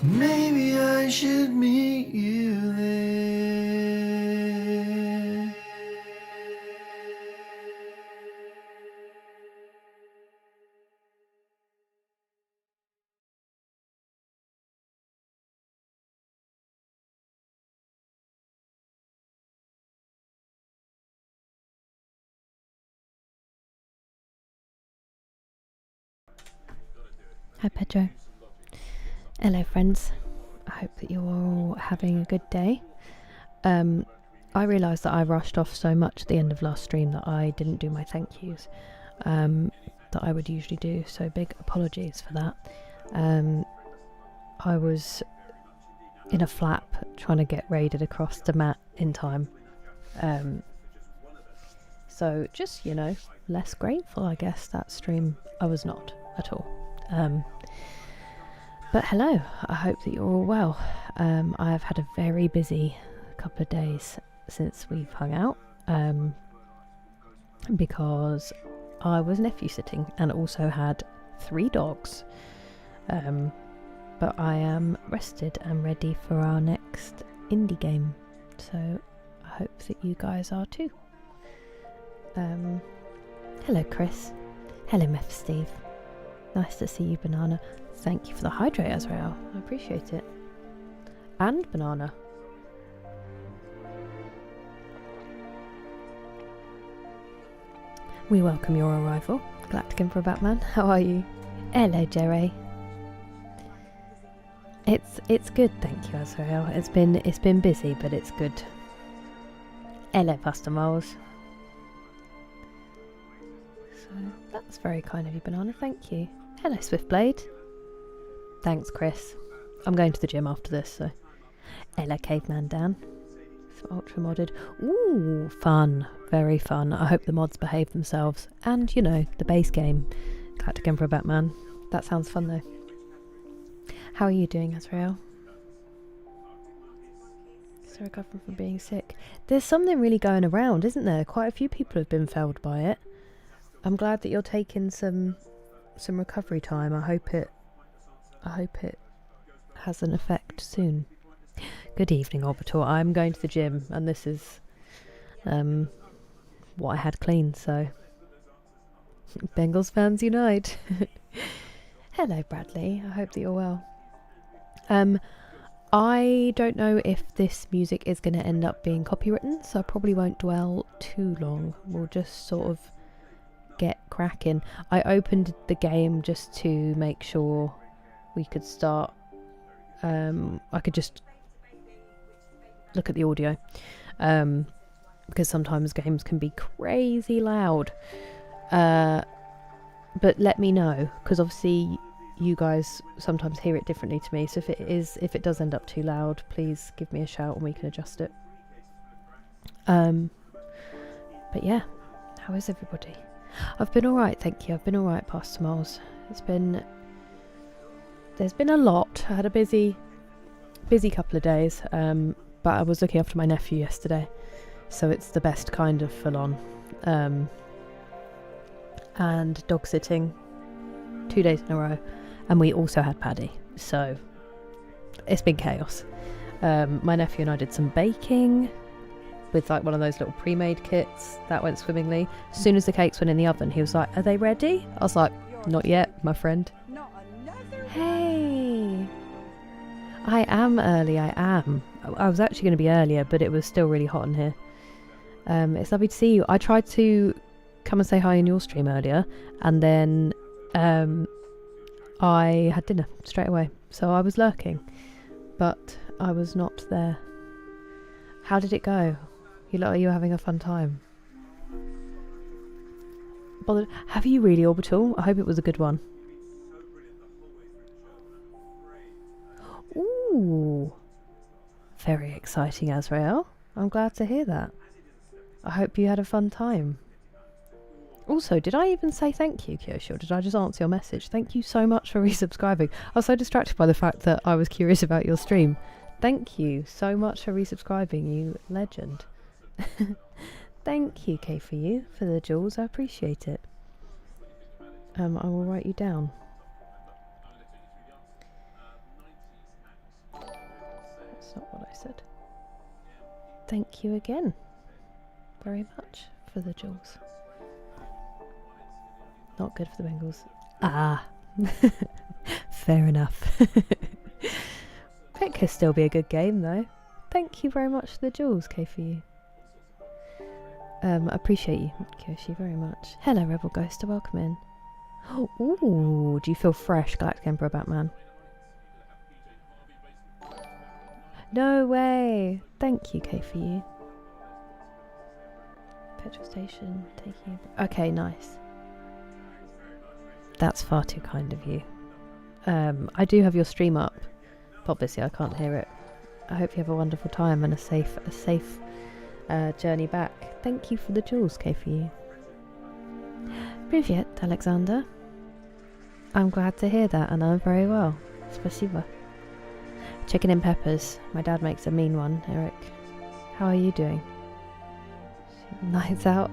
Maybe I should meet you there. Hi Pedro. Hello friends. I hope that you're all having a good day. I realised that I rushed off so much at the end of last stream that I didn't do my thank yous that I would usually do, so big apologies for that. I was in a flap trying to get raided across to Matt in time. So just, you know, less grateful I guess that stream. I was not at all. But hello, I hope that you're all well. I have had a very busy couple of days since we've hung out because I was nephew sitting and also had 3 dogs. But I am rested and ready for our next indie game, so I hope that you guys are too. Hello Chris. Hello Meth Steve. Nice to see you, Banana. Thank you for the hydrate, Azrael. I appreciate it. And Banana. We welcome your arrival. Galactic Emperor Batman. How are you? Hello, Jerry. It's good, thank you, Azrael. It's been busy, but it's good. Hello, Pastor Moles. So that's very kind of you, Banana. Thank you. Hello, Swiftblade. Thanks, Chris. I'm going to the gym after this, so. Hello, Caveman Dan. Some ultra modded. Ooh, fun. Very fun. I hope the mods behave themselves. And, you know, the base game. Galactic Emperor Batman. That sounds fun, though. How are you doing, Azrael? Still recovering from being sick. There's something really going around, isn't there? Quite a few people have been felled by it. I'm glad that you're taking some recovery time. I hope it has an effect soon. Good evening, Orbital. I'm going to the gym, and this is what I had clean, so Bengals fans unite. Hello, Bradley. I hope that you're well. I don't know if this music is going to end up being copywritten, so I probably won't dwell too long. We'll just sort of get cracking. I opened the game just to make sure we could start. I could just look at the audio because sometimes games can be crazy loud, but let me know, because obviously you guys sometimes hear it differently to me, so if it does end up too loud, please give me a shout and we can adjust it. But yeah, how is everybody? I've been alright, thank you. I've been alright, Pastor Miles. There's been a lot. I had a busy couple of days, but I was looking after my nephew yesterday, so it's the best kind of full on. And dog sitting 2 days in a row, and we also had Paddy, so it's been chaos. My nephew and I did some baking with like one of those little pre-made kits. That went swimmingly. As soon as the cakes went in the oven, he was like, "Are they ready?" I was like, "Not yet, my friend." Hey, I am early. I was actually going to be earlier, but it was still really hot in here. It's lovely to see you. I tried to come and say hi in your stream earlier, and then I had dinner straight away, so I was lurking, but I was not there. How did it go? You lot, are you having a fun time? Bothered? Have you really, Orbital? I hope it was a good one. Ooh, very exciting, Azrael. I'm glad to hear that. I hope you had a fun time. Also, did I even say thank you, Kyoshi, or did I just answer your message? Thank you so much for resubscribing. I was so distracted by the fact that I was curious about your stream. Thank you so much for resubscribing, you legend. Thank you, K for you, for the jewels. I appreciate it. I will write you down. That's not what I said. Thank you again very much for the jewels. Not good for the Bengals. Ah, fair enough. It could still be a good game though. Thank you very much for the jewels, K for you. Appreciate you, Kyoshi, very much. Hello, Rebel Ghoster, welcome in. Ooh, do you feel fresh, Galactic Emperor Batman? No way! Thank you, K for you. Petrol station, taking... Okay, nice. That's far too kind of you. I do have your stream up. Obviously, I can't hear it. I hope you have a wonderful time and a safe journey back. Thank you for the jewels, K for you. Privyet, Alexander. I'm glad to hear that, and I'm very well. Spasiba. Chicken and peppers. My dad makes a mean one, Eric. How are you doing? Nights out.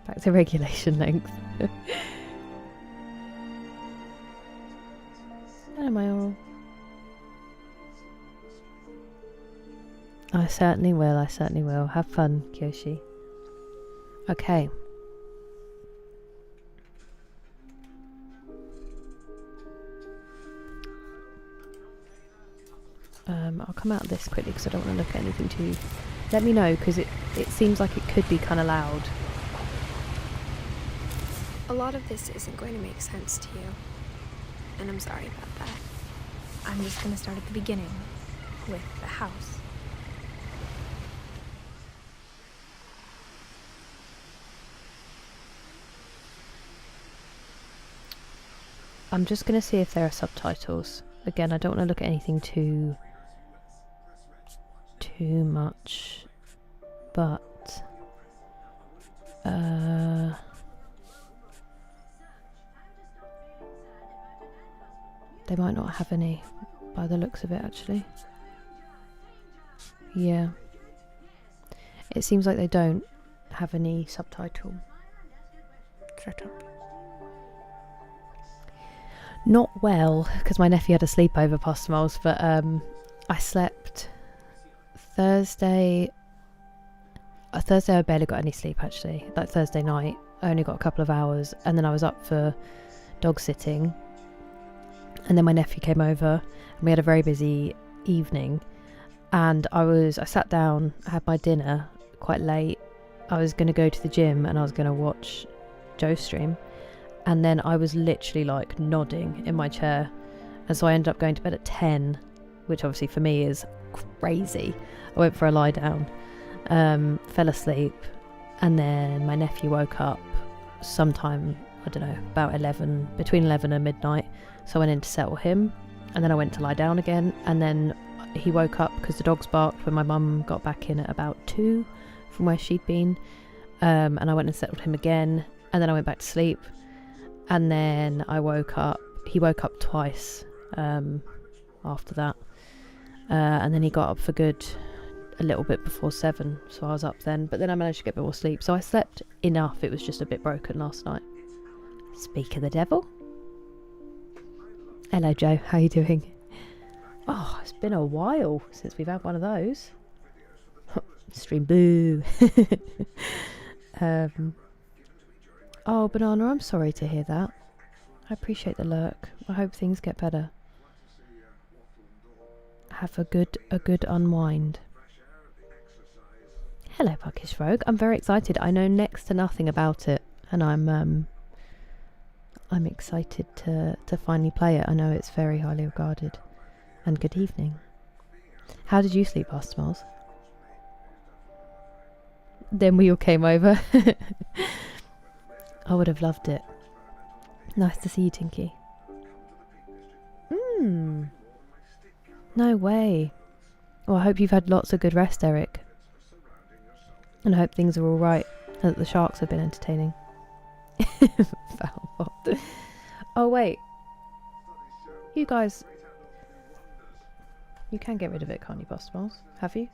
Back to regulation length. Hello, my all. I certainly will, I certainly will. Have fun, Kyoshi. Okay. I'll come out of this quickly because I don't want to look at anything too... Let me know, because it seems like it could be kind of loud. A lot of this isn't going to make sense to you, and I'm sorry about that. I'm just going to start at the beginning, with the house. I'm just going to see if there are subtitles. Again, I don't want to look at anything too much, but they might not have any by the looks of it, actually. Yeah, it seems like they don't have any subtitle setup. Not well, because my nephew had a sleepover past Smiles, but I slept Thursday I barely got any sleep, actually. Like Thursday night I only got a couple of hours, and then I was up for dog sitting, and then my nephew came over and we had a very busy evening, and I sat down, I had my dinner quite late. I was going to go to the gym and I was going to watch Joe's stream, and then I was literally like nodding in my chair, and so I ended up going to bed at 10, which obviously for me is crazy. I went for a lie down, fell asleep, and then my nephew woke up sometime, I don't know, about 11, between 11 and midnight, so I went in to settle him, and then I went to lie down again, and then he woke up because the dogs barked when my mum got back in at about 2 from where she'd been, and I went and settled him again, and then I went back to sleep, and then I woke up. He woke up twice after that, and then he got up for good a little bit before 7, so I was up then, but then I managed to get a bit more sleep, so I slept enough. It was just a bit broken last night. Speak of the devil. Hello Joe, how you doing? Oh, it's been a while since we've had one of those. Stream boo. Oh, Banana, I'm sorry to hear that. I appreciate the lurk. I hope things get better. Have a good unwind. Hello, Puckish Rogue. I'm very excited. I know next to nothing about it, and I'm excited to finally play it. I know it's very highly regarded. And good evening. How did you sleep last, Smiles? Then we all came over. I would have loved it. Nice to see you, Tinky. No way. Well, I hope you've had lots of good rest, Eric. And I hope things are alright, and that the sharks have been entertaining. Oh, wait. You guys... You can get rid of it, can't you, Boss Smiles? Have you?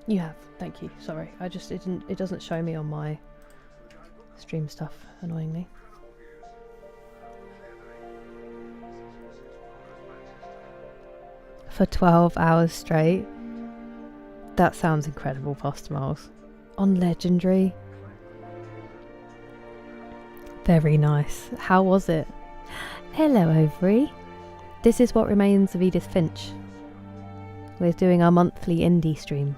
You have. Thank you. Sorry. It doesn't show me on my stream stuff, annoyingly. For 12 hours straight. That sounds incredible, Pasta Miles. On Legendary. Very nice. How was it? Hello, Ovary. This is what remains of Edith Finch. We're doing our monthly indie stream.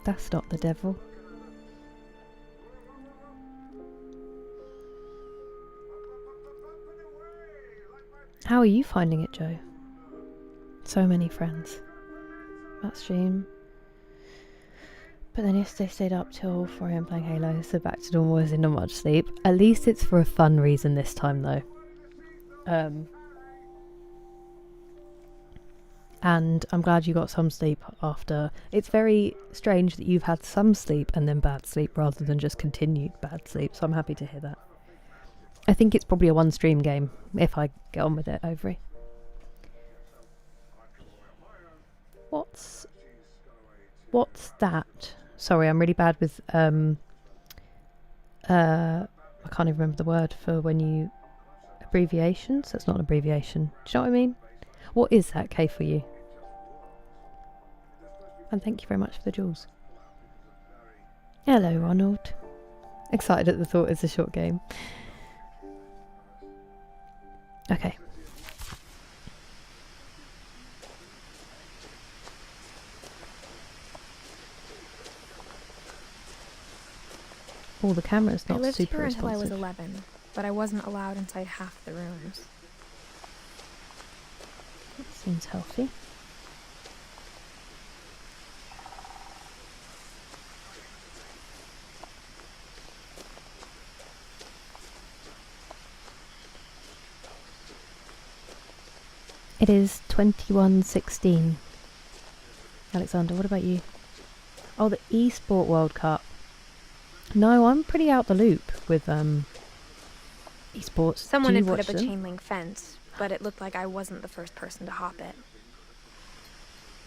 That's not the devil. How are you finding it, Joe? So many friends. That stream. But then yesterday stayed up till 4 AM playing Halo, so back to normal as in not much sleep. At least it's for a fun reason this time though. And I'm glad you got some sleep after. It's very strange that you've had some sleep and then bad sleep rather than just continued bad sleep, so I'm happy to hear that. I think it's probably a one stream game if I get on with it, Ovary. What's that? Sorry, I'm really bad with I can't even remember the word for when you abbreviations. That's not an abbreviation. Do you know what I mean? What is that, K for you? And thank you very much for the jewels. Hello, Ronald. Excited at the thought it's a short game. Okay. Oh, the camera's not I lived super here until I was responsive. 11, but I wasn't allowed inside half the rooms. That seems healthy. It is 21:16. Alexander, what about you? Oh, the eSport World Cup. No, I'm pretty out the loop with esports. Someone Do you had put watch up a them? chain link fence, but it looked like I wasn't the first person to hop it.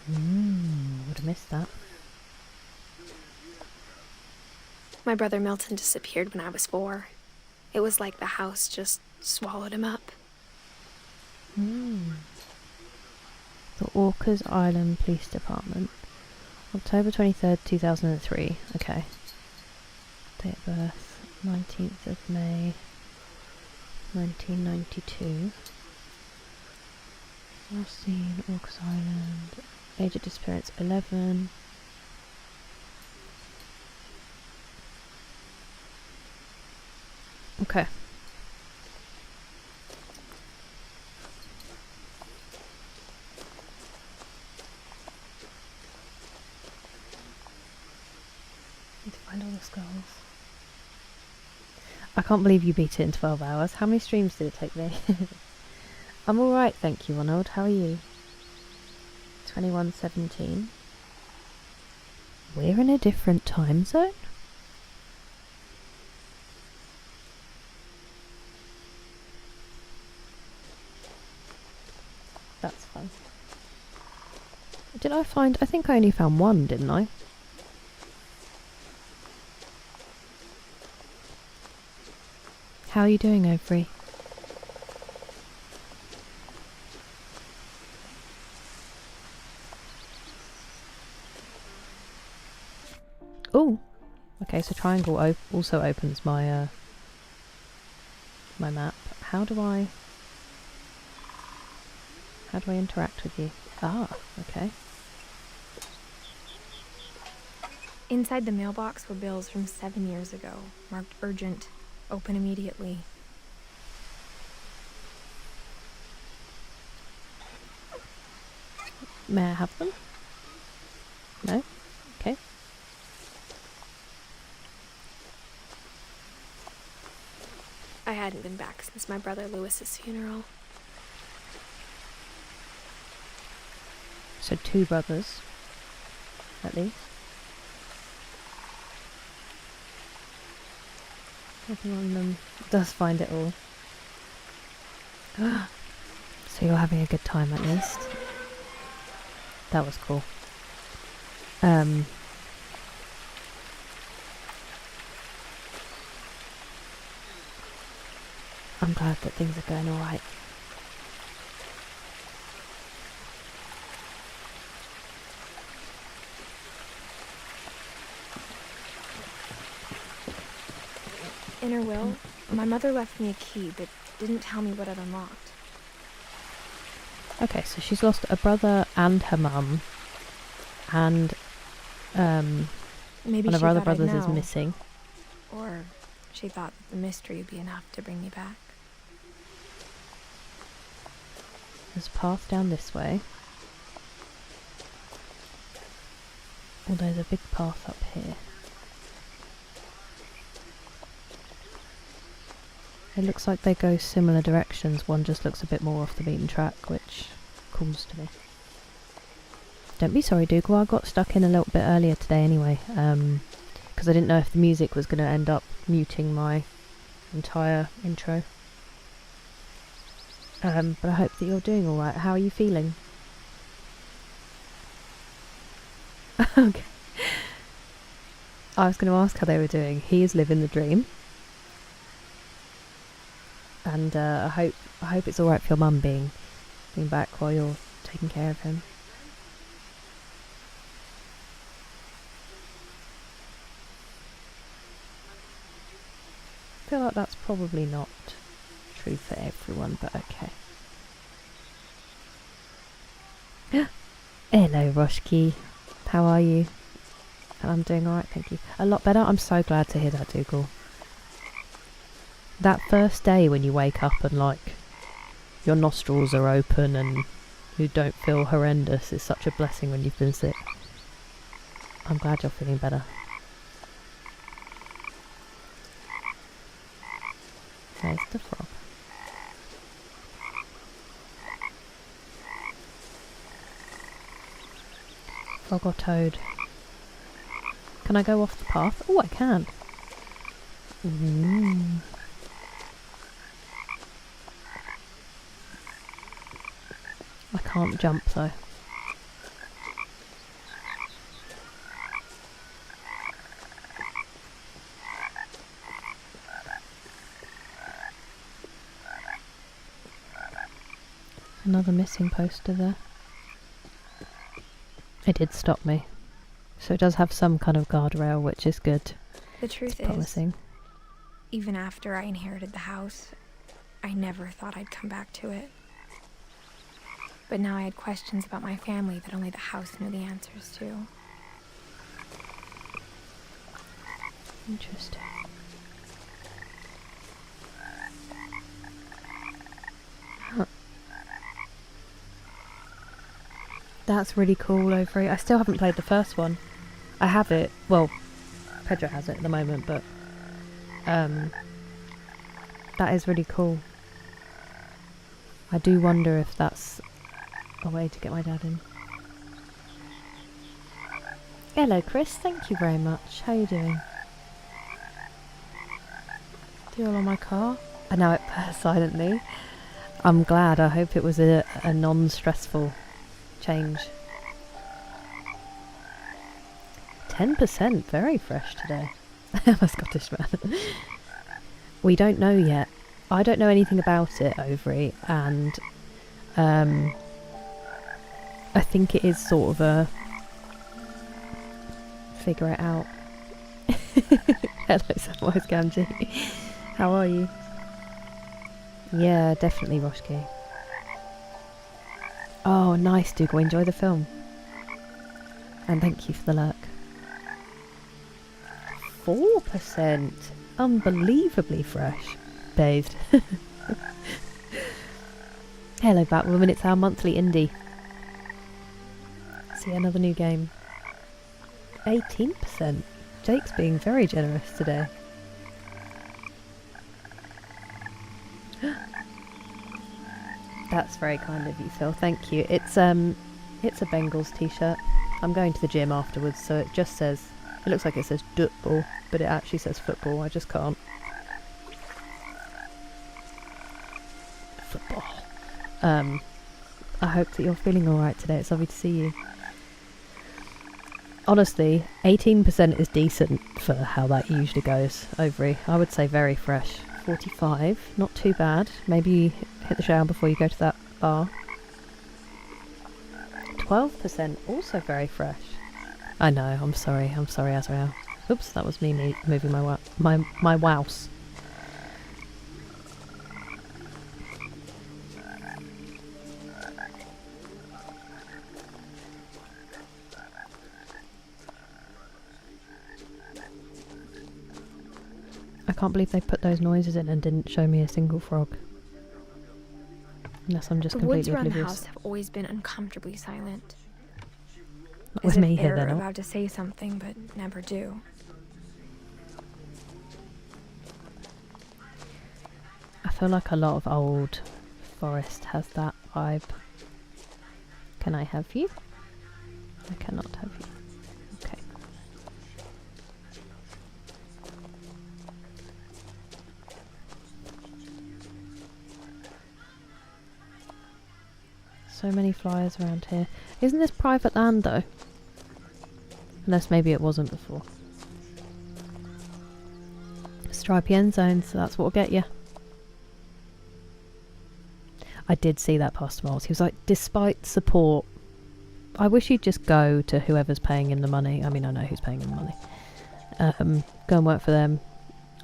Would have missed that. My brother Milton disappeared when I was 4. It was like the house just swallowed him up. The Orcas Island Police Department. October 23rd, 2003. Okay. Date of birth, 19th of May, 1992. Last seen, Orcas Island. Age of disappearance, 11. Okay. Need to find all the skulls. I can't believe you beat it in 12 hours. How many streams did it take me? I'm alright, thank you, Ronald. How are you? 21:17. We're in a different time zone? That's fun. Did I find... I think I only found one, didn't I? How are you doing, Ovary? Oh, okay. So triangle also opens my my map. How do I interact with you? Ah, okay. Inside the mailbox were bills from 7 years ago, marked urgent, open immediately. May I have them? No? Okay. I hadn't been back since my brother Lewis's funeral. So 2 brothers, at least. Everyone of them does find it all. So you're having a good time at least. That was cool. I'm glad that things are going alright. In her will, my mother left me a key but didn't tell me what it unlocked. Okay, so she's lost a brother and her mum, and Maybe one of she her other thought I'd brothers is know, missing. or she thought that the mystery would be enough to bring me back. There's a path down this way. Oh, there's a big path up here. It looks like they go similar directions. One just looks a bit more off the beaten track, which calls to me. Don't be sorry, Dougal. I got stuck in a little bit earlier today anyway, because I didn't know if the music was going to end up muting my entire intro. But I hope that you're doing alright. How are you feeling? Okay. I was going to ask how they were doing. He is living the dream. And I hope it's alright for your mum being back while you're taking care of him. I feel like that's probably not true for everyone, but okay. Hello, Roshki. How are you? I'm doing alright, thank you. A lot better. I'm so glad to hear that, Dougal. That first day when you wake up and like your nostrils are open and you don't feel horrendous is such a blessing when you've been sick. I'm glad you're feeling better. There's the frog. Frog or toad? Can I go off the path? Oh, I can. I can't jump though. Another missing poster there. It did stop me. So it does have some kind of guardrail, which is good. The truth It's promising. is, even after I inherited the house, I never thought I'd come back to it. But now I had questions about my family that only the house knew the answers to. Interesting. Huh. That's really cool, Overy. I still haven't played the first one. I have it. Well, Pedro has it at the moment, but that is really cool. I do wonder if that's a way to get my dad in. Hello, Chris. Thank you very much. How are you doing? Deal on my car. I know it purrs silently. I'm glad. I hope it was a non-stressful change. 10%. Very fresh today. I'm a Scottish man. We don't know yet. I don't know anything about it, Overy, and I think it is sort of a figure it out. Hello, Samwise Gamgee. How are you? Yeah, definitely, Roshki. Oh, nice, Dougal. Enjoy the film. And thank you for the lurk. 4%. Unbelievably fresh. Bathed. Hello, Batwoman. It's our monthly indie. See, another new game. 18%. Jake's being very generous today. That's very kind of you, Phil. Thank you. It's a Bengals t-shirt. I'm going to the gym afterwards, so it just says... It looks like it says football, but it actually says football. I just can't. Football. I hope that you're feeling alright today. It's lovely to see you. Honestly, 18% is decent for how that usually goes. Ovary, I would say very fresh. 45, not too bad. Maybe hit the shower before you go to that bar. 12%, also very fresh. I know, I'm sorry, Azrael. Oops, that was me moving my wouse. I can't believe they put those noises in and didn't show me a single frog. Unless I'm just The woods completely around the oblivious. house have always been uncomfortably silent. Not As with if me here, they're they're not. about to say something, but never do. I feel like a lot of old forest has that vibe. Can I have you? I cannot have you. Okay. So many flyers around here. Isn't this private land though? Unless maybe it wasn't before. Stripy end zones, so that's what will get you. I did see that past Miles. He was like, despite support, I wish he'd just go to whoever's paying him the money. I mean, I know who's paying him the money. Go and work for them.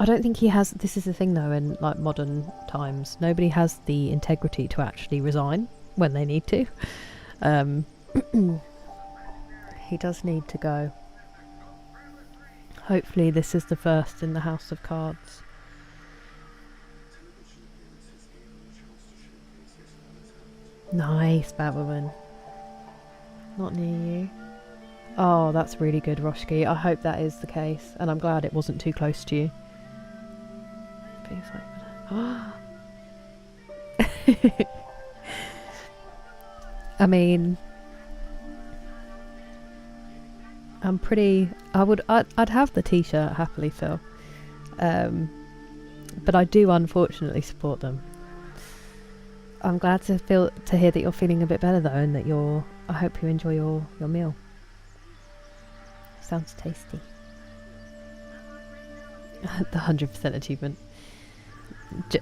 I don't think he has. This is the thing though, in like modern times, nobody has the integrity to actually resign when they need to. He does need to go. Hopefully this is the first in the House of Cards. Nice, Batwoman. Not near you. Oh, that's really good, Roshki. I hope that is the case, and I'm glad it wasn't too close to you. I mean, I'd have the t-shirt happily, Phil. But I do unfortunately support them. I'm glad to hear that you're feeling a bit better though, and that I hope you enjoy your meal. Sounds tasty. The 100% achievement.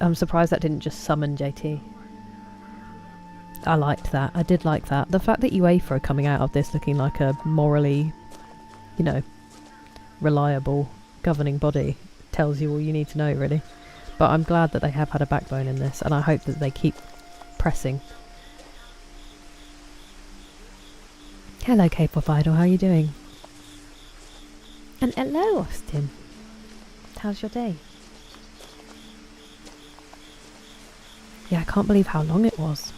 I'm surprised that didn't just summon JT. I liked that. I did like that. The fact that UEFA are coming out of this looking like a morally, reliable governing body tells you all you need to know, really. But I'm glad that they have had a backbone in this, and I hope that they keep pressing. Hello, K-pop idol. How are you doing? And hello, Austin. How's your day? Yeah, I can't believe how long it was.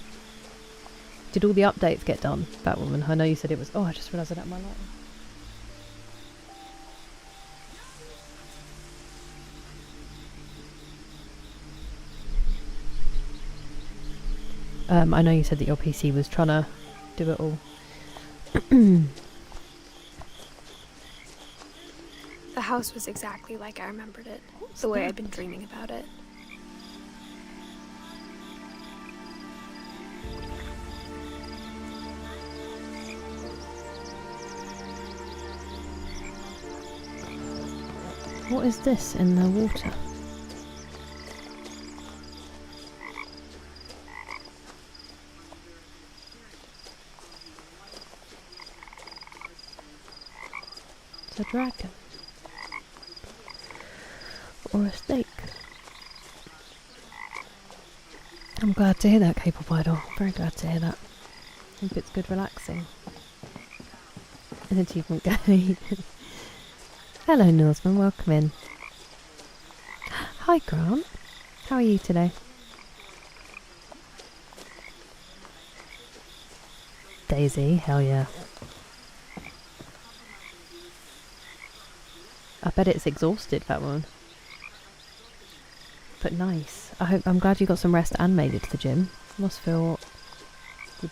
Did all the updates get done, Batwoman? I know you said it was... Oh, I just realised I don't have my light. I know you said that your PC was trying to do it all. The house was exactly like I remembered it, the way I'd been dreaming about it. What is this in the water? It's a dragon. Or a snake. I'm glad to hear that, K-pop idol. Very glad to hear that. I hope it's good relaxing. An achievement Gary. Hello Norseman, welcome in. Hi Grant. How are you today? Daisy, hell yeah. I bet it's exhausted, that one. But nice. I'm glad you got some rest and made it to the gym. Must feel good.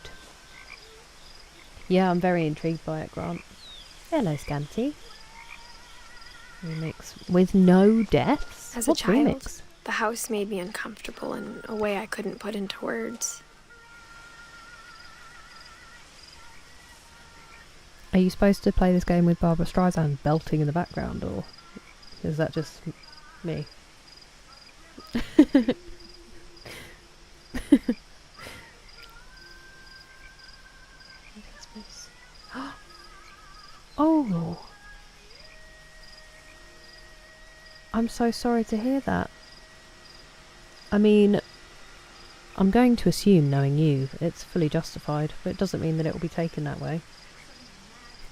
Yeah, I'm very intrigued by it, Grant. Hello, Scanty. Remix with no deaths? As What's a child, remix? the house made me uncomfortable in a way I couldn't put into words. Are you supposed to play this game with Barbara Streisand belting in the background, or is that just me? Oh! I'm so sorry to hear that. I mean, I'm going to assume, knowing you, it's fully justified, but it doesn't mean that it will be taken that way.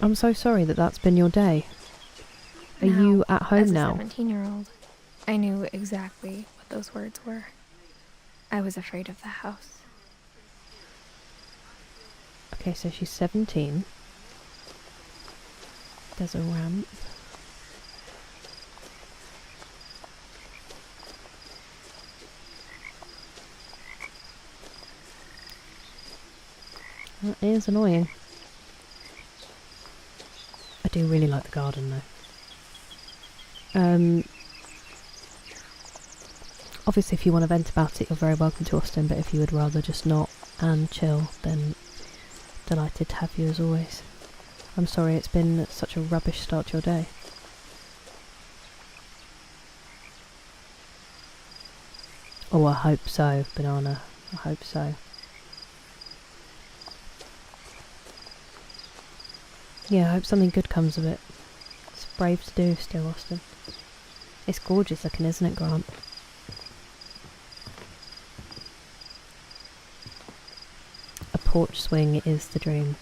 I'm so sorry that that's been your day. Are you at home now? As a 17-year-old, I knew exactly what those words were. I was afraid of the house. Okay, so she's 17. There's a ramp. That is annoying. I do really like the garden though. Obviously if you want to vent about it, you're very welcome to, Austin, but if you would rather just not and chill, then delighted to have you as always. I'm sorry it's been such a rubbish start to your day. Oh, I hope so, Banana. I hope so. Yeah, I hope something good comes of it. It's brave to do still, Austin. It's gorgeous looking, isn't it, Grant? A porch swing is the dream.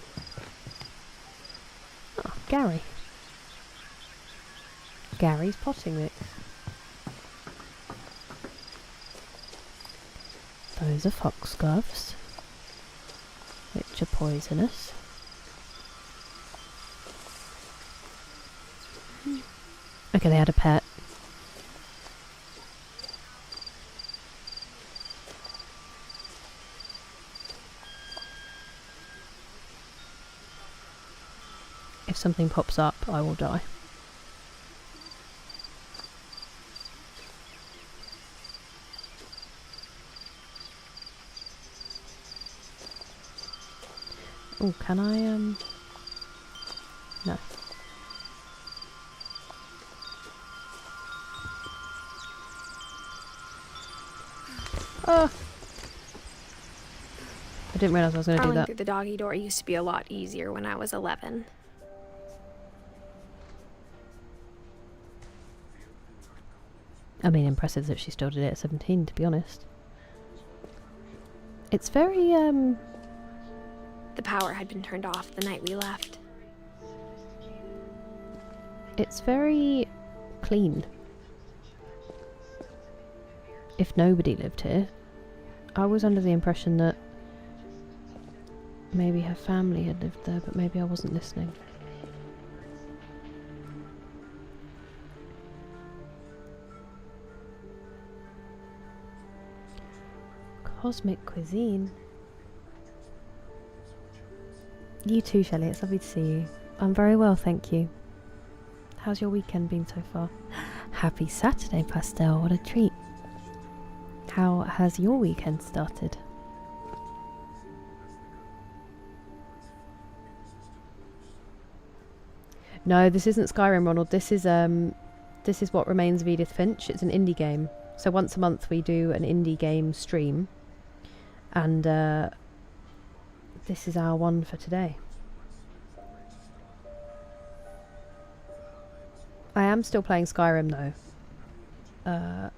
Oh, Gary. Gary's potting mix. Those are foxgloves, which are poisonous. Okay, they had a pet. If something pops up, I will die. Oh, can I, no. Oh! I didn't realise I was going to do Crawling that. through the doggy door used to be a lot easier when I was 11. I mean, impressive that she still did it at 17, to be honest. It's very, The power had been turned off the night we left. it's very clean. If nobody lived here, I was under the impression that maybe her family had lived there, but maybe I wasn't listening. Cosmic cuisine. You too, Shelley. It's lovely to see you. I'm very well, thank you. How's your weekend been so far? Happy Saturday, Pastel. What a treat. How has your weekend started? No, this isn't Skyrim, Ronald. This is What Remains of Edith Finch. It's an indie game. So once a month we do an indie game stream. And this is our one for today. I am still playing Skyrim though.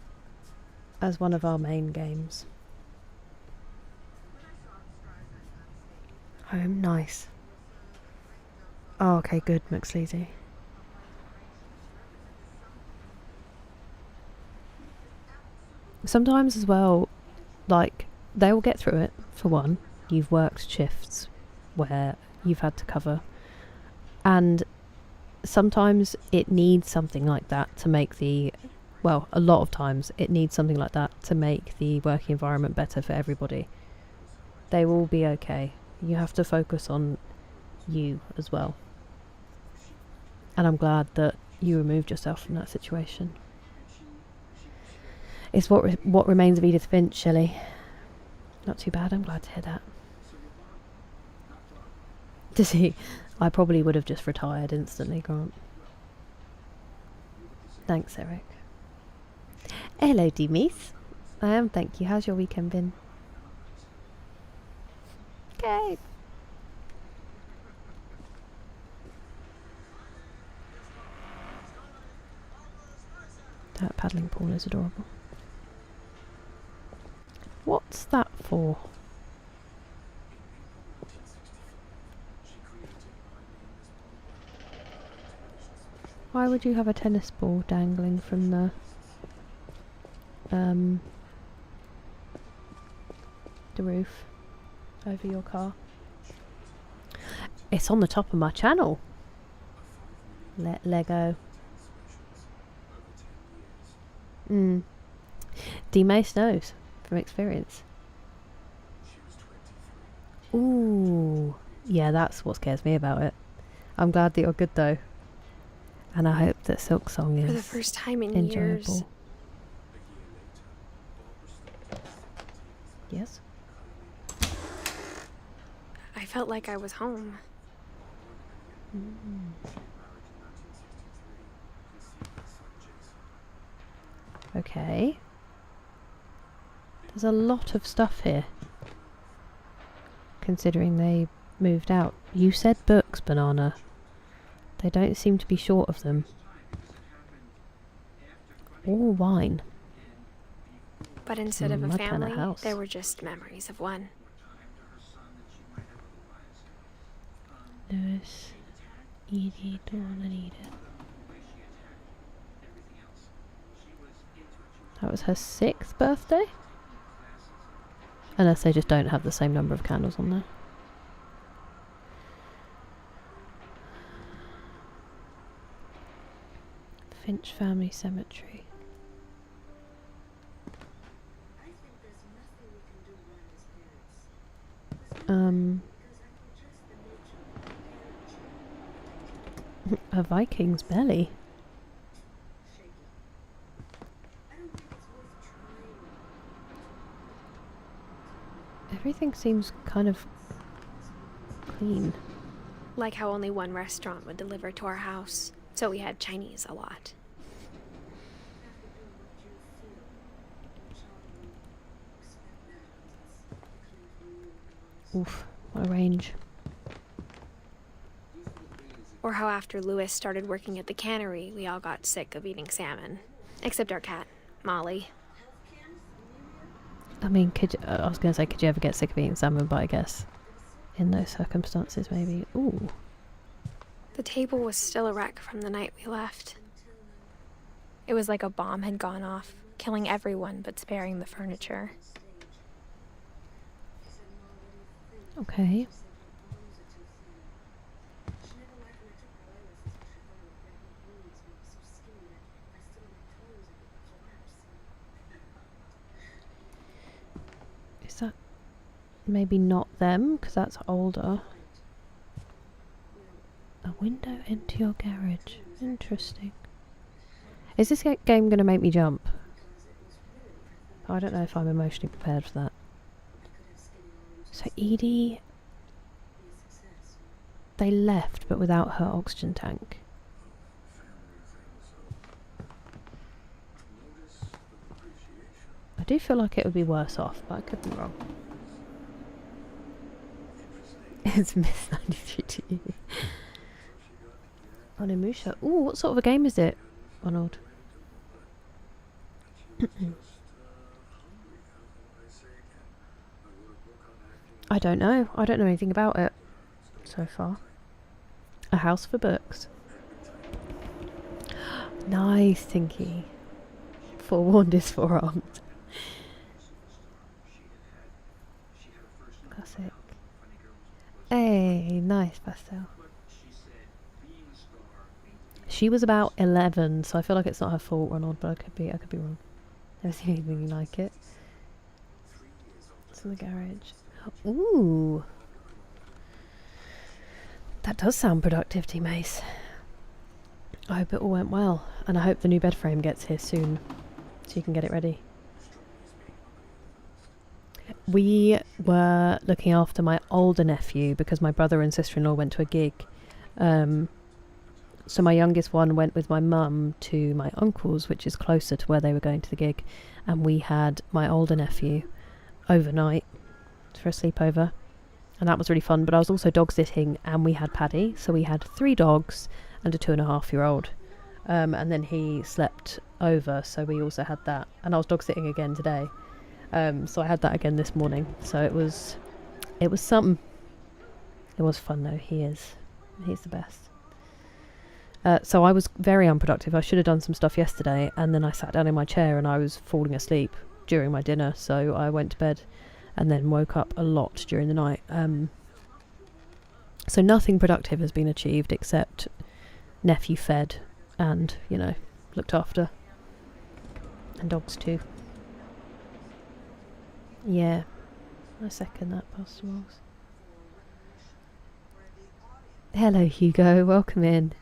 As one of our main games. Home, nice. Oh, okay, good, McSleazy. Sometimes as well, like, they will get through it, for one. You've worked shifts where you've had to cover. And sometimes it needs something like that to make well, a lot of times it needs something like that to make the working environment better for everybody. They will be okay. You have to focus on you as well. And I'm glad that you removed yourself from that situation. It's what remains of Edith Finch, Shelley. Not too bad, I'm glad to hear that. Does he? I probably would have just retired instantly, Grant. Thanks, Eric. Hello, Demise. I am, thank you. How's your weekend been? Okay. That paddling pool is adorable. What's that for? Why would you have a tennis ball dangling from the roof over your car? It's on the top of my channel. Lego. D-Mace knows from experience. Ooh, yeah, that's what scares me about it. I'm glad that you're good though, and I hope that Silk Song is For the first time in enjoyable. years, Yes. I felt like I was home. Okay. There's a lot of stuff here, considering they moved out. You said books, Banana. They don't seem to be short of them. Or wine. But instead of a my kind of family, house. there were just memories of one. Lewis, Edie, Dawn, and Edith. That was her 6th birthday? Unless they just don't have the same number of candles on there. Finch Family Cemetery. A Viking's belly. Everything seems kind of clean. Like how only one restaurant would deliver to our house, so we had Chinese a lot. Oof, what a range. Or how after Lewis started working at the cannery, we all got sick of eating salmon. Except our cat, Molly. I mean, I was going to say, could you ever get sick of eating salmon? But I guess in those circumstances, maybe. Ooh. The table was still a wreck from the night we left. It was like a bomb had gone off, killing everyone but sparing the furniture. Okay. Is that maybe not them? Because that's older. A window into your garage. Interesting. Is this game going to make me jump? I don't know if I'm emotionally prepared for that. So Edie... They left, but without her oxygen tank. I do feel like it would be worse off, but I could be wrong. It's Miss 93 to you. Onimusha. Ooh, what sort of a game is it, Arnold? I don't know. I don't know anything about it so far. A house for books. Nice, Tinky. Forewarned is forearmed. Classic. Hey, nice pastel. She was about 11, so I feel like it's not her fault, Ronald, but I could be wrong. Never seen anything like it. It's in the garage. Ooh. That does sound productive, T-Mace. I hope it all went well, and I hope the new bed frame gets here soon, so you can get it ready. We were looking after my older nephew because my brother and sister-in-law went to a gig So my youngest one went with my mum to my uncle's, which is closer to where they were going to the gig, and we had my older nephew overnight for a sleepover, and that was really fun. But I was also dog sitting, and we had Paddy, so we had 3 dogs and a 2.5-year-old, and then he slept over, so we also had that. And I was dog sitting again today, so I had that again this morning. So it was something. It was fun though. He's the best. So I was very unproductive. I should have done some stuff yesterday, and then I sat down in my chair and I was falling asleep during my dinner, so I went to bed and then woke up a lot during the night. So nothing productive has been achieved except nephew fed and, looked after. And dogs too. Yeah, I second that, Pastor Walls. Hello Hugo, welcome in.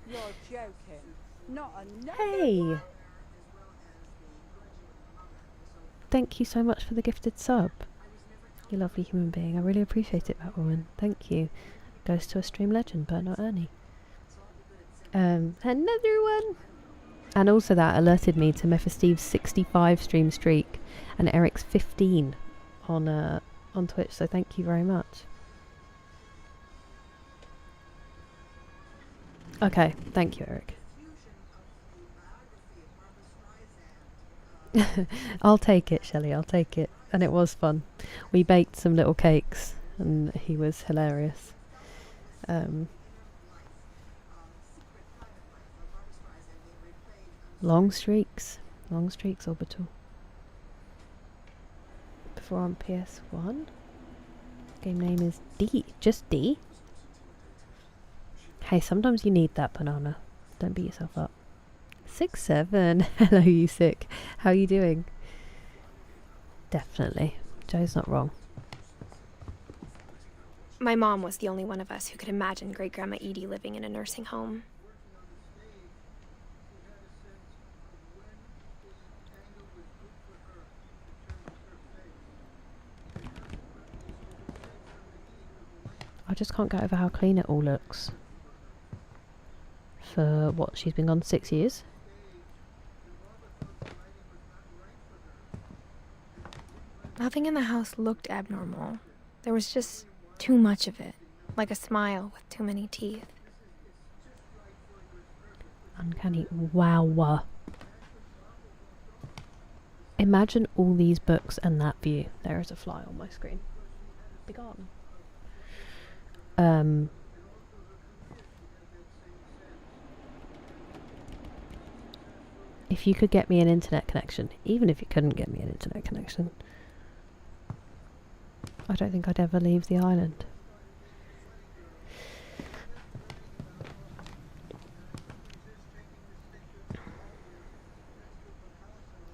You're joking. Not another. Hey! Thank you so much for the gifted sub. You lovely human being. I really appreciate it, Batwoman. Thank you. Goes to a stream legend, but not Ernie. Another one! And also that alerted me to Mephisteve's 65 stream streak and Eric's 15 on Twitch, so thank you very much. Okay, thank you, Eric. I'll take it, Shelley, I'll take it. And it was fun. We baked some little cakes and he was hilarious. Long streaks, Orbital. Before on PS1. Game name is D, just D. Hey, sometimes you need that banana. Don't beat yourself up. 6-7. Hello, you sick. How are you doing? Definitely. Joe's not wrong. My mom was the only one of us who could imagine Great-Grandma Edie living in a nursing home. I just can't get over how clean it all looks. For what, she's been gone 6 years? Nothing in the house looked abnormal. There was just too much of it, like a smile with too many teeth. Uncanny. Wow. Imagine all these books and that view. There is a fly on my screen. Be gone. If you could get me an internet connection, even if you couldn't get me an internet connection, I don't think I'd ever leave the island.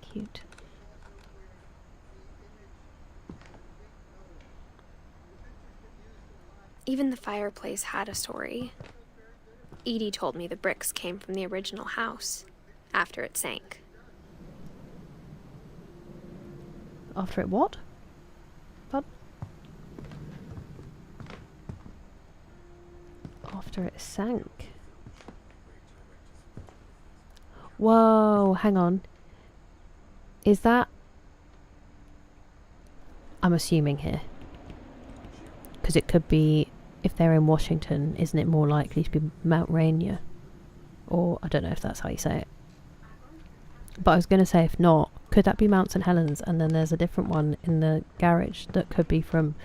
Cute. Even the fireplace had a story. Edie told me the bricks came from the original house, after it sank. After it what? What? After it sank. Whoa, hang on. Is that... I'm assuming here. Because it could be... If they're in Washington, isn't it more likely to be Mount Rainier? Or, I don't know if that's how you say it. But I was going to say, if not, could that be Mount St. Helens? And then there's a different one in the garage that could be from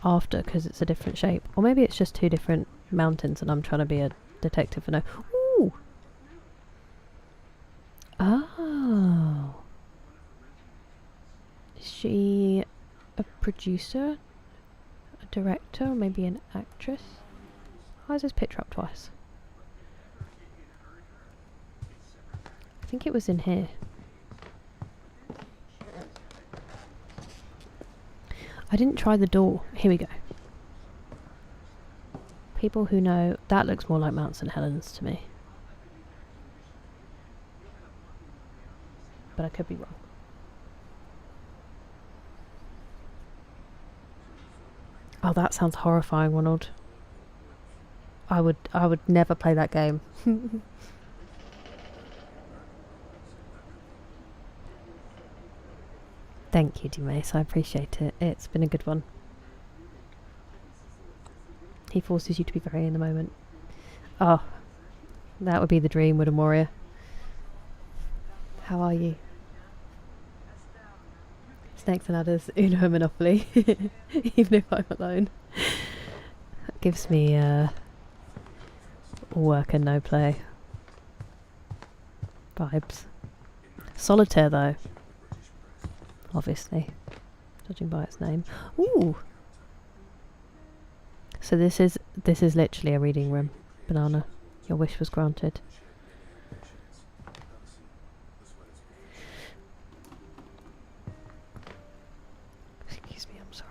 after, because it's a different shape. Or maybe it's just 2 different mountains and I'm trying to be a detective and know. Ooh! Oh. Is she a producer? A director? Or maybe an actress? Why is this picture up twice? I think it was in here. I didn't try the door. Here we go. People who know, that looks more like Mount St. Helens to me. But I could be wrong. Oh, that sounds horrifying, Ronald. I would never play that game. Thank you, Dumace. I appreciate it. It's been a good one. He forces you to be very in the moment. Oh, that would be the dream, Woodham Warrior. How are you? Snakes and ladders, Uno Monopoly. Even if I'm alone. That gives me work and no play vibes. Solitaire though. Obviously. Judging by its name. Ooh! So this is literally a reading room. Banana. Your wish was granted. Excuse me, I'm sorry.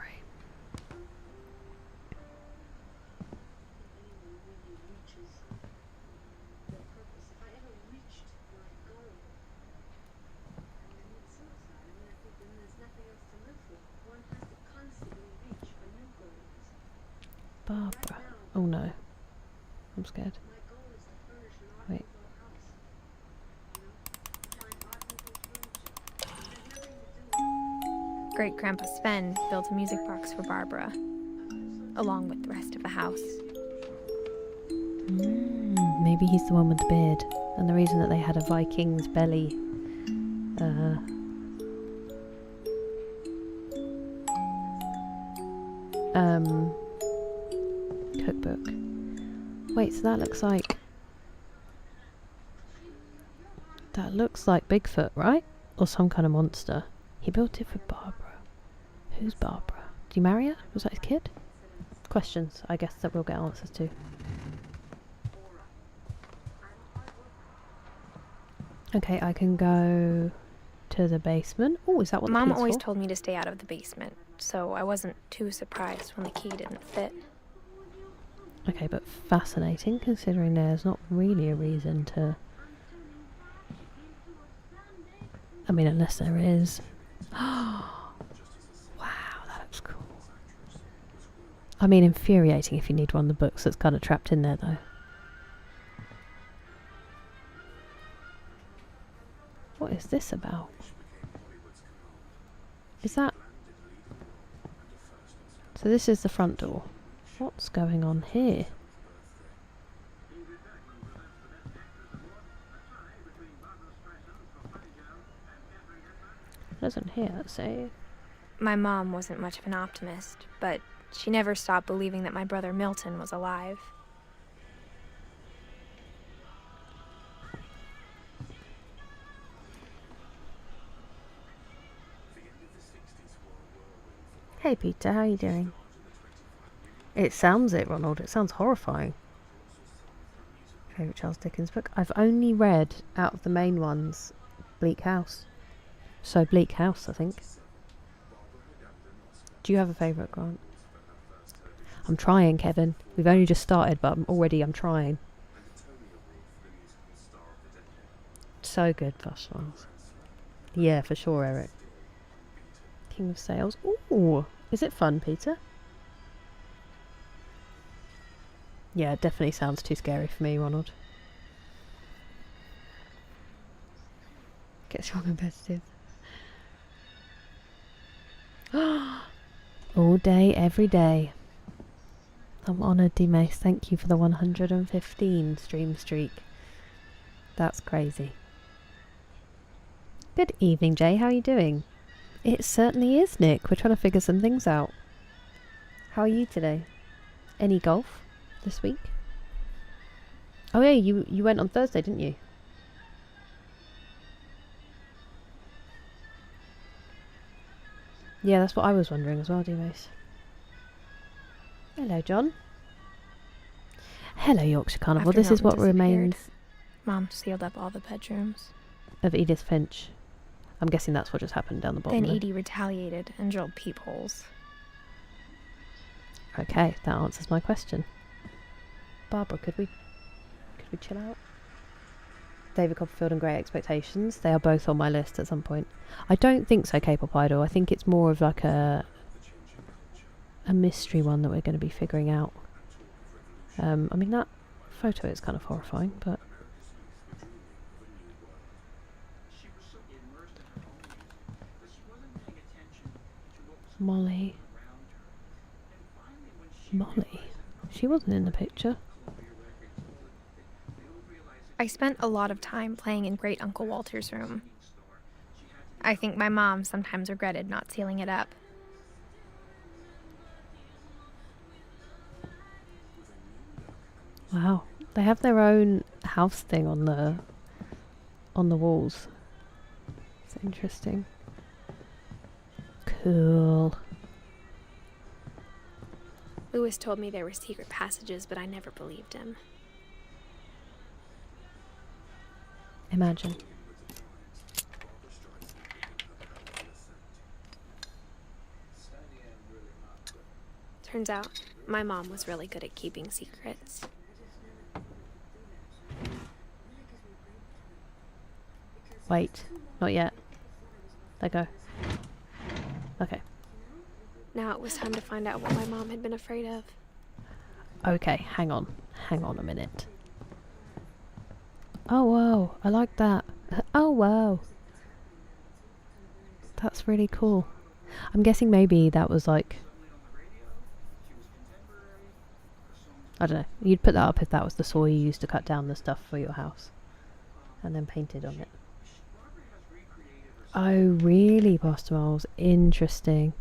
Barbara. Oh no. I'm scared. Wait. Great Grandpa Sven built a music box for Barbara, along with the rest of the house. Maybe he's the one with the beard. And the reason that they had a Viking's belly cookbook. Wait, so that looks like Bigfoot, right? Or some kind of monster. He built it for Barbara. Who's Barbara? Did you marry her? Was that his kid? Questions, I guess, that we'll get answers to. Okay, I can go to the basement. Oh, is that what the Mom key's always for? told me to stay out of the basement, so I wasn't too surprised when the key didn't fit. Okay, but fascinating, considering there's not really a reason to... I mean, unless there is. Wow, that looks cool. I mean, infuriating if you need one of the books that's kind of trapped in there, though. What is this about? Is that... So this is the front door. What's going on here? It doesn't here say. My mom wasn't much of an optimist, but she never stopped believing that my brother Milton was alive. Hey Peter, how are you doing? It sounds it, Ronald. It sounds horrifying. Favourite Charles Dickens book? I've only read, out of the main ones, Bleak House. So Bleak House, I think. Do you have a favourite, Grant? I'm trying, Kevin. We've only just started, but I'm trying. So good, Flush Smiles. Yeah, for sure, Eric. King of Sales. Ooh, is it fun, Peter? Yeah, it definitely sounds too scary for me, Ronald. Gets wrong competitive. All day, every day. I'm honoured, D-Mace. Thank you for the 115 stream streak. That's crazy. Good evening, Jay. How are you doing? It certainly is, Nick. We're trying to figure some things out. How are you today? Any golf this week? Oh yeah, you went on Thursday, didn't you? Yeah, that's what I was wondering as well, D-Mace. Hello, John. Hello, Yorkshire Carnival. After This is what Milton remains disappeared, Mom sealed up all the bedrooms. of Edith Finch. I'm guessing that's what just happened down the bottom. Then there. Edie retaliated and drilled peepholes. Okay, that answers my question. Barbara, could we chill out? David Copperfield and Great Expectations. They are both on my list at some point. I don't think so, K-pop Idol. I think it's more of like a mystery one that we're going to be figuring out. I mean, that photo is kind of horrifying, but... Molly. Molly? She wasn't in the picture. I spent a lot of time playing in Great Uncle Walter's room. I think my mom sometimes regretted not sealing it up. Wow. They have their own house thing on the walls. It's interesting. Cool. Lewis told me there were secret passages, but I never believed him. Imagine. Turns out, my mom was really good at keeping secrets. Wait. Not yet. Let go. Okay. Now it was time to find out what my mom had been afraid of. Okay, hang on. Hang on a minute. Oh, wow. I like that. Oh, wow. That's really cool. I'm guessing maybe that was like... I don't know. You'd put that up if that was the saw you used to cut down the stuff for your house. And then painted on it. Oh, really, Pastor Miles? Interesting.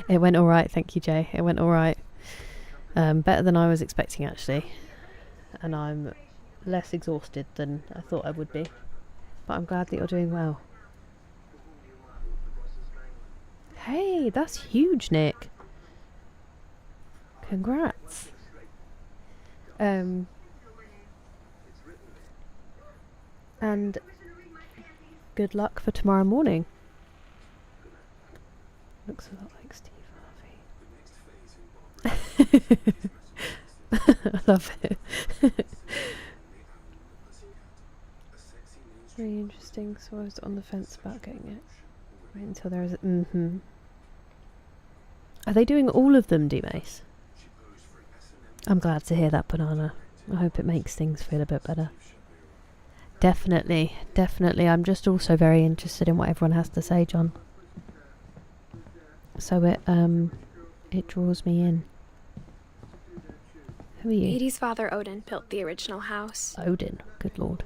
It went alright, thank you, Jay. It went alright. Better than I was expecting, actually. And I'm less exhausted than I thought I would be. But I'm glad that you're doing well. Hey, that's huge, Nick. Congrats. And good luck for tomorrow morning. Looks a lot like Steve Harvey. I love it. Very interesting. So I was on the fence about getting it. Wait until there is a... Are they doing all of them, D-Mace? I'm glad to hear that, Banana. I hope it makes things feel a bit better. Definitely, definitely. I'm just also very interested in what everyone has to say, John. So it draws me in. Who are you? Edie's father, Odin, built the original house. Odin, good lord.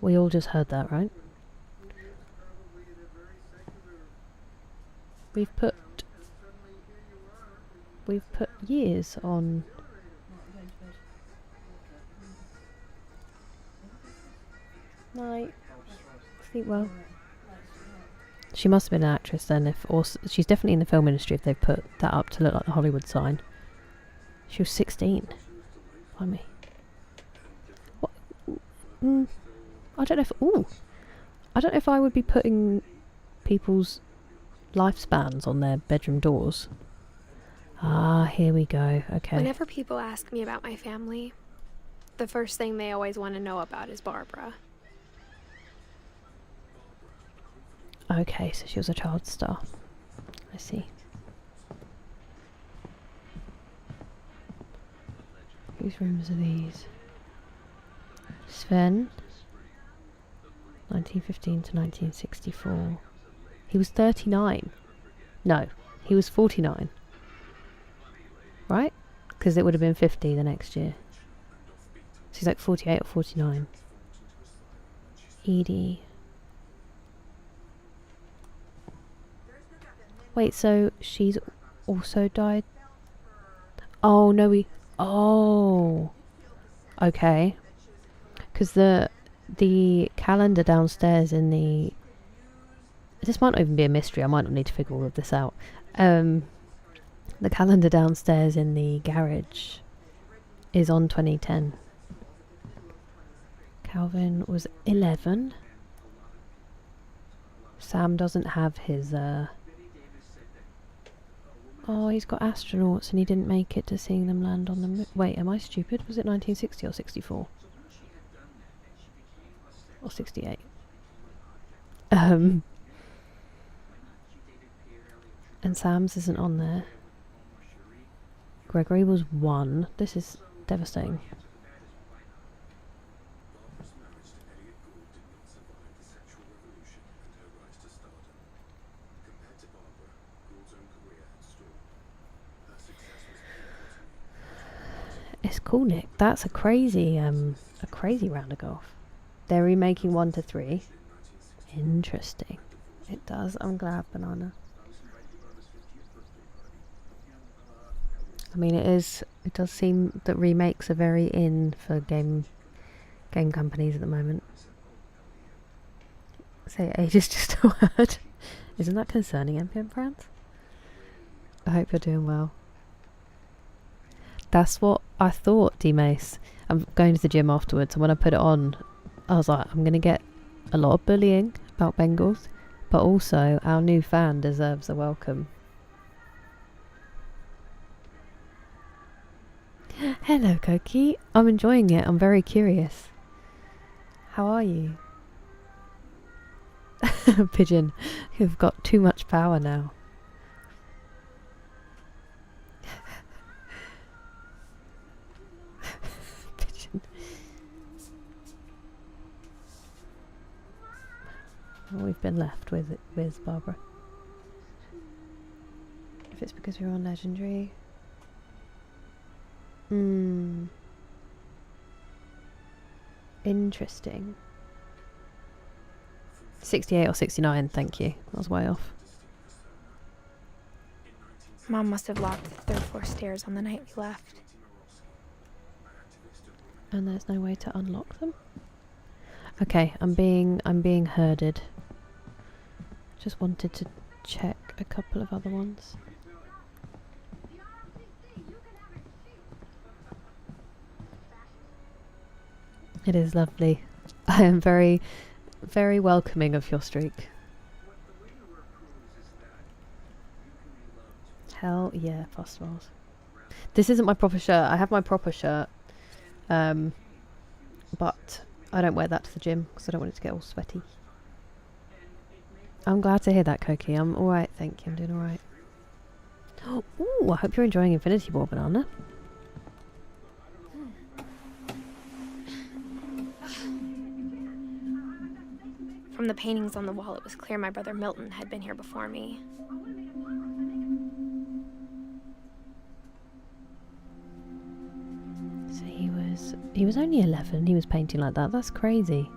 We all just heard that, right? We've put years on... Night. Sleep well. She must have been an actress then, or she's definitely in the film industry if they've put that up to look like the Hollywood sign. She was 16. Blimey. What? I don't know if... Ooh! I don't know if I would be putting people's lifespans on their bedroom doors. Ah, here we go. Okay. Whenever people ask me about my family, the first thing they always want to know about is Barbara. Okay, so she was a child star. I see. Whose rooms are these? Sven, 1915 to 1964. He was 39. No, he was 49. Right? Because it would have been 50 the next year. So he's like 48 or 49. Edie. Wait, so she's also died? Oh, no, oh. Okay. Because the calendar downstairs in the... This might not even be a mystery. I might not need to figure all of this out. The calendar downstairs in the garage is on 2010. Calvin was 11. Sam doesn't have his... Oh, he's got astronauts and he didn't make it to seeing them land on the moon. Wait, am I stupid? Was it 1960 or 64? Or 68? And Sam's isn't on there. Gregory was 1. This is devastating. It's cool, Nick. That's a crazy round of golf. They're remaking 1 to 3. Interesting. It does. I'm glad, Banana. I mean, it does seem that remakes are very in for game companies at the moment. Say age is just a word. Isn't that concerning, MPM friends? I hope you're doing well. That's what I thought, D-Mace. I'm going to the gym afterwards, and when I put it on, I was like, I'm going to get a lot of bullying about Bengals, but also our new fan deserves a welcome. Hello, Koki. I'm enjoying it. I'm very curious. How are you? Pigeon, you've got too much power now. Pigeon. Well, we've been left with Barbara. If it's because we're on Legendary. Interesting. 68 or 69, thank you. I was way off. Mom must have locked the 3rd floor stairs on the night we left. And there's no way to unlock them? Okay, I'm being herded. Just wanted to check a couple of other ones. It is lovely. I am very, very welcoming of your streak. Hell yeah, festivals. This isn't my proper shirt. I have my proper shirt. But I don't wear that to the gym because I don't want it to get all sweaty. I'm glad to hear that, Koki. I'm alright, thank you. I'm doing alright. Ooh, I hope you're enjoying Infinity War, Banana. From the paintings on the wall, it was clear my brother Milton had been here before me. So he was only 11. He was painting like that. That's crazy.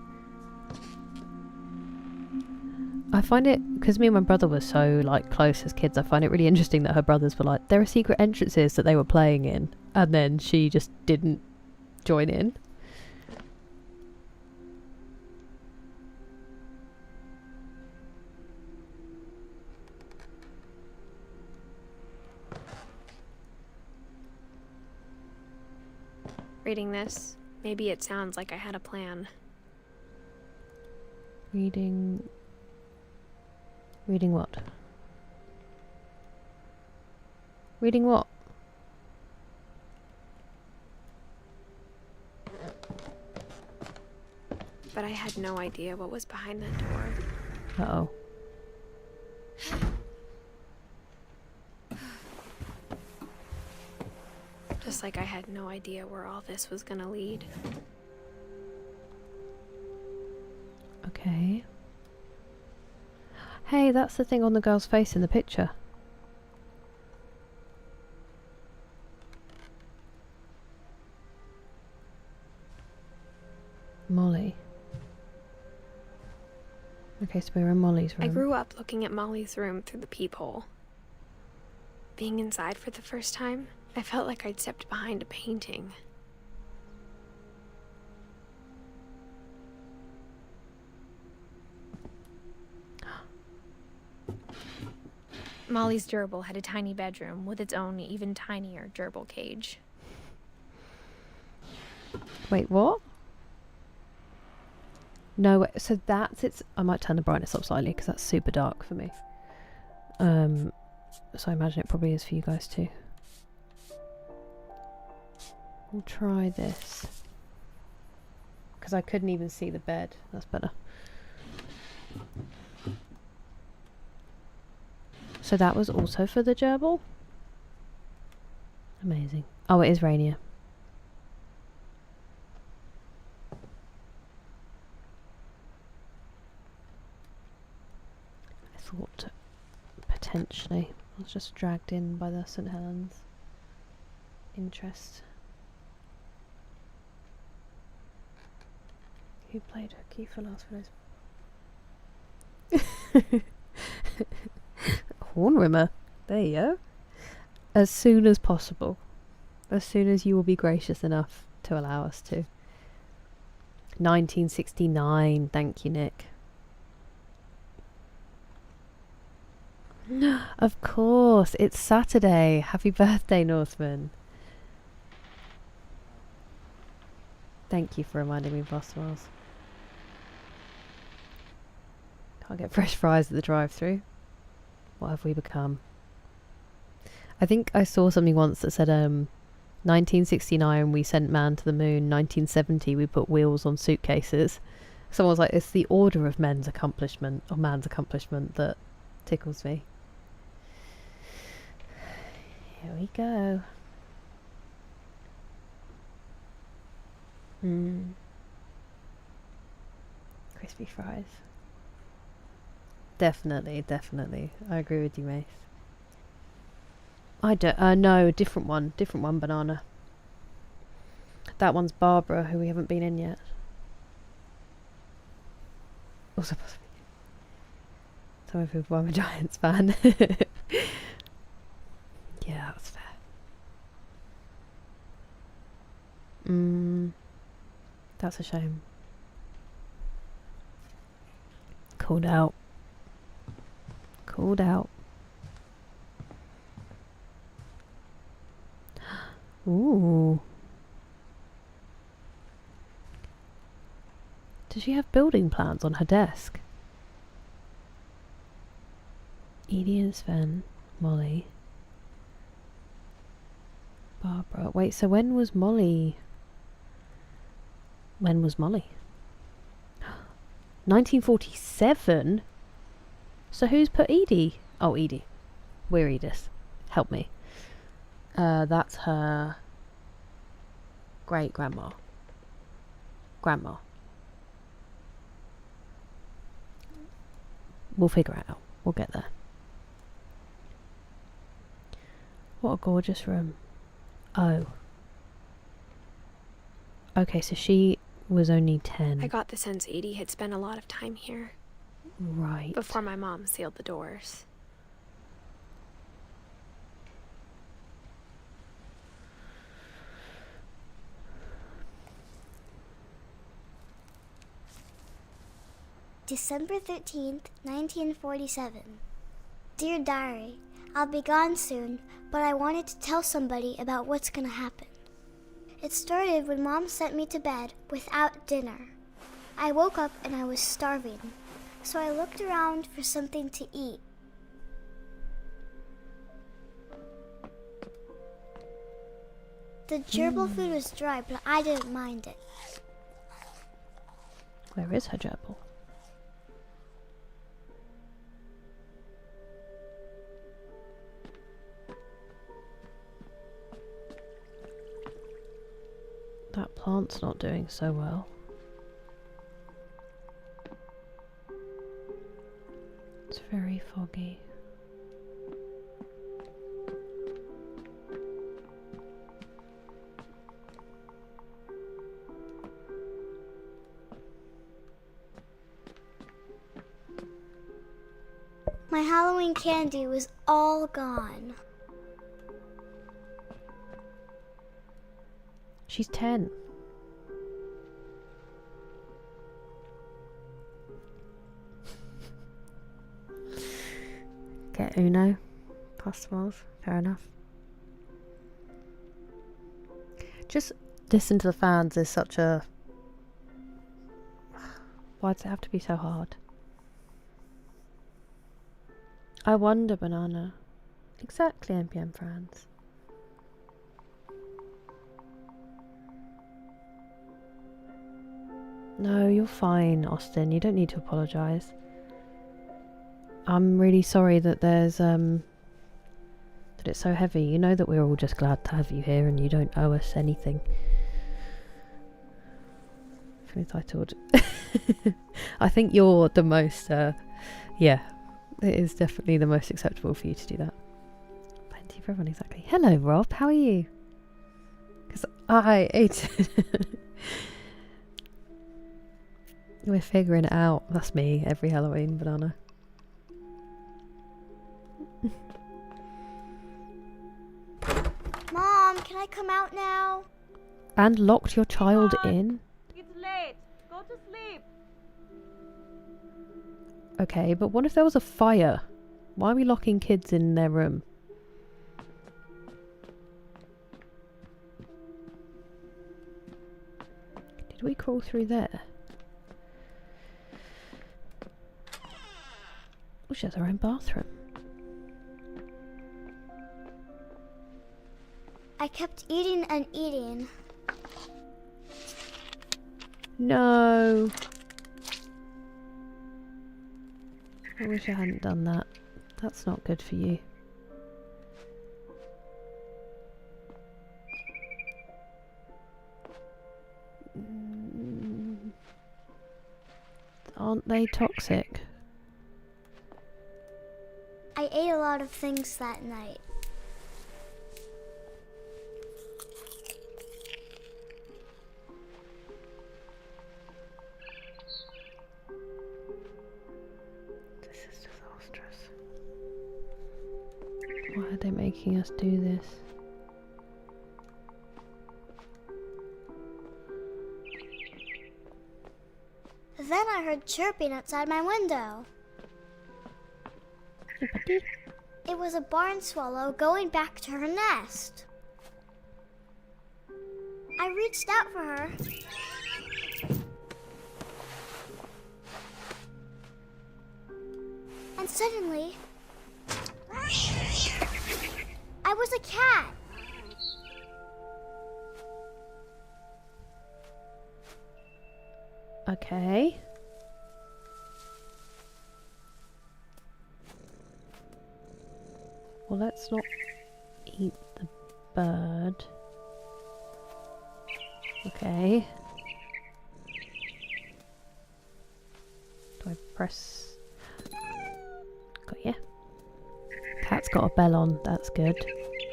I find it, because me and my brother were so like close as kids, I find it really interesting that her brothers were like, there are secret entrances that they were playing in, and then she just didn't join in. Reading this, maybe it sounds like I had a plan. Reading what? Reading what? But I had no idea what was behind that door. Uh-oh. Just like I had no idea where all this was gonna lead. Okay. Hey, that's the thing on the girl's face in the picture. Molly. Okay, so we're in Molly's room. I grew up looking at Molly's room through the peephole. Being inside for the first time, I felt like I'd stepped behind a painting. Molly's gerbil had a tiny bedroom with its own even tinier gerbil cage. Wait, what? No, so that's its... I might turn the brightness up slightly because that's super dark for me. So I imagine it probably is for you guys too. We'll try this. Because I couldn't even see the bed. That's better. So that was also for the gerbil? Amazing. Oh, it is rainier. I thought potentially I was just dragged in by the St. Helens interest. Who played hooky for last Fridays? Horn rimmer. There you go. As soon as possible. As soon as you will be gracious enough to allow us to. 1969. Thank you, Nick. Of course. It's Saturday. Happy birthday, Northman. Thank you for reminding me, Boss Miles. Can't get fresh fries at the drive-thru. What have we become? I think I saw something once that said 1969 we sent man to the moon, 1970 we put wheels on suitcases. Someone was like, it's the order of men's accomplishment, or man's accomplishment, that tickles me. Here we go. Crispy fries. Definitely, definitely. I agree with you, Mace. I don't, no, different one, banana. That one's Barbara, who we haven't been in yet. Also possibly. Some of people, I'm a Giants fan. Yeah, that's fair. That's a shame. Called out. Called out. Ooh. Does she have building plans on her desk? Edie and Sven, Molly, Barbara. Wait, so when was Molly? When was Molly? 1947? So who's put Edie? Oh, Edie. We're Edith. Help me. That's her great-grandma. Grandma. We'll figure it out. We'll get there. What a gorgeous room. Oh. Okay, so she was only 10. I got the sense Edie had spent a lot of time here. Right. Before my mom sealed the doors. December 13th, 1947. Dear Diary, I'll be gone soon, but I wanted to tell somebody about what's gonna happen. It started when Mom sent me to bed without dinner. I woke up and I was starving, so I looked around for something to eat. The gerbil food was dry, but I didn't mind it. Where is her gerbil? That plant's not doing so well. It's very foggy. My Halloween candy was all gone. She's 10. Get Uno. Passports. Fair enough. Just listen to the fans is such a... Why does it have to be so hard? I wonder, Banana. Exactly, NPM fans. No, you're fine, Austin. You don't need to apologise. I'm really sorry that there's that it's so heavy. You know that we're all just glad to have you here and you don't owe us anything. Feel entitled. I think you're the most yeah, it is definitely the most acceptable for you to do that. Plenty for everyone, exactly. Hello Rob, how are you? Because I ate we're figuring it out. That's me every Halloween, banana. Mom, can I come out now? And locked your child in? It's late. Go to sleep. Okay, but what if there was a fire? Why are we locking kids in their room? Did we crawl through there? Oh, she has her own bathroom. I kept eating and eating. No. I wish I hadn't done that. That's not good for you. Aren't they toxic? I ate a lot of things that night. This is disastrous. Why are they making us do this? Then I heard chirping outside my window. Hey, buddy. It was a barn swallow going back to her nest. I reached out for her. And suddenly, I was a cat. Okay. Well, let's not eat the bird. Okay. Do I press? Got ya. Cat's got a bell on, that's good.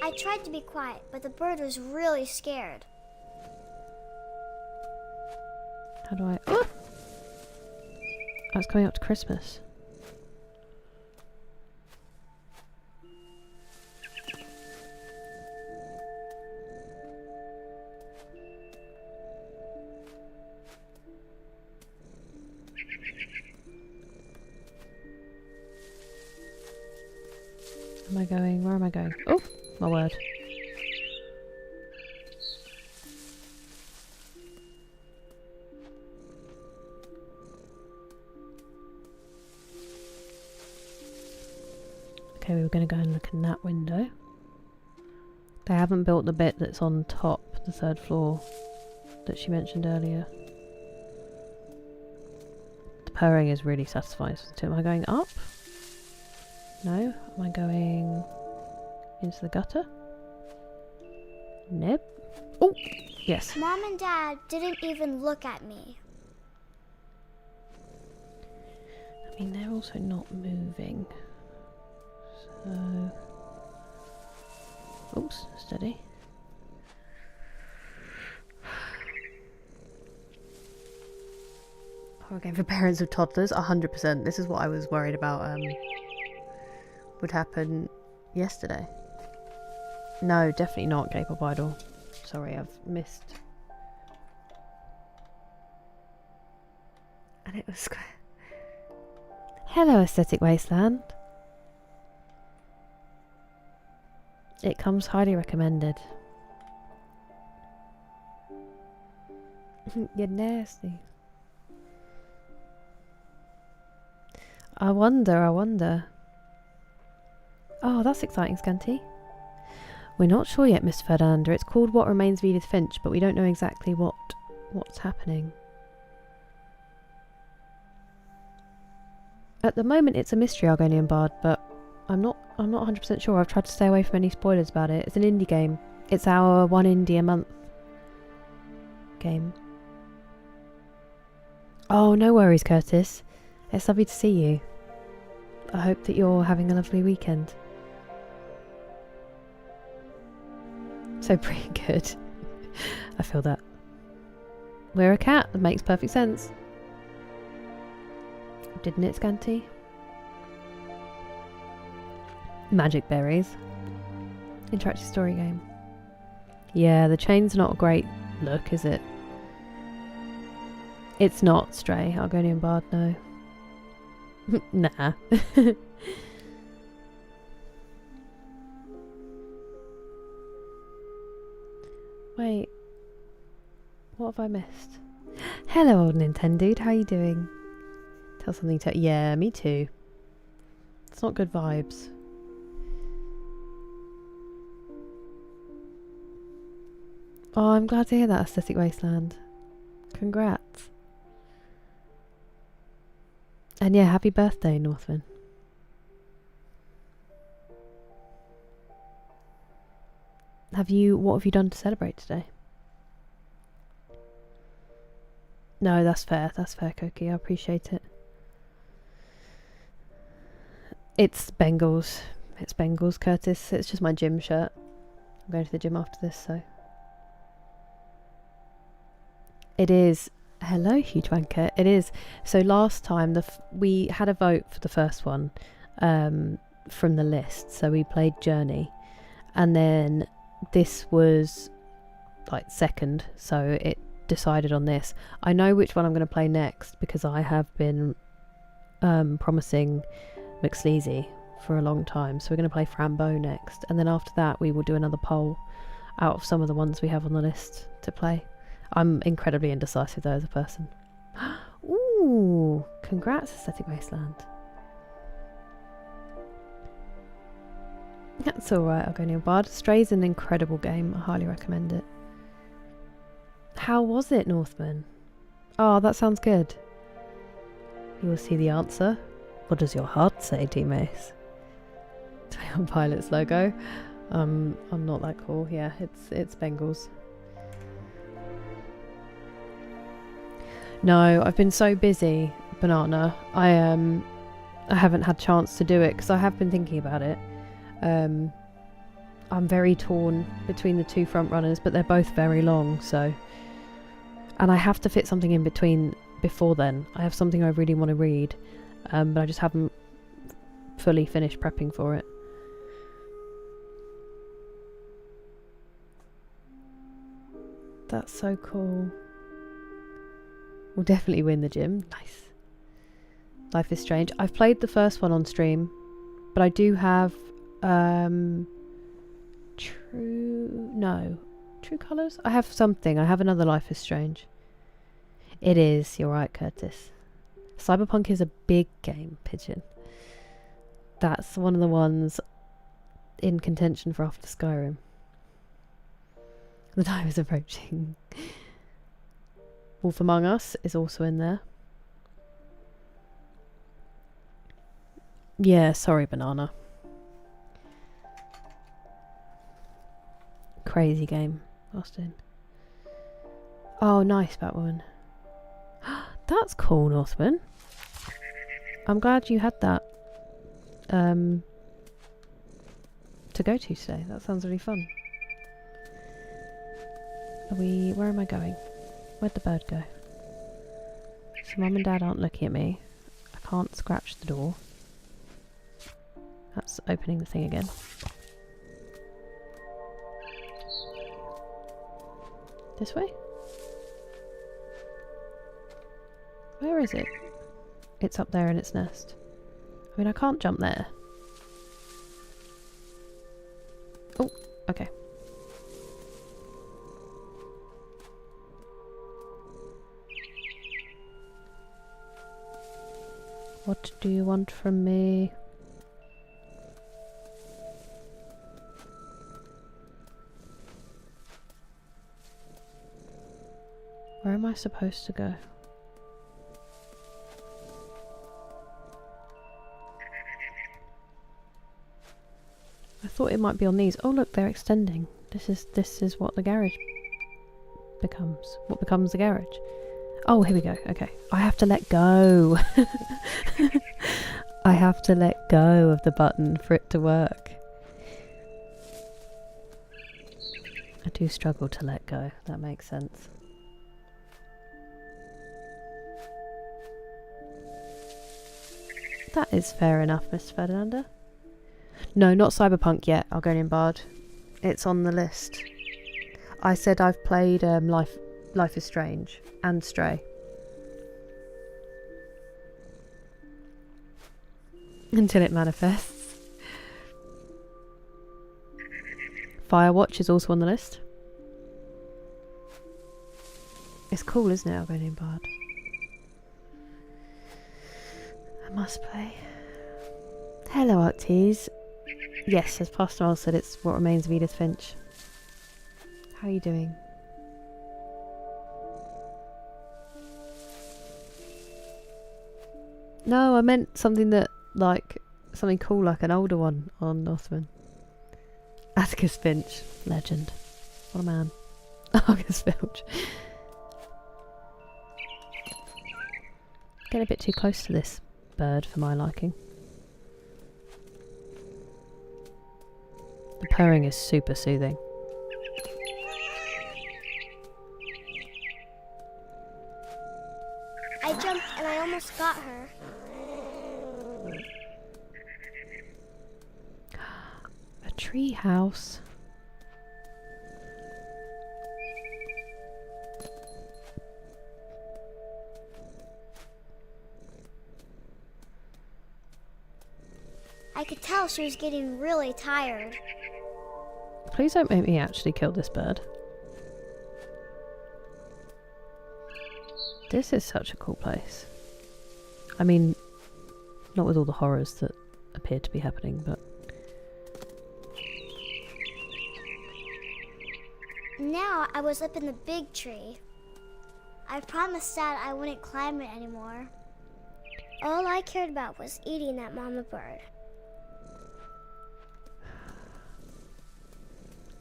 I tried to be quiet, but the bird was really scared. How do I... Oh! Oh, it's coming up to Christmas. Am I going? Where am I going? Oh, my word. Okay, we were going to go and look in that window. They haven't built the bit that's on top, the third floor, that she mentioned earlier. The purring is really satisfying. So am I going up? No. Am I going into the gutter? Nope. Oh! Yes. Mom and Dad didn't even look at me. I mean, they're also not moving. So... Oops, steady. Horror game for parents of toddlers, 100%. This is what I was worried about would happen yesterday. No, definitely not K-pop idol. Sorry, I've missed. And it was... Hello, Aesthetic Wasteland. It comes highly recommended. You're nasty. I wonder. Oh, that's exciting, Scanty. We're not sure yet, Mr. Ferdinand. It's called What Remains of Edith Finch, but we don't know exactly what's happening. At the moment it's a mystery Argonian Bard, but I'm not 100% sure. I've tried to stay away from any spoilers about it. It's an indie game. It's our one indie a month game. Oh, no worries, Curtis. It's lovely to see you. I hope that you're having a lovely weekend. So pretty good. I feel that. We're a cat. That makes perfect sense. Didn't it, Scanty? Magic berries. Interactive story game. Yeah, the chain's not a great look, is it? It's not Stray, Argonian Bard, no. Nah. Wait. What have I missed? Hello, old Nintendo. How you doing? Tell something to... Yeah, me too. It's not good vibes. Oh, I'm glad to hear that, Aesthetic Wasteland. Congrats. And yeah, happy birthday, Northman. What have you done to celebrate today? No, that's fair, Koki, I appreciate it. It's Bengals, Curtis. It's just my gym shirt. I'm going to the gym after this, so... It is. Hello, Huge Wanker. It is. So last time we had a vote for the first one from the list. So we played Journey, and then this was like second. So it decided on this. I know which one I'm going to play next because I have been promising McSleazy for a long time. So we're going to play Frambeau next, and then after that we will do another poll out of some of the ones we have on the list to play. I'm incredibly indecisive though as a person. Ooh, congrats, Aesthetic Wasteland. That's alright, Argonian Bard. Stray's an incredible game. I highly recommend it. How was it, Northman? Oh, that sounds good. You will see the answer. What does your heart say, T-Mace? Pilot's logo. I'm not that cool. Yeah, it's Bengals. No, I've been so busy, Banana. I haven't had chance to do it because I have been thinking about it. I'm very torn between the two front runners, but they're both very long, so... And I have to fit something in between before then. I have something I really want to read, but I just haven't fully finished prepping for it. That's so cool. We'll definitely win the gym. Nice. Life is Strange. I've played the first one on stream, but I do have True Colours? I have something. I have another Life is Strange. It is. You're right, Curtis. Cyberpunk is a big game, Pigeon. That's one of the ones in contention for after Skyrim. The time is approaching. Wolf Among Us is also in there. Yeah, sorry, Banana. Crazy game, Austin. Oh, nice, Batwoman. That's cool, Northman. I'm glad you had that to go to today. That sounds really fun. Where am I going? Where'd the bird go? So Mum and Dad aren't looking at me. I can't scratch the door. That's opening the thing again. This way? Where is it? It's up there in its nest. I mean, I can't jump there. Oh, okay. What do you want from me? Where am I supposed to go? I thought it might be on these. Oh look, they're extending. This is what the garage becomes. What becomes the garage? Oh, here we go. Okay. I have to let go. I have to let go of the button for it to work. I do struggle to let go. That makes sense. That is fair enough, Miss Ferdinanda. No, not Cyberpunk yet, Argonian Bard. It's on the list. I said I've played Life is Strange and Stray. Until it manifests. Firewatch is also on the list. It's cool, isn't it, Argonian Bard? I must play. Hello, Arcties. Yes, as Pastor Miles said, it's What Remains of Edith Finch. How are you doing? No, I meant something that, like, something cool, like an older one on Northman. Atticus Finch, legend. What a man. Atticus Finch. Getting a bit too close to this bird for my liking. The purring is super soothing. I jumped and I almost got her. A tree house. I could tell she was getting really tired. Please don't make me actually kill this bird. This is such a cool place. I mean, not with all the horrors that appear to be happening, but... Now I was up in the big tree. I promised Dad I wouldn't climb it anymore. All I cared about was eating that mama bird.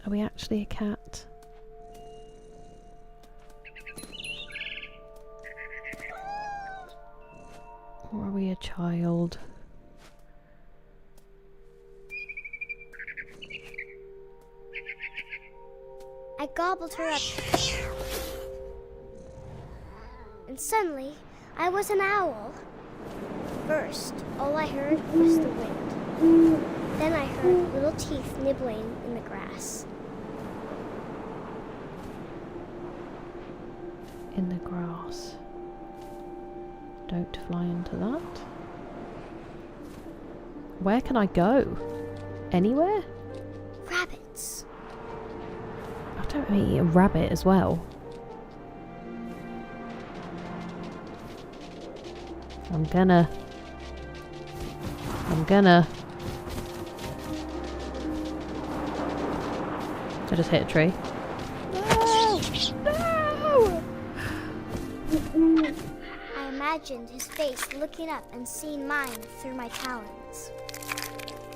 Are we actually a cat? Or are we a child? I gobbled her up. And suddenly, I was an owl. First, all I heard was the wind. Then I heard little teeth nibbling in the grass. In the grass. Don't fly into that. Where can I go? Anywhere? Rabbits. I don't want to eat a rabbit as well. I'm gonna. I just hit a tree. No! I imagined his face looking up and seeing mine through my talons.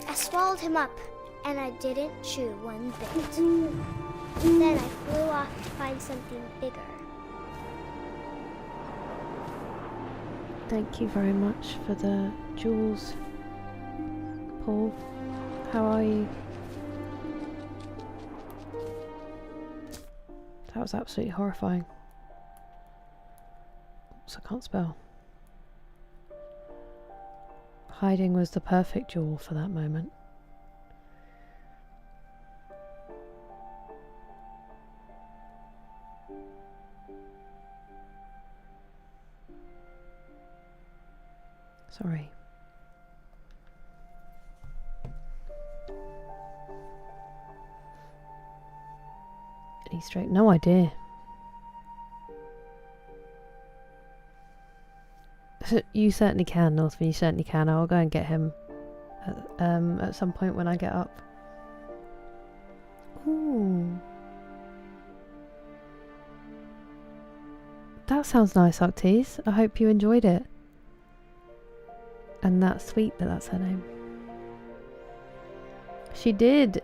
I swallowed him up, and I didn't chew one bit. Then I flew off to find something bigger. Thank you very much for the jewels, Paul. How are you? That was absolutely horrifying. So I can't spell. Hiding was the perfect jewel for that moment. Sorry. An Easter egg? No idea. You certainly can, Northman, you certainly can. I'll go and get him at some point when I get up. Ooh. That sounds nice, Octies. I hope you enjoyed it. And that's sweet that that's her name. She did.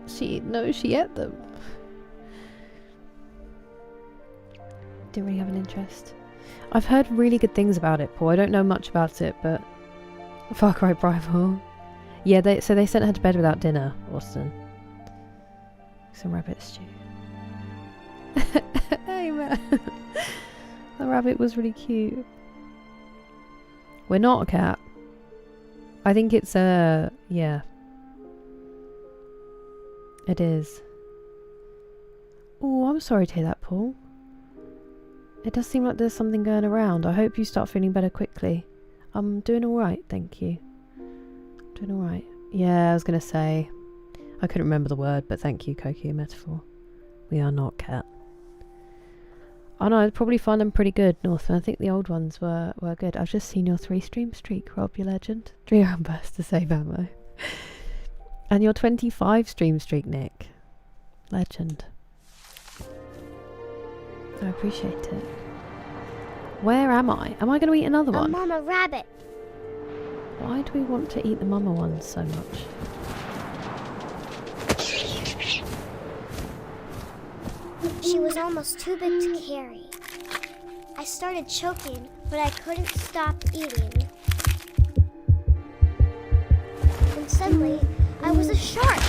She ate them. Didn't really have an interest. I've heard really good things about it, Paul. I don't know much about it, but Far Cry Primal. Yeah, they sent her to bed without dinner, Austin. Some rabbit stew. Hey man. The rabbit was really cute. We're not a cat. I think it's yeah. It is. Oh, I'm sorry to hear that, Paul. It does seem like there's something going around. I hope you start feeling better quickly. I'm doing alright, thank you. Doing alright. Yeah, I was going to say. I couldn't remember the word, but thank you, Koki, metaphor. We are not cat. Oh no, I'd probably find them pretty good, Northman. I think the old ones were good. I've just seen your 3-stream streak, Rob, your legend. 3-round burst to save ammo. And your 25 stream streak, Nick. Legend. I appreciate it. Where am I? Am I going to eat another one? A mama rabbit. Why do we want to eat the mama ones so much? She was almost too big to carry. I started choking, but I couldn't stop eating. And suddenly, I was a shark.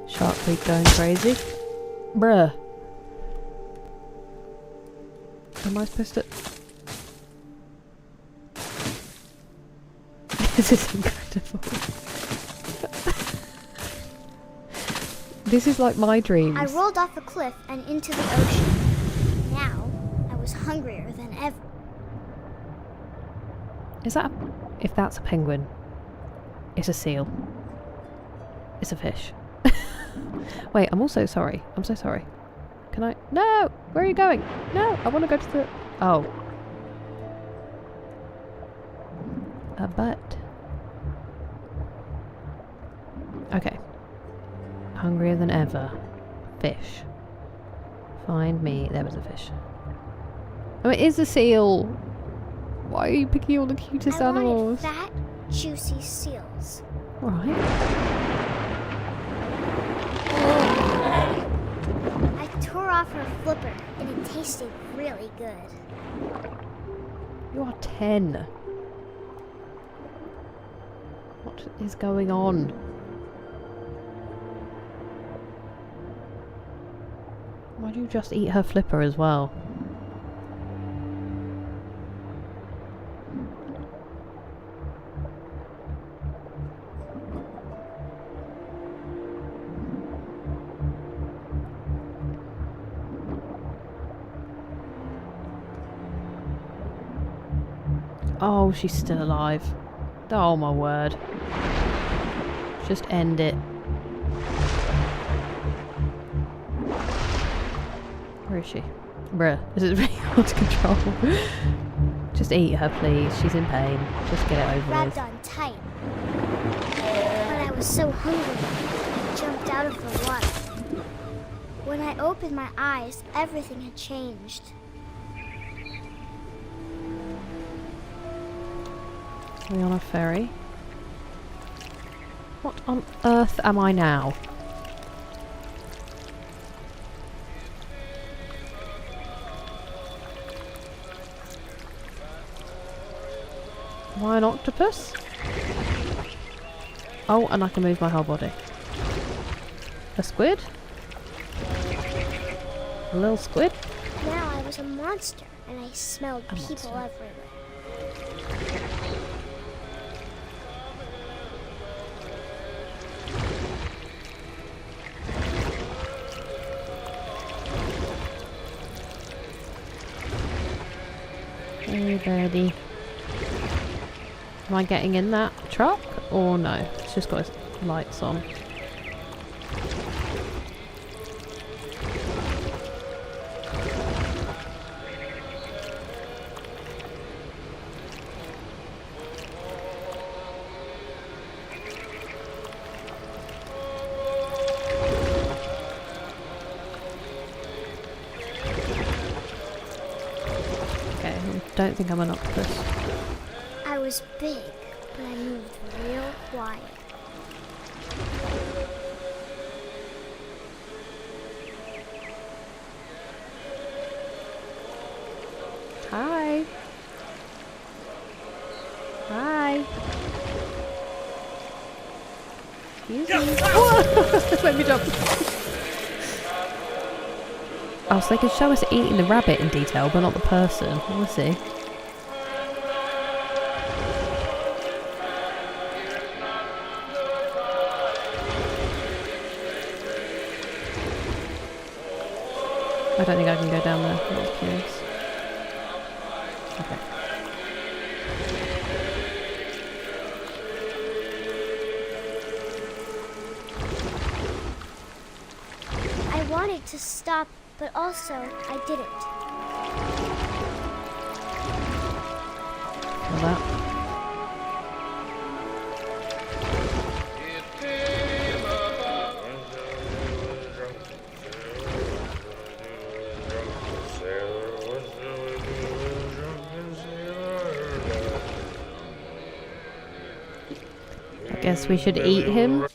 Shark Creek going crazy. Bruh. Am I supposed to... This is incredible. This is like my dreams. I rolled off a cliff and into the ocean. Now, I was hungrier than ever. Is that... If that's a penguin, it's a seal. It's a fish. Wait, I'm also sorry. I'm so sorry. Can I... No! Where are you going? No! I want to go to the... Oh. A butt. Okay. Hungrier than ever. Fish. Find me. There was a fish. Oh, it is a seal! Why are you picking all the cutest animals? I wanted fat, juicy seals. Right. I tore off her flipper, and it tasted really good. You are 10. What is going on? Why do you just eat her flipper as well? Oh, she's still alive. Oh my word. Just end it. Where is she? Bruh, this is really hard to control. Just eat her, please. She's in pain. Just get it over Grabbed with. on tight. But I was so hungry, I jumped out of the water. When I opened my eyes, everything had changed. Are we on a ferry? What on earth am I now? Am I an octopus? Oh, and I can move my whole body. A squid? A little squid? Now I was a monster, and I smelled A people monster. everywhere. Hey, birdie. Am I getting in that truck? Or no? It's just got its lights on. don't think I'm an octopus. I was big, but I moved real quiet. Hi. Hi. Excuse me. Whoa! Let me jump. Oh, so they could show us eating the rabbit in detail, but not the person. We'll see. I don't think I can go down there. I'm just curious. Okay. I wanted to stop, but also I didn't. Feel that. Guess we should eat him.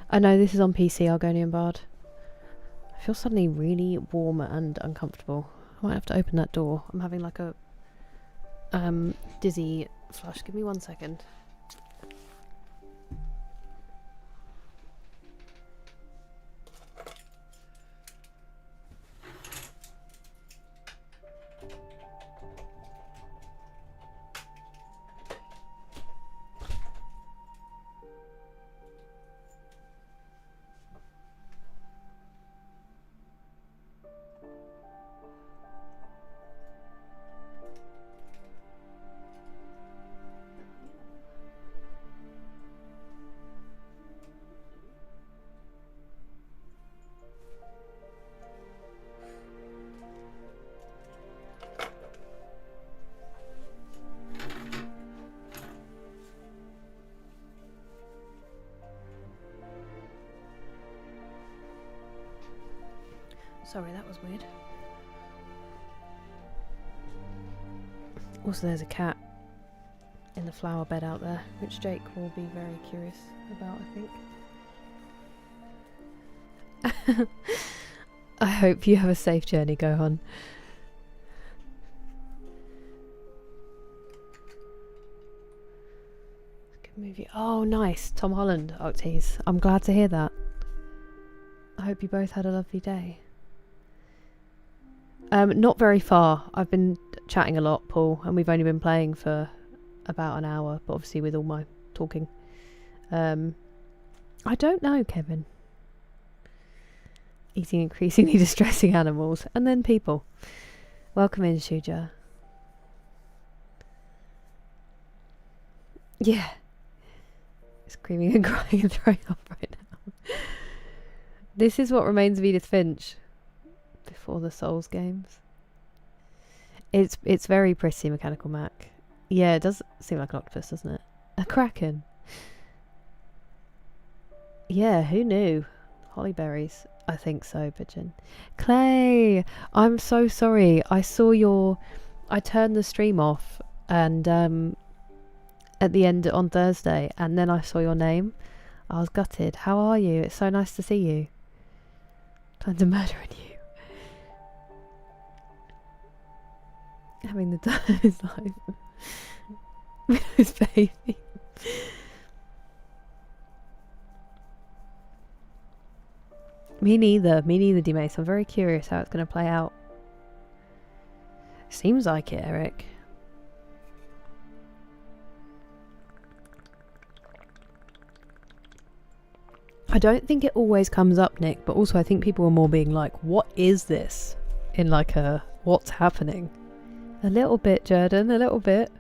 I know this is on PC, Argonian Bard. I feel suddenly really warm and uncomfortable. I might have to open that door. I'm having like a dizzy flush. Give me 1 second. Sorry, that was weird. Also, there's a cat in the flower bed out there, which Jake will be very curious about, I think. I hope you have a safe journey, Gohan. Good movie. Oh, nice. Tom Holland, Octies. I'm glad to hear that. I hope you both had a lovely day. Not very far. I've been chatting a lot, Paul, and we've only been playing for about an hour, but obviously with all my talking. I don't know, Kevin. Eating increasingly distressing animals, and then people. Welcome in, Shuja. Yeah. Screaming and crying and throwing up right now. This is what remains of Edith Finch. Before the Souls games. It's very pretty, Mechanical Mac. Yeah, it does seem like an octopus, doesn't it? A kraken. Yeah, who knew? Hollyberries. I think so, Pigeon. Clay! I'm so sorry. I turned the stream off and at the end on Thursday, and then I saw your name. I was gutted. How are you? It's so nice to see you. Tons of murder in you. Having the time of his life with his baby. Me neither, D-Mace. I'm very curious how it's going to play out. Seems like it, Eric. I don't think it always comes up, Nick, but also I think people are more being like, what is this? In like a, what's happening? A little bit, Jordan, a little bit.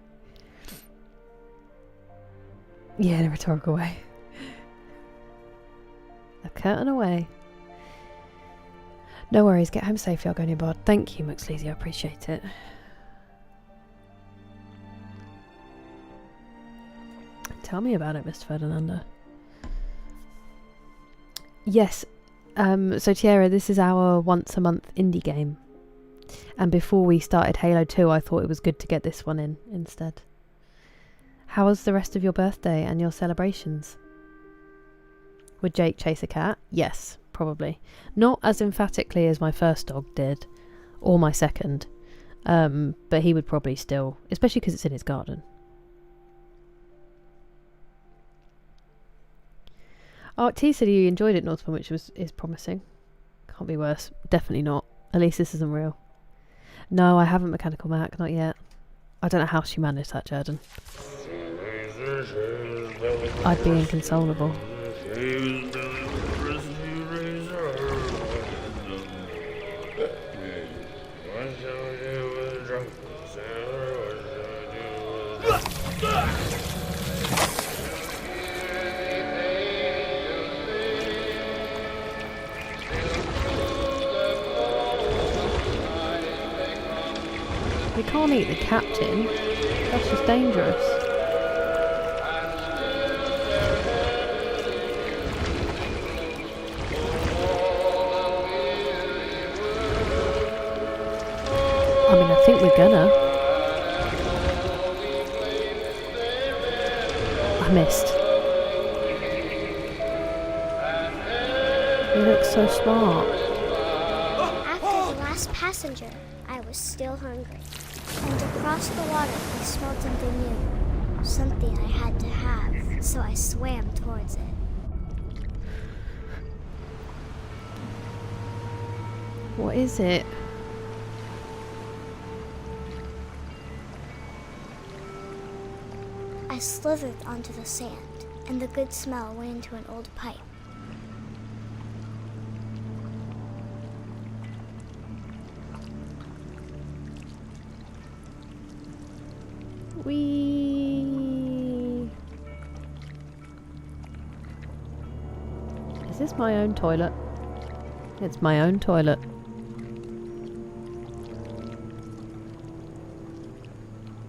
Yeah, in a rhetorical way. A curtain away. No worries, get home safely, Argonian Bard. Thank you, McSleazy, I appreciate it. Tell me about it, Mr. Ferdinando. Yes, So Tiara, this is our once a month indie game. And before we started Halo 2, I thought it was good to get this one in instead. How was the rest of your birthday and your celebrations? Would Jake chase a cat? Yes, probably. Not as emphatically as my first dog did, or my second. But he would probably still, especially because it's in his garden. Oh, T said you enjoyed it, Northbound, which is promising. Can't be worse. Definitely not. At least this isn't real. No, I haven't Mechanical Mac, not yet. I don't know how she managed that, Jordan. I'd be inconsolable. We can't eat the captain. That's just dangerous. I mean, I think we're gonna. I missed. You look so smart. After the last passenger, I was still hungry. And across the water, I smelled something new. Something I had to have, so I swam towards it. What is it? I slithered onto the sand, and the good smell went into an old pipe. Whee! Is this my own toilet? It's my own toilet.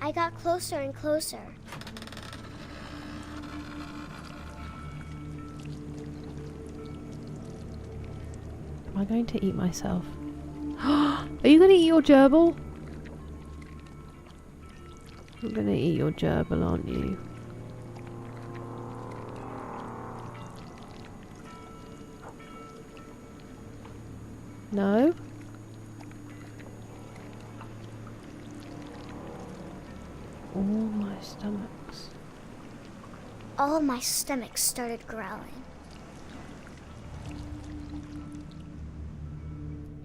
I got closer and closer. Am I going to eat myself? Are you going to eat your gerbil? You're going to eat your gerbil, aren't you? No? All my stomachs. All my stomach started growling.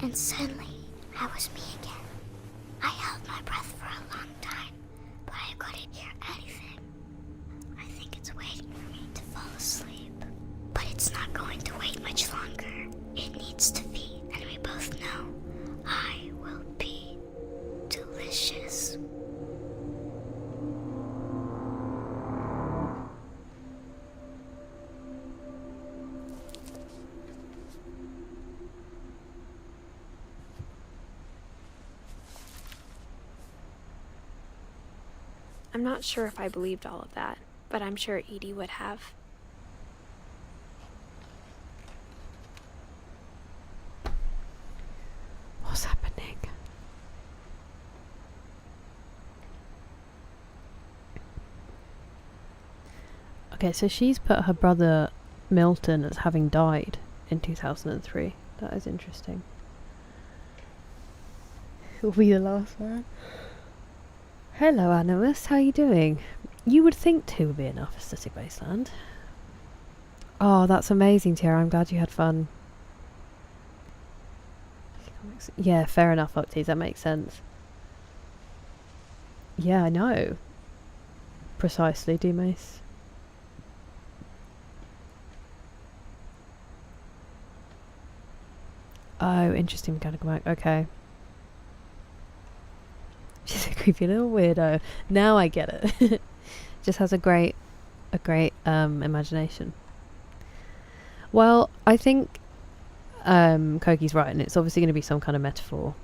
And suddenly, I was me again. I held my breath for a long time, but I couldn't hear anything. I think it's waiting for me to fall asleep. But it's not going to wait much longer. It needs to feed, and we both know I will be delicious. I'm not sure if I believed all of that, but I'm sure Edie would have. What's happening? Okay, so she's put her brother Milton as having died in 2003. That is interesting. He'll be the last man. Hello, Animus. How are you doing? You would think 2 would be enough for Static Wasteland. Oh, that's amazing, Tiara. I'm glad you had fun. Yeah, fair enough, Octies. That makes sense. Yeah, I know. Precisely, D-Mace. Oh, interesting mechanical Mac. Okay. She's a creepy little weirdo. Now I get it. Just has a great imagination. Well, I think Koki's right, and it's obviously going to be some kind of metaphor.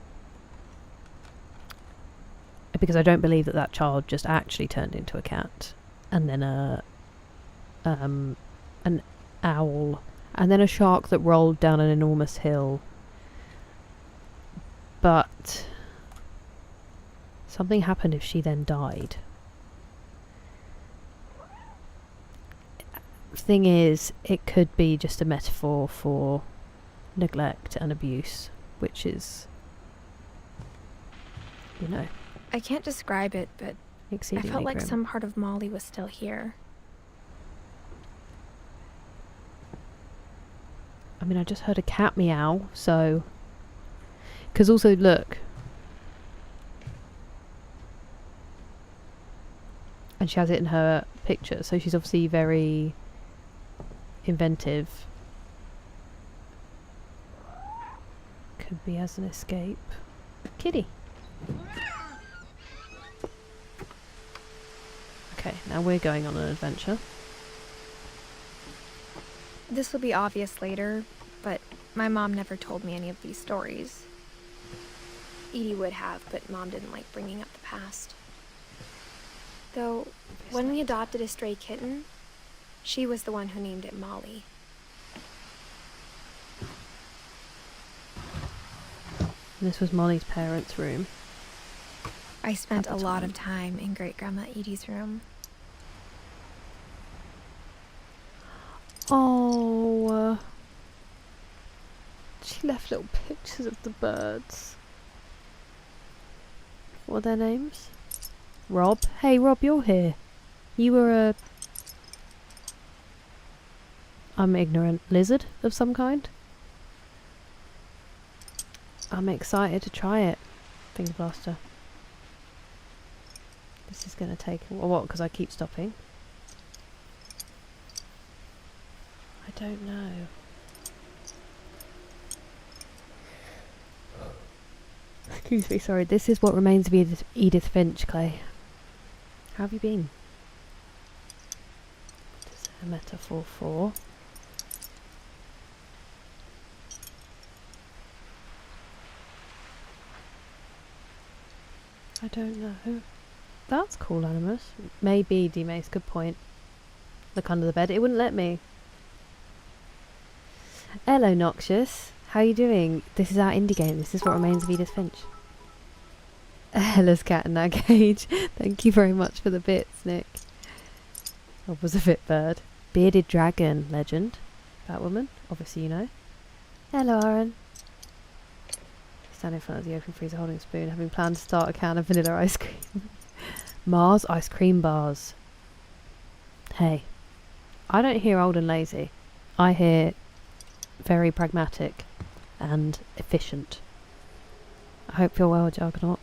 Because I don't believe that child just actually turned into a cat, and then an owl And then a shark that rolled down an enormous hill. But something happened if she then died. Thing is, it could be just a metaphor for neglect and abuse, which is, you know, I can't describe it, but I exceedingly felt like grim. some part of Molly was still here. I mean, I just heard a cat meow, so... Because also, look. And she has it in her picture, so she's obviously very inventive. Could be as an escape. Kitty. Okay, now we're going on an adventure. This will be obvious later, but my mom never told me any of these stories. Edie would have, but Mom didn't like bringing up the past. Though, when we adopted a stray kitten, she was the one who named it Molly. And this was Molly's parents' room. I spent At a the lot time. of time in Great-Grandma Edie's room. Oh, she left little pictures of the birds. What are their names? Rob. Hey, Rob, you're here. You were a... I'm ignorant. Lizard of some kind? I'm excited to try it. Finger blaster. This is going to take... What? Because I keep stopping. I don't know. Excuse me, sorry. This is what remains of Edith Finch, Clay. How have you been? What is it a metaphor for? I don't know. That's cool, Animus. Maybe, D-Mace, good point. Look under the bed. It wouldn't let me. Hello, Noxious. How you doing? This is our indie game. This is what remains of Edith Finch. Hello's cat in that cage. Thank you very much for the bits, Nick. I was a bit bird. Bearded dragon legend. Batwoman. Obviously you know. Hello, Aaron. Stand in front of the open freezer holding a spoon, having planned to start a can of vanilla ice cream. Mars ice cream bars. Hey, I don't hear old and lazy. I hear very pragmatic and efficient. I hope you're well, Juggernaut.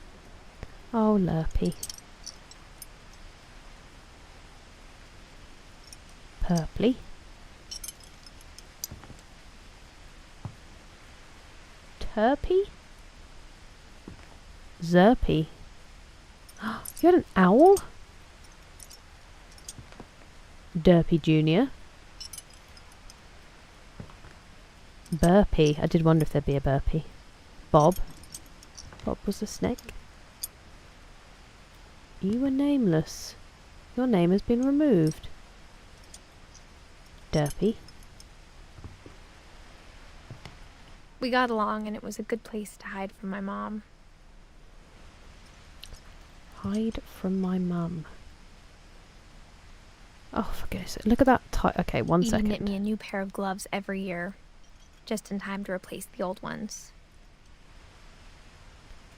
Oh, Lurpy. Purply. Turpy? Zerpy. You had an owl? Derpy Jr. Burpy. I did wonder if there'd be a burpy. Bob. Bob was a snake. You were nameless. Your name has been removed. Derpy. We got along, and it was a good place to hide from my mom. Hide from my mum. Oh, for goodness sake. Look at that okay, one Edie second. knit me a new pair of gloves every year, just in time to replace the old ones.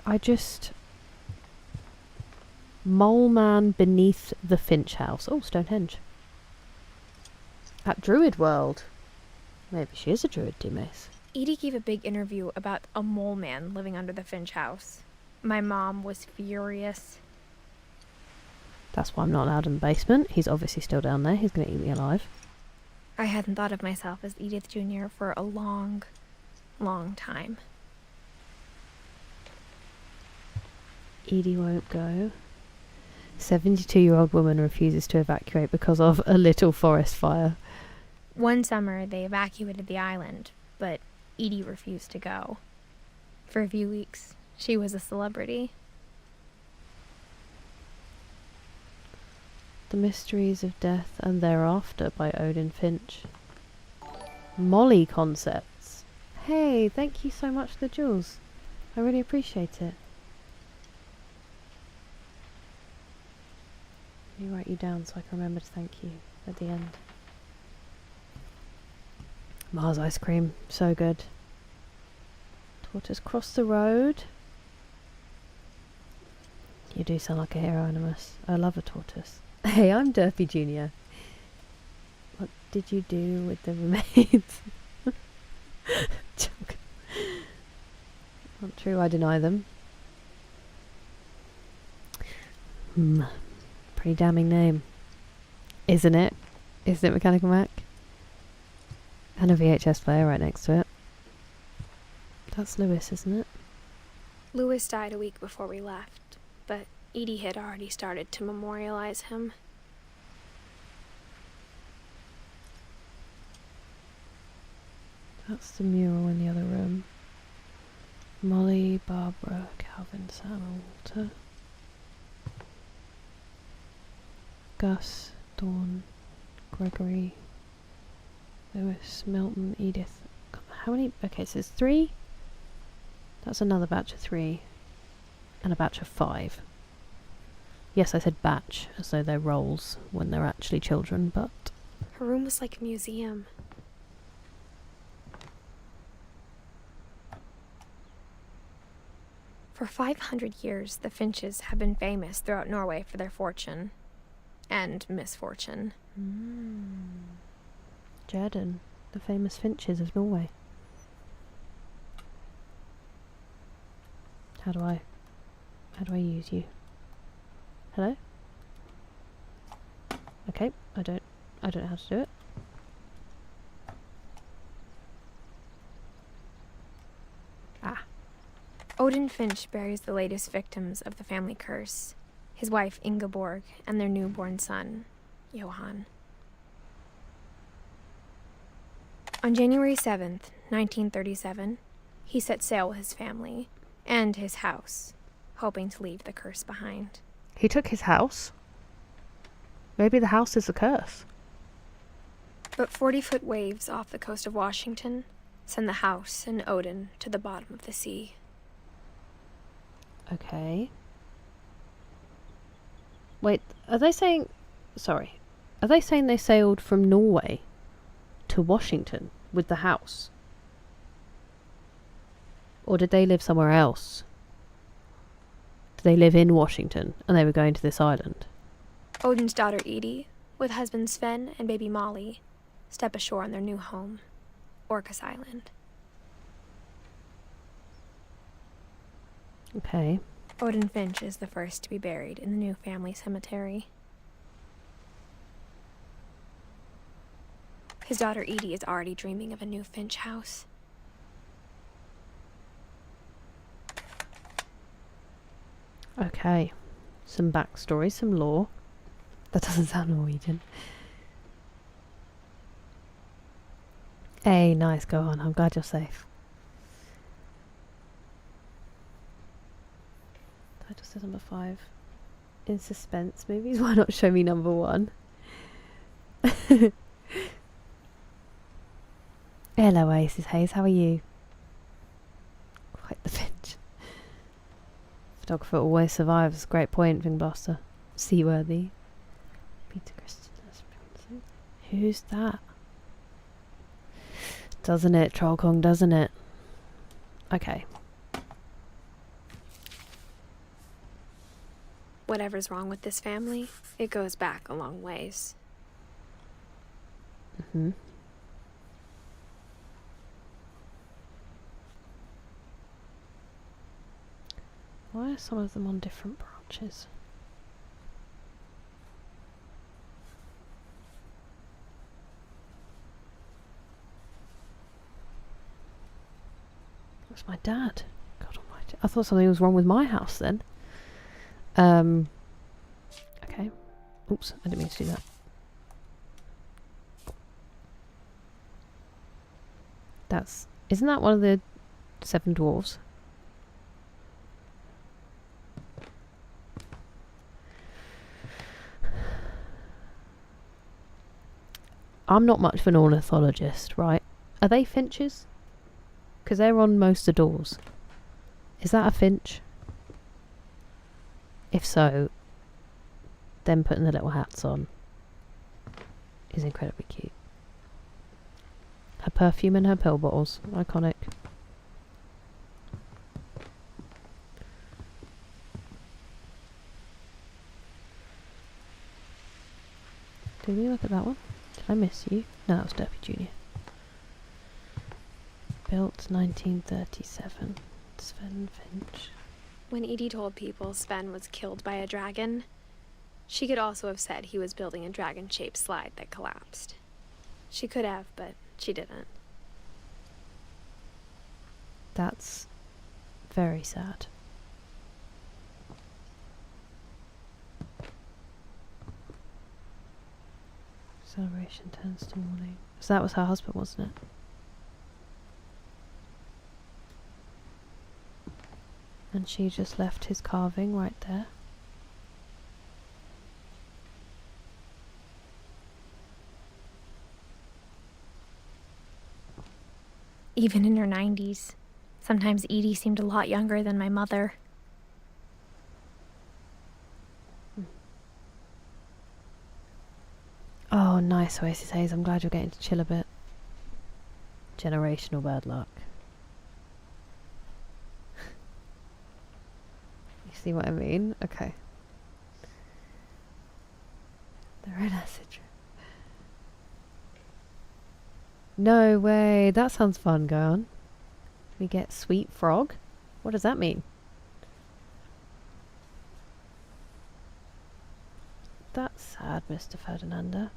I just... Mole man beneath the Finch house. Oh, Stonehenge. At Druid World. Maybe she is a druid, D-Mace. Edie gave a big interview about a mole man living under the Finch house. My mom was furious. That's why I'm not allowed in the basement. He's obviously still down there. He's going to eat me alive. I hadn't thought of myself as Edith Jr. for a long, long time. Edie won't go. 72-year-old woman refuses to evacuate because of a little forest fire. One summer, they evacuated the island, but Edie refused to go. For a few weeks, she was a celebrity. The Mysteries of Death and Thereafter by Odin Finch. Molly Concepts. Hey, thank you so much for the jewels. I really appreciate it. Let me write you down so I can remember to thank you at the end. Mars ice cream, so good. Tortoise cross the road. You do sound like a hero, Animus. I love a tortoise. Hey, I'm Durfee Jr. What did you do with the remains? Joke. Not true, I deny them. Pretty damning name. Isn't it? Isn't it, Mechanical Mac? And a VHS player right next to it. That's Lewis, isn't it? Lewis died a week before we left, but Edie had already started to memorialize him. That's the mural in the other room. Molly, Barbara, Calvin, Sam, and Walter. Gus, Dawn, Gregory, Lewis, Milton, Edith. How many? Okay, so it's 3. That's another batch of 3. And a batch of 5. Yes, I said batch, as though they're roles when they're actually children, but... Her room was like a museum. For 500 years, the Finches have been famous throughout Norway for their fortune. And misfortune. Jerden, the famous Finches of Norway. How do I use you? Hello? Okay, I don't know how to do it. Ah. Odin Finch buries the latest victims of the family curse, his wife Ingeborg and their newborn son, Johan. On January 7th, 1937, he set sail with his family and his house, hoping to leave the curse behind. He took his house? Maybe the house is a curse. But 40-foot waves off the coast of Washington send the house and Odin to the bottom of the sea. Okay. Wait, are they saying... Sorry. Are they saying they sailed from Norway to Washington with the house? Or did they live somewhere else? Did they live in Washington and they were going to this island? Odin's daughter Edie, with husband Sven and baby Molly, step ashore on their new home, Orcas Island. Okay. Odin Finch is the first to be buried in the new family cemetery. His daughter Edie is already dreaming of a new Finch house. Okay. Some backstory, some lore. That doesn't sound Norwegian. Hey, nice, go on. I'm glad you're safe. Title says number 5. In suspense movies, why not show me number 1? Hello, Oasis Hayes, how are you? Quite the Finch. Photographer always survives. Great point, Vingblaster. Seaworthy. Peter Christian. Who's that? Doesn't it, Trollkong, doesn't it? Okay. Whatever's wrong with this family, it goes back a long ways. Mm-hmm. Why are some of them on different branches? That's my dad. God almighty. I thought something was wrong with my house then. Okay. Oops, I didn't mean to do that. Isn't that one of the 7 dwarves? I'm not much of an ornithologist, right? Are they finches? Because they're on most of the doors. Is that a finch? If so, them putting the little hats on is incredibly cute. Her perfume and her pill bottles. Iconic. Did we look at that one? Did I miss you? No, that was Derpy Jr. Built 1937. Sven Finch. When Edie told people Sven was killed by a dragon, she could also have said he was building a dragon-shaped slide that collapsed. She could have, but she didn't. That's very sad. Celebration turns to mourning. So that was her husband, wasn't it? And she just left his carving right there. Even in her 90s, sometimes Edie seemed a lot younger than my mother. Oh, nice Oasis Haze. I'm glad you're getting to chill a bit. Generational bad luck. You see what I mean? Okay. They're in acid trip. No way. That sounds fun. Go on. We get Sweet Frog. What does that mean? That's sad, Mr. Ferdinanda.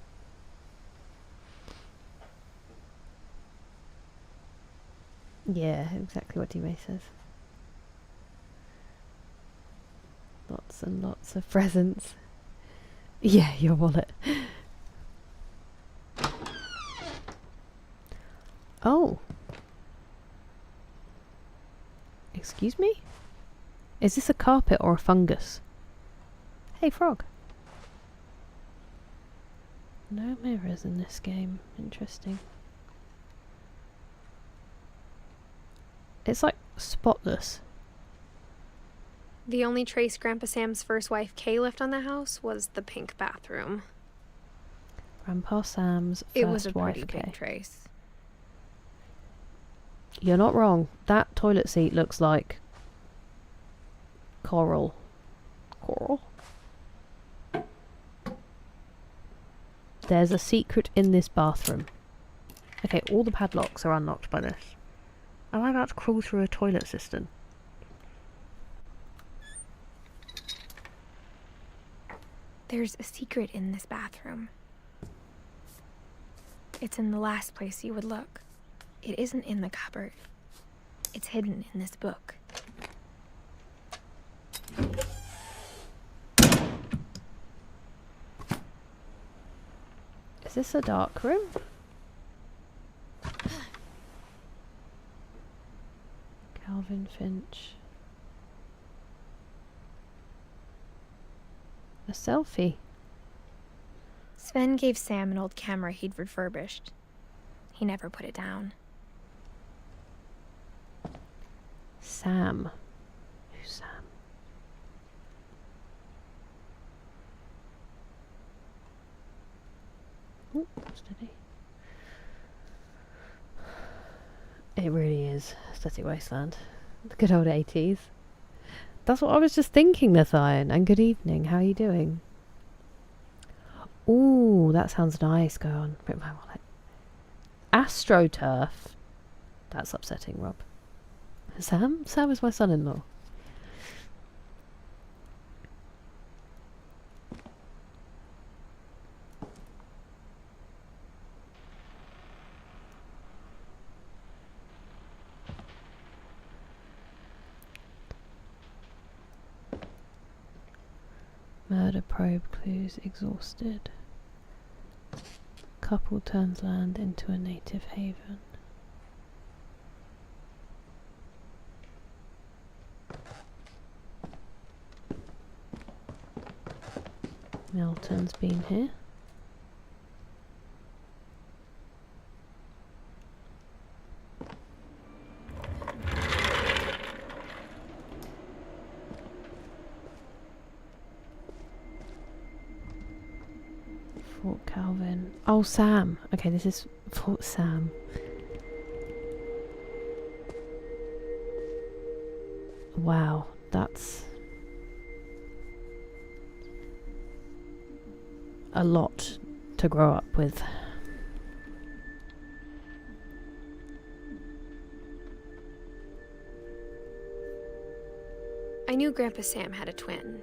Yeah, exactly what D-May says. Lots and lots of presents. Yeah, your wallet. Oh. Excuse me? Is this a carpet or a fungus? Hey, frog. No mirrors in this game. Interesting. It's like spotless. The only trace Grandpa Sam's first wife Kay left on the house was the pink bathroom. Grandpa Sam's first It was a wife, pretty Kay. big trace. You're not wrong. That toilet seat looks like coral. Coral? There's a secret in this bathroom. Okay, all the padlocks are unlocked by this. Am I about to crawl through a toilet cistern? There's a secret in this bathroom. It's in the last place you would look. It isn't in the cupboard. It's hidden in this book. Is this a dark room? Calvin Finch. A selfie. Sven gave Sam an old camera he'd refurbished. He never put it down. Sam. Who's Sam? Oh, steady. It really is Static Wasteland. The good old 80s. That's what I was just thinking, Nathian. And good evening. How are you doing? Ooh, that sounds nice. Go on. Put my wallet. AstroTurf. That's upsetting, Rob. Sam? Sam is my son-in-law. Murder probe clues exhausted. Couple turns land into a native haven. Milton's been here. Fort Calvin. Oh, Sam. Okay, this is Fort Sam. Wow, that's a lot to grow up with. I knew Grandpa Sam had a twin.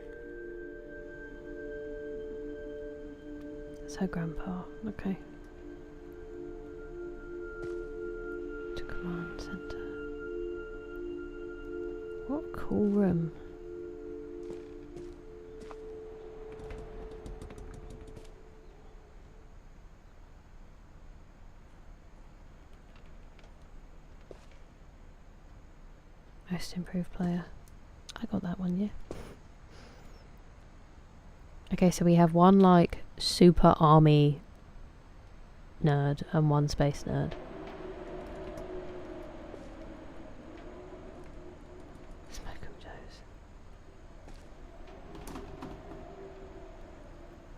So Grandpa, okay. To command center. What a cool room. Most improved player. I got that one, yeah. Okay, so we have one like super army nerd and one space nerd. Smoke 'em Joes.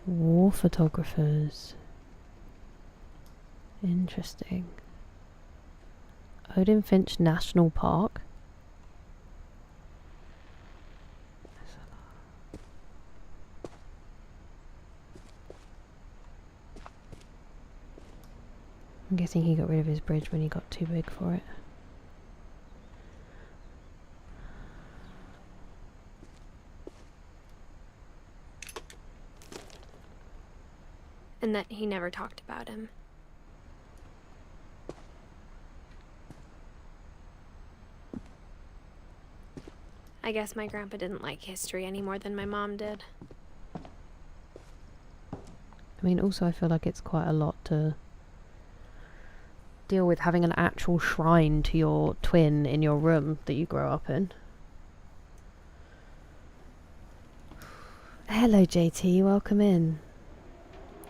War photographers. Interesting. Odin Finch National Park. I'm guessing he got rid of his bridge when he got too big for it. And that he never talked about him. I guess my grandpa didn't like history any more than my mom did. I mean, also I feel like it's quite a lot to deal with, having an actual shrine to your twin in your room that you grow up in. Hello JT, welcome in.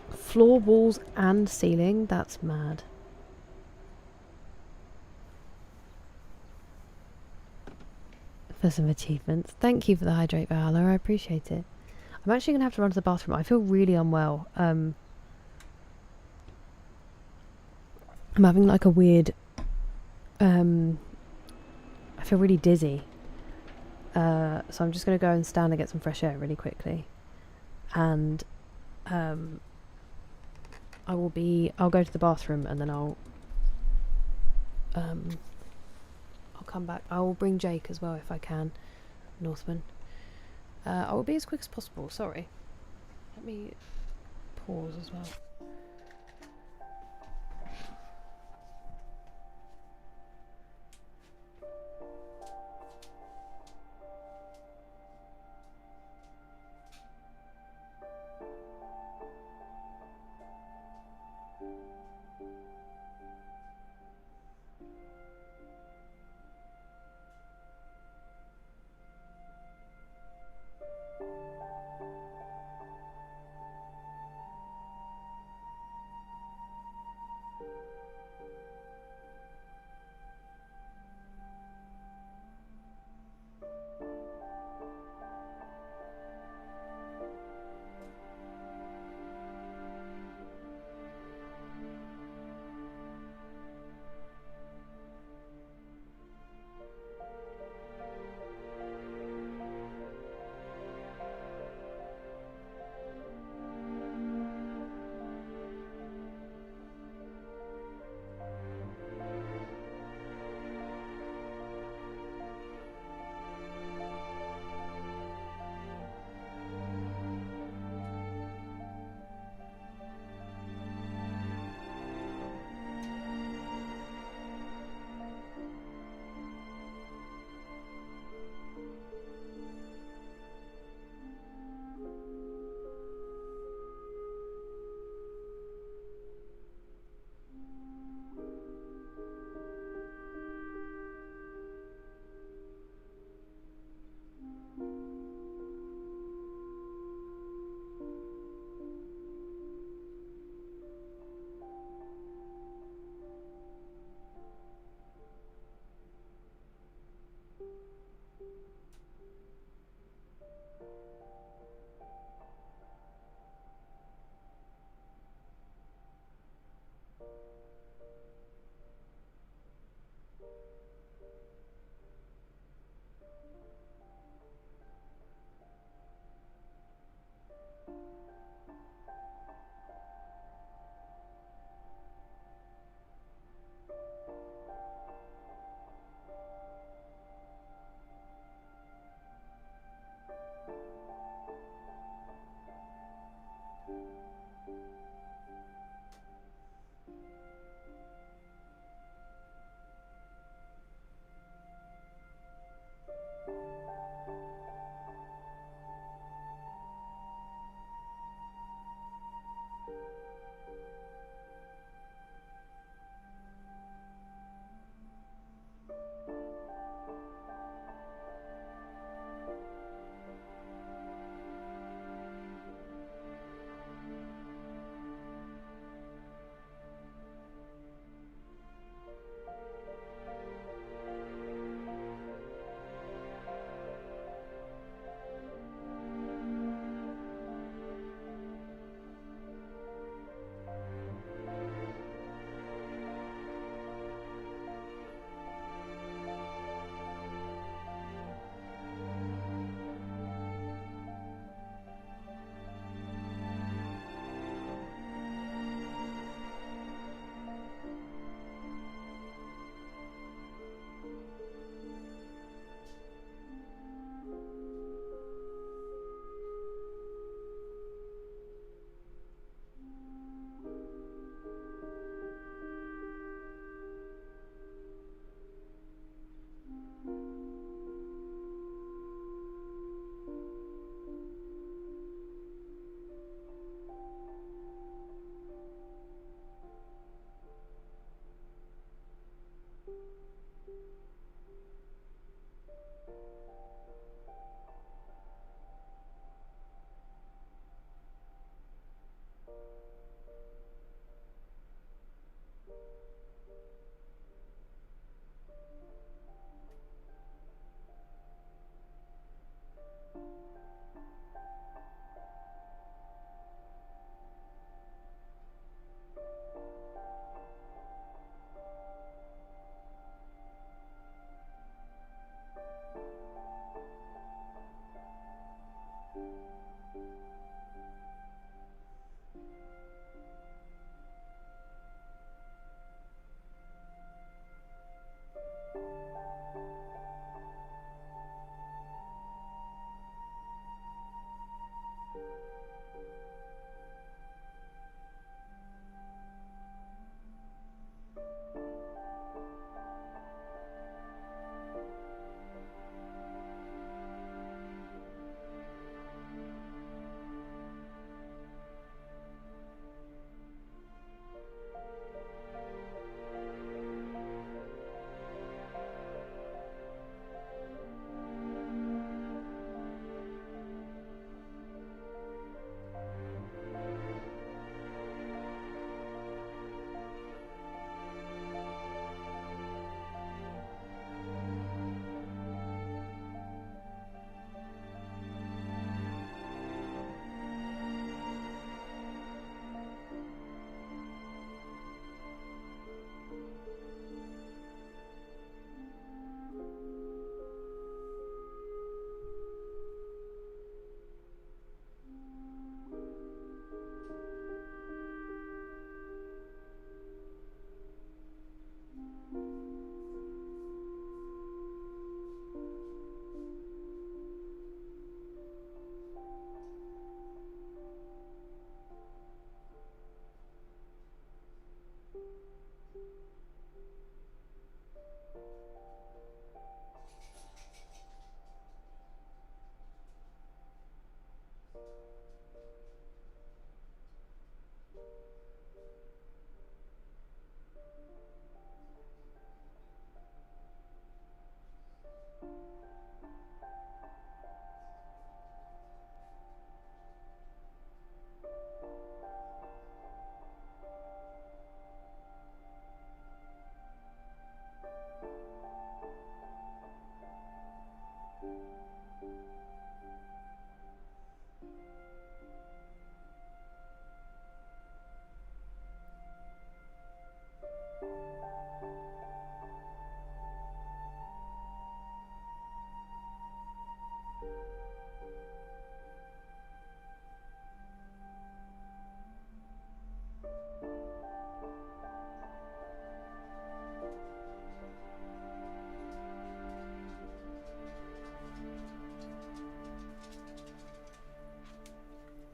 Floor, walls and ceiling, that's mad. For some achievements. Thank you for the hydrate, Valhalla, I appreciate it. I'm actually going to have to run to the bathroom. I feel really unwell. I'm having like a weird... I feel really dizzy. So I'm just going to go and stand and get some fresh air really quickly. And I'll go to the bathroom and then I'll come back. I will bring Jake as well if I can. Northman. I will be as quick as possible, sorry. Let me pause as well.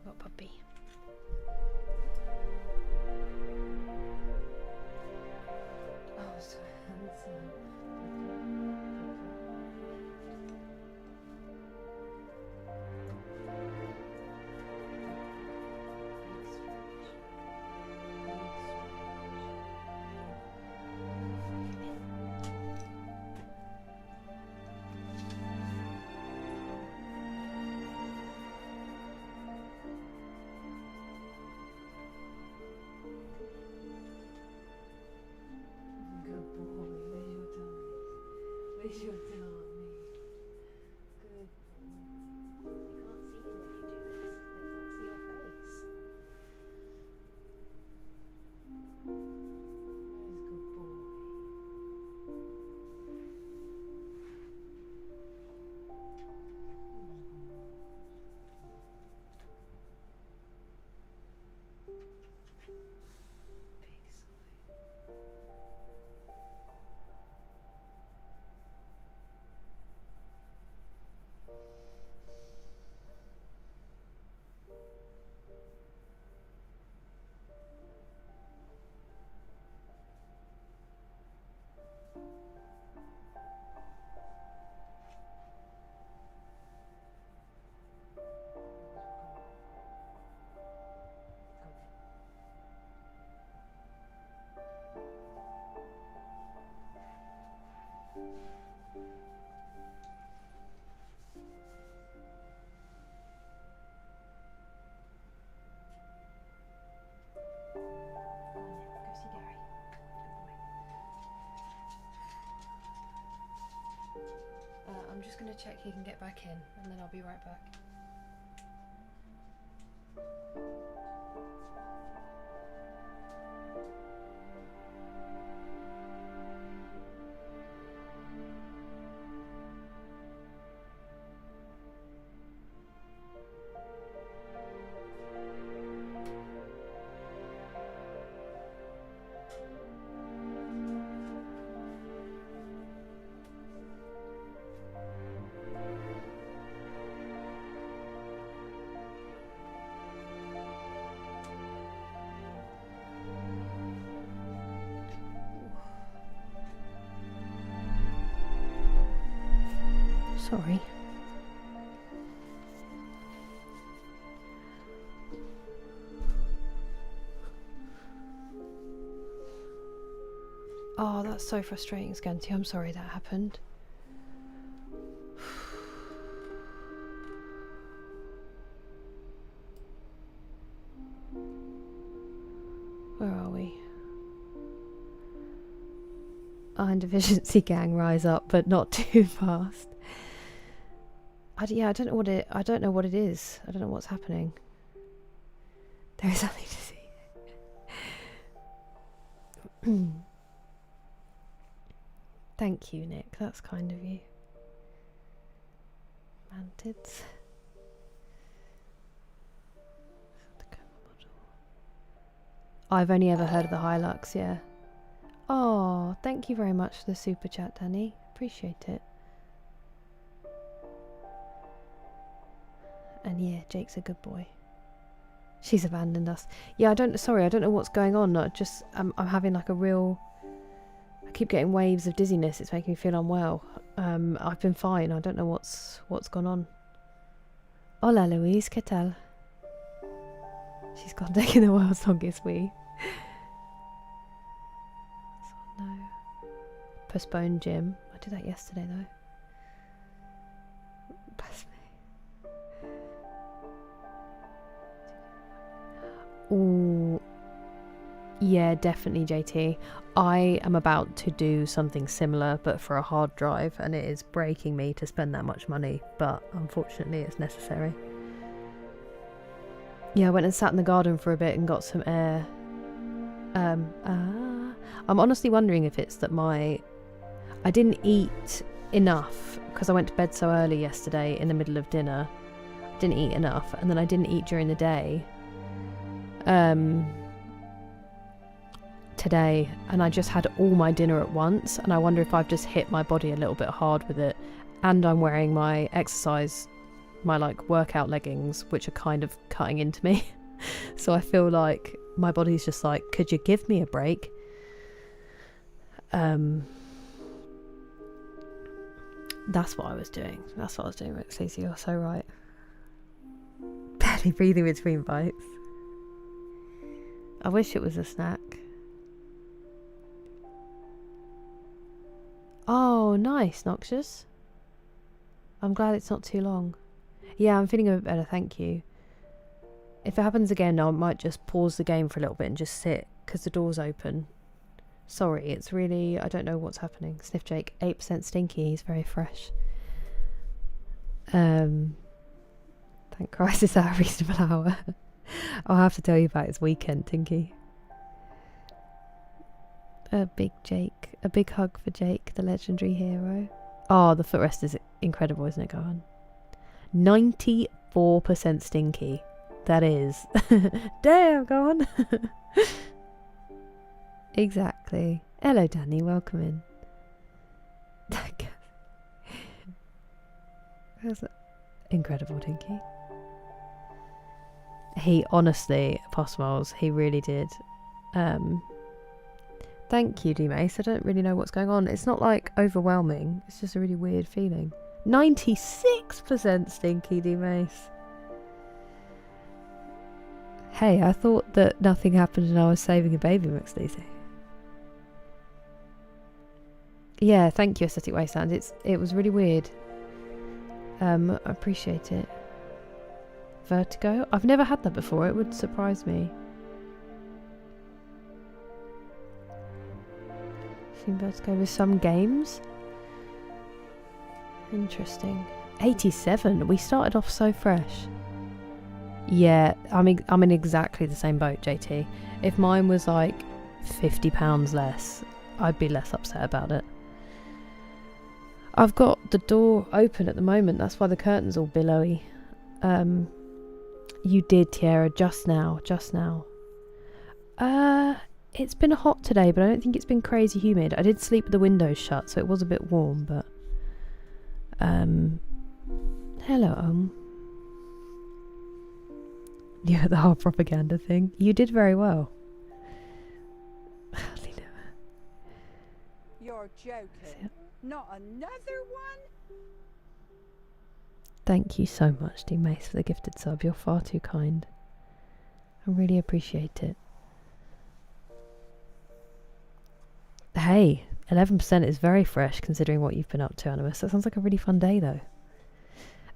What puppy? Oh, so handsome. Good boy, where's your tummy? Where's your tummy? Good boy. They can't see you if you do this. They can't see your face. Where's good boy? Big sigh. I'm just going to check he can get back in, and then I'll be right back. Sorry. Oh, that's so frustrating, Scanty. I'm sorry that happened. Where are we? Iron Deficiency Gang, rise up, but not too fast. I don't know what it. I don't know what it is. I don't know what's happening. There is nothing to see. Thank you, Nick. That's kind of you. Mantids. I've only ever heard of the Hilux, yeah. Oh, thank you very much for the super chat, Danny. Appreciate it. And yeah, Jake's a good boy. She's abandoned us. Yeah, I don't know what's going on. I'm having like a real... I keep getting waves of dizziness. It's making me feel unwell. I've been fine. I don't know what's gone on. Hola, Louise. ¿Qué tal? She's gone taking the world's longest wee. So, no. Postponed gym. I did that yesterday though. Bless me. Ooh, yeah, definitely, JT. I am about to do something similar, but for a hard drive, and it is breaking me to spend that much money, but unfortunately it's necessary. Yeah, I went and sat in the garden for a bit and got some air. I'm honestly wondering if it's that I didn't eat enough, because I went to bed so early yesterday in the middle of dinner. Didn't eat enough, and then I didn't eat during the day. Today, and I just had all my dinner at once, and I wonder if I've just hit my body a little bit hard with it. And I'm wearing my like workout leggings, which are kind of cutting into me. So I feel like my body's just like, could you give me a break? That's what I was doing. Maxie, you're so right. Barely breathing between bites. I wish it was a snack. Oh, nice, Noxious. I'm glad it's not too long. Yeah, I'm feeling a bit better, thank you. If it happens again, I might just pause the game for a little bit and just sit, because the door's open. Sorry, it's really... I don't know what's happening. Sniff Jake, 8% stinky, he's very fresh. Thank Christ it's at a reasonable hour. I'll have to tell you about his weekend, Tinky. A big hug for Jake, the legendary hero. Oh, the footrest is incredible, isn't it, Gohan? 94% stinky. That is. Damn, Gohan. Exactly. Hello, Danny. Welcome in. That's incredible, Tinky. He honestly, Postmoles, he really did. Thank you, D-Mace. I don't really know what's going on. It's not like overwhelming. It's just a really weird feeling. 96% stinky, D-Mace. Hey, I thought that nothing happened and I was saving a baby, Max Daisy. Yeah, thank you, Aesthetic Wasteland. It was really weird. I appreciate it. Vertigo? I've never had that before. It would surprise me. Seen Vertigo with some games? Interesting. 87. We started off so fresh. Yeah, I'm in exactly the same boat, JT. If mine was like £50 less, I'd be less upset about it. I've got the door open at the moment, that's why the curtain's all billowy. You did, Tiara, just now. It's been hot today, but I don't think it's been crazy humid. I did sleep with the windows shut, so it was a bit warm, but hello, yeah, the whole propaganda thing. You did very well. You're joking. Not another one? Thank you so much, D Mace, for the gifted sub. You're far too kind. I really appreciate it. Hey, 11% is very fresh considering what you've been up to, Animus. That sounds like a really fun day, though.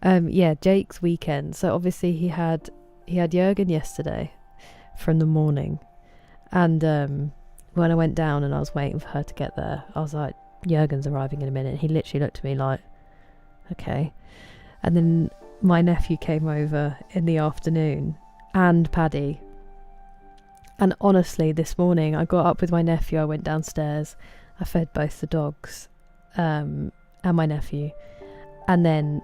Yeah, Jake's weekend. So obviously he had Jurgen yesterday from the morning, and when I went down and I was waiting for her to get there, I was like, Jurgen's arriving in a minute. He literally looked at me like, okay. And then my nephew came over in the afternoon, and Paddy. And honestly, this morning I got up with my nephew, I went downstairs, I fed both the dogs and my nephew, and then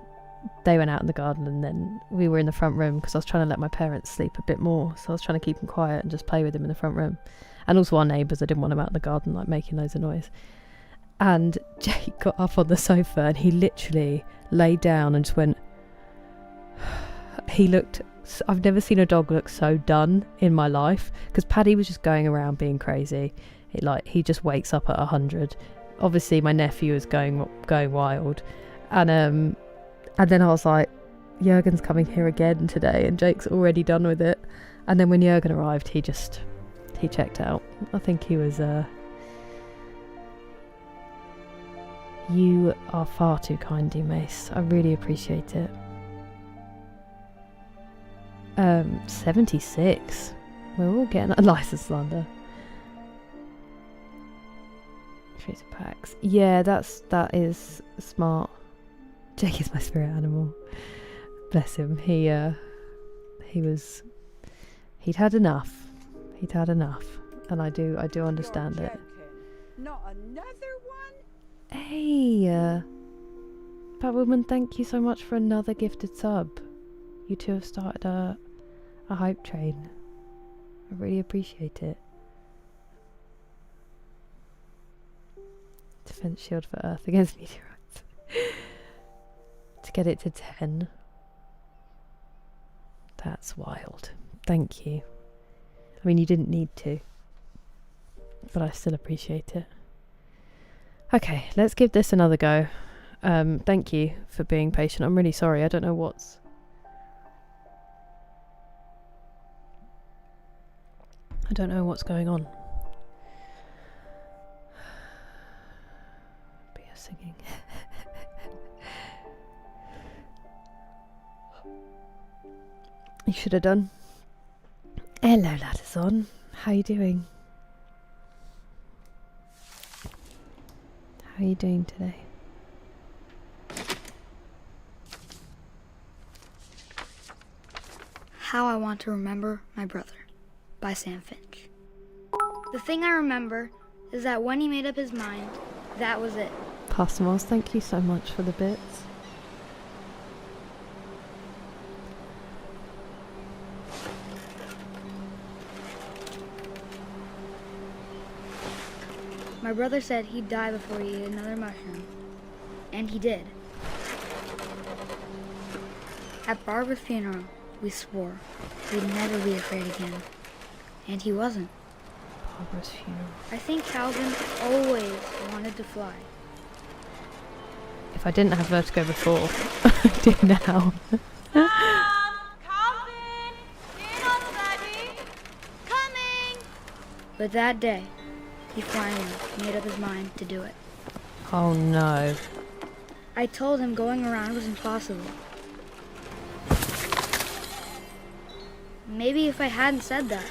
they went out in the garden, and then we were in the front room because I was trying to let my parents sleep a bit more, so I was trying to keep them quiet and just play with them in the front room. And also our neighbours, I didn't want them out in the garden like making loads of noise. And Jake got up on the sofa and he literally laid down and just went, he looked, I've never seen a dog look so done in my life, because Paddy was just going around being crazy. He just wakes up at 100. Obviously my nephew was going wild, and then I was like, Jurgen's coming here again today, and Jake's already done with it. And then when Jurgen arrived, he checked out. I think he was you are far too kind, D Mace. I really appreciate it. 76. We're all getting a license slander. Tracer packs. Yeah, that is smart. Jake is my spirit animal. Bless him. He'd had enough. And I do understand it. Not another one? Hey, Batwoman, thank you so much for another gifted sub. You two have started a hype train. I really appreciate it. Defense shield for Earth against meteorites. To get it to 10. That's wild. Thank you. I mean, you didn't need to, but I still appreciate it. Okay, let's give this another go. Thank you for being patient. I'm really sorry. I don't know what's going on. Be a singing. You should have done. Hello, Ladderson. How you doing? How are you doing today? How I Want to Remember My Brother by Sam Finch. The thing I remember is that when he made up his mind, that was it. Pastor Moss, thank you so much for the bits. My brother said he'd die before he ate another mushroom. And he did. At Barbara's funeral, we swore we'd never be afraid again. And he wasn't. Barbara's funeral. I think Calvin always wanted to fly. If I didn't have vertigo before, I do now. Calvin! Dinner's ready! Coming! But that day, he finally made up his mind to do it. Oh no. I told him going around was impossible. Maybe if I hadn't said that.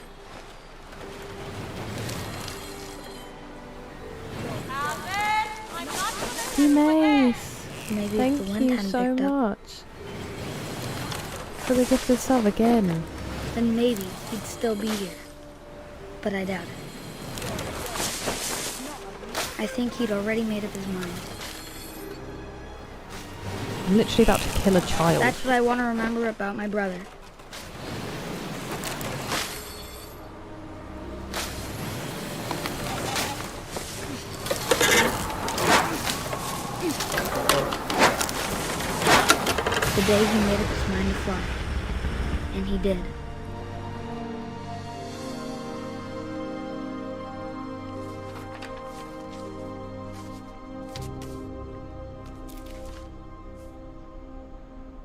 Calvin! I'm not gonna D Mace! Maybe Thank if the wind you hadn't so picked up, much for the gift of sub again. then maybe he'd still be here. But I doubt it. I think he'd already made up his mind. I'm literally about to kill a child. That's what I want to remember about my brother. The day he made up his mind to fly. And he did.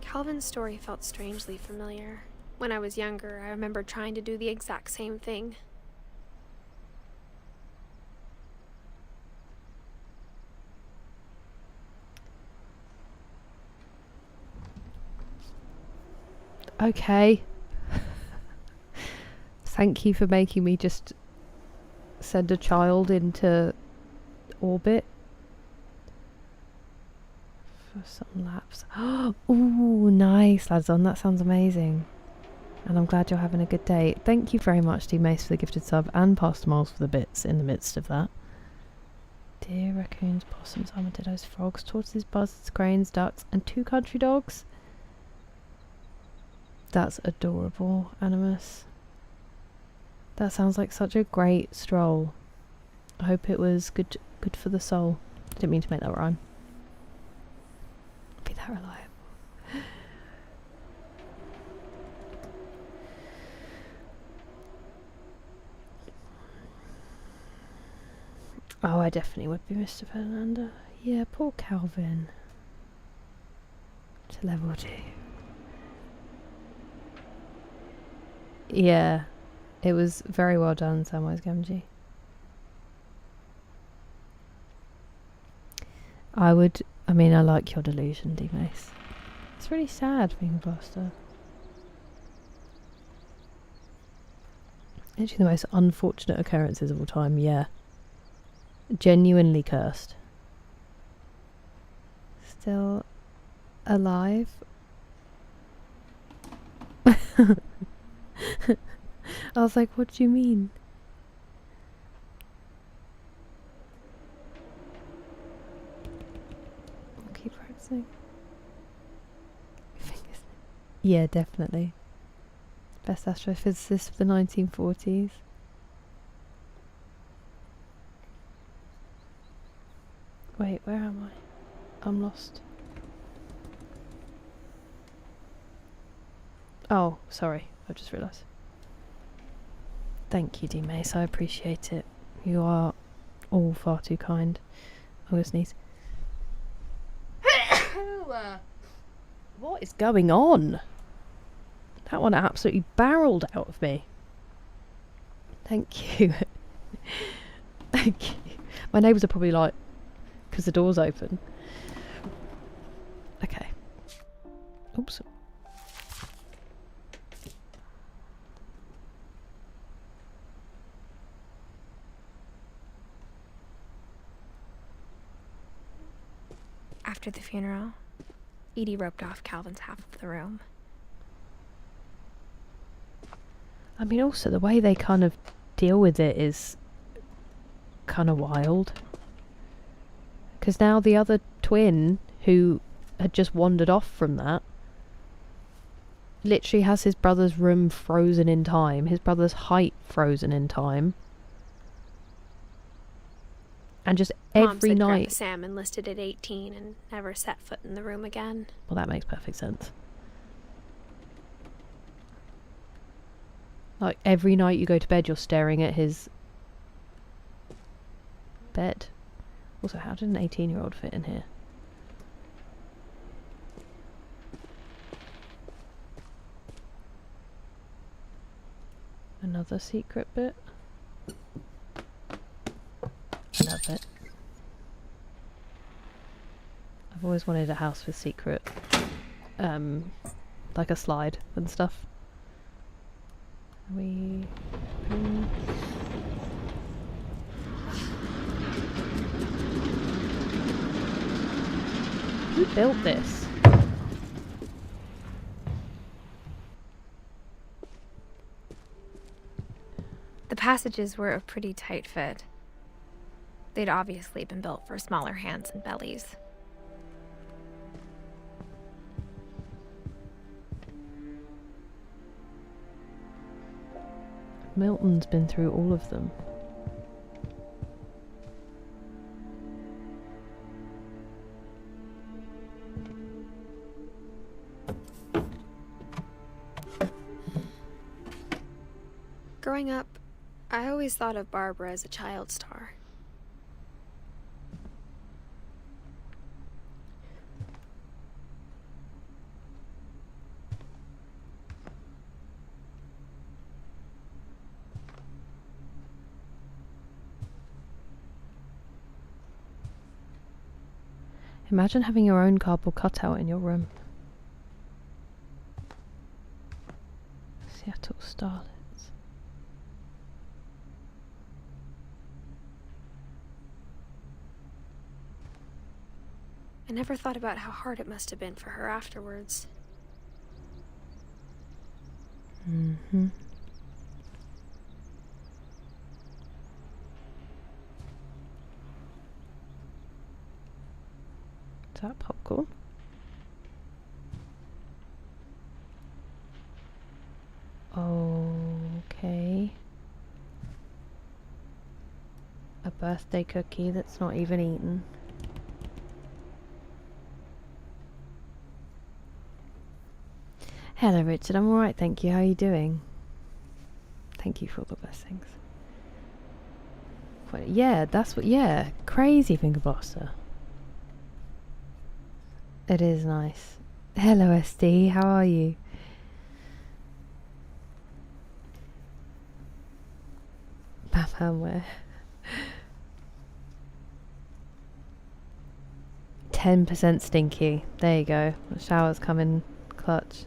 Calvin's story felt strangely familiar. When I was younger, I remember trying to do the exact same thing. Okay. Thank you for making me just send a child into orbit for some laps. Ooh, nice, Ladzon. That sounds amazing. And I'm glad you're having a good day. Thank you very much, D Mace, for the gifted sub, and Pastor Miles for the bits in the midst of that. Deer, raccoons, possums, armadillos, frogs, tortoises, buzzards, cranes, ducks, and 2 country dogs. That's adorable, Animus. That sounds like such a great stroll. I hope it was good for the soul. I didn't mean to make that rhyme. Be that reliable. Oh, I definitely would be Mr. Fernanda. Yeah, poor Calvin. To level 2. Yeah, it was very well done, Samwise Gamgee. I like your delusion, D-Mace. It's really sad being a blaster. Actually, the most unfortunate occurrences of all time, yeah. Genuinely cursed. Still alive? I was like, what do you mean? I'll keep practicing. Yeah, definitely. Best astrophysicist of the 1940s. Wait, where am I? I'm lost. Oh, sorry. I've just realised. Thank you, D-Mace. I appreciate it. You are all far too kind. I'm going to sneeze. What is going on? That one absolutely barreled out of me. Thank you. Thank you. My neighbours are probably like, because the door's open. Okay. Oops. After the funeral, Edie roped off Calvin's half of the room. I mean, also the way they kind of deal with it is kind of wild. Because now the other twin, who had just wandered off from that, literally has his brother's room frozen in time, his brother's height frozen in time. And just every Mom said night... Grandpa Sam enlisted at 18 and never set foot in the room again. Well, that makes perfect sense. Like, every night you go to bed, you're staring at his bed. Also, how did an 18-year-old fit in here? Another secret bit. I love it. I've always wanted a house with secret, like a slide and stuff. Who built this? The passages were a pretty tight fit. They'd obviously been built for smaller hands and bellies. Milton's been through all of them. Growing up, I always thought of Barbara as a child star. Imagine having your own cardboard cutout in your room. Seattle Starlets. I never thought about how hard it must have been for her afterwards. Mm-hmm. Is that popcorn? Okay. A birthday cookie that's not even eaten. Hello Richard, I'm alright, thank you. How are you doing? Thank you for all the blessings. What, yeah, that's what, yeah. Crazy finger blaster. It is nice. Hello SD, how are you? Batman wear. 10% stinky. There you go. The shower's coming clutch.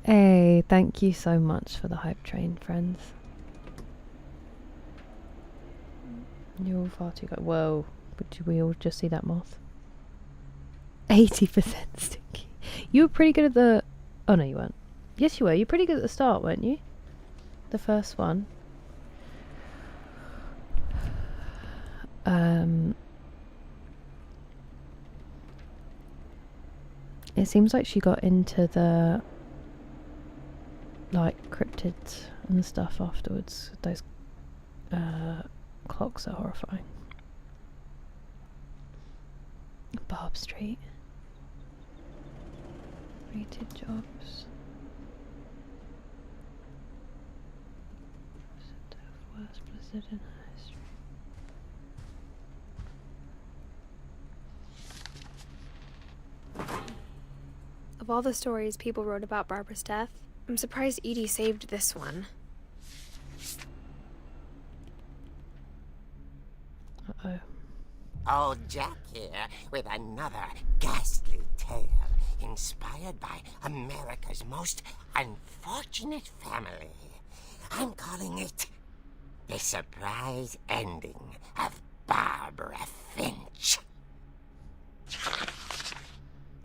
Hey, thank you so much for the hype train, friends. You're all far too good. Whoa, did we all just see that moth? 80% stinky. You were pretty good at the... Oh no, you weren't. Yes, you were. You were pretty good at the start, weren't you? The first one. It seems like she got into the... like cryptids and stuff afterwards. Those clocks are horrifying. Barb Street. Rated jobs. Worst blizzard in history. Of all the stories people wrote about Barbara's death, I'm surprised Edie saved this one. Uh-oh. Old Jack here with another ghastly tale inspired by America's most unfortunate family. I'm calling it The Surprise Ending of Barbara Finch.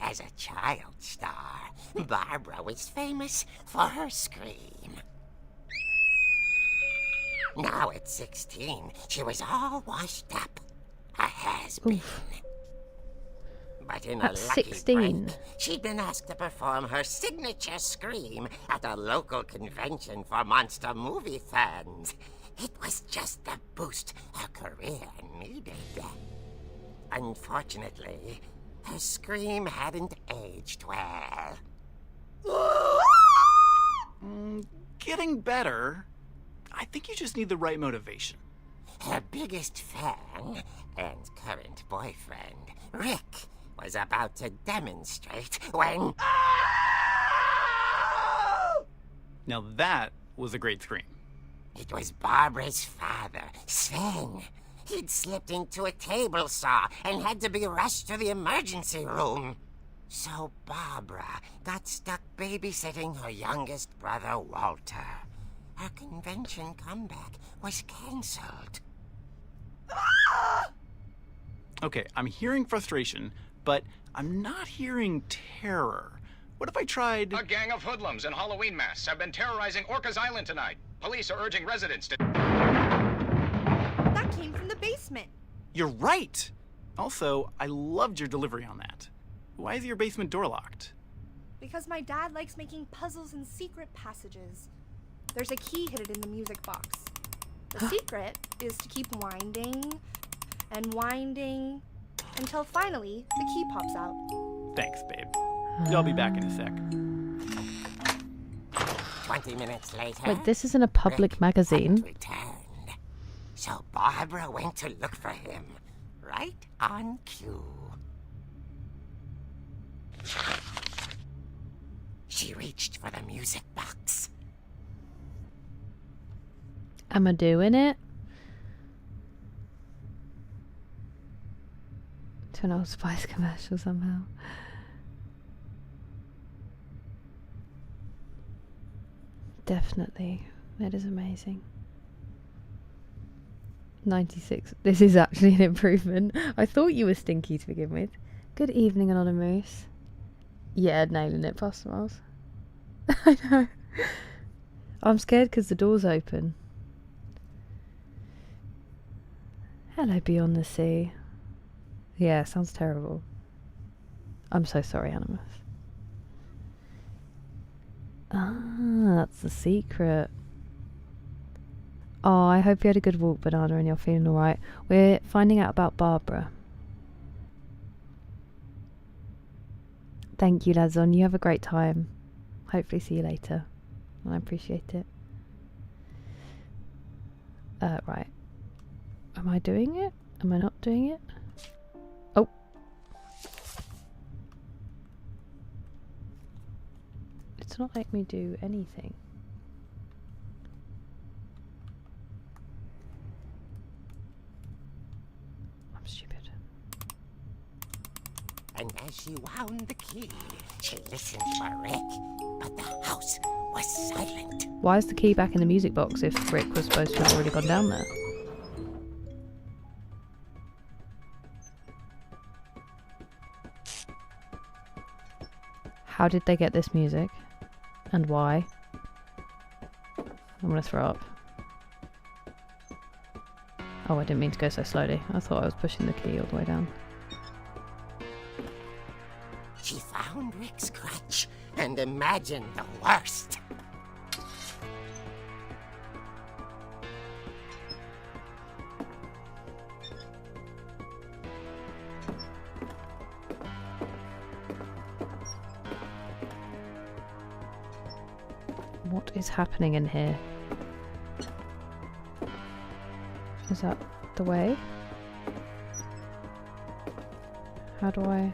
As a child star, Barbara was famous for her scream. Now at 16, she was all washed up. A has-been. But in a At lucky 16? break, she'd been asked to perform her signature scream at a local convention for monster movie fans. It was just the boost her career needed. Unfortunately, her scream hadn't aged well. Getting better. I think you just need the right motivation. Her biggest fan and current boyfriend, Rick, was about to demonstrate when... Now that was a great scream. It was Barbara's father, Sven. He'd slipped into a table saw and had to be rushed to the emergency room. So Barbara got stuck babysitting her youngest brother, Walter. Her convention comeback was cancelled. Okay, I'm hearing frustration, but I'm not hearing terror. What if I tried... A gang of hoodlums in Halloween masks have been terrorizing Orcas Island tonight. Police are urging residents to... That came from the basement. You're right! Also, I loved your delivery on that. Why is your basement door locked? Because my dad likes making puzzles and secret passages. There's a key hidden in the music box. The secret is to keep winding and winding until finally the key pops out. Thanks, babe. I'll be back in a sec. 20 minutes later... Wait, this isn't a public magazine. hadn't returned. So Barbara went to look for him. Right on cue. She reached for the music box. Am I doing it? To an Old Spice commercial somehow. Definitely. That is amazing. 96. This is actually an improvement. I thought you were stinky to begin with. Good evening, Anonymous. Yeah, nailing it, Pastor Miles. I know. I'm scared because the door's open. Hello, Beyond the Sea. Yeah, sounds terrible. I'm so sorry, Animus. Ah, that's the secret. Oh, I hope you had a good walk, Banana, and you're feeling alright. We're finding out about Barbara. Thank you, Lazon. You have a great time. Hopefully see you later. I appreciate it. Right. Am I doing it? Am I not doing it? Oh. It's not letting me do anything. I'm stupid. And as she wound the key, she listened for Rick, but the house was silent. Why is the key back in the music box if Rick was supposed to have already gone down there? How did they get this music? And why? I'm gonna throw up. Oh, I didn't mean to go so slowly. I thought I was pushing the key all the way down. She found Rick's crutch and imagined the worst. What is happening in here? Is that the way? How do I...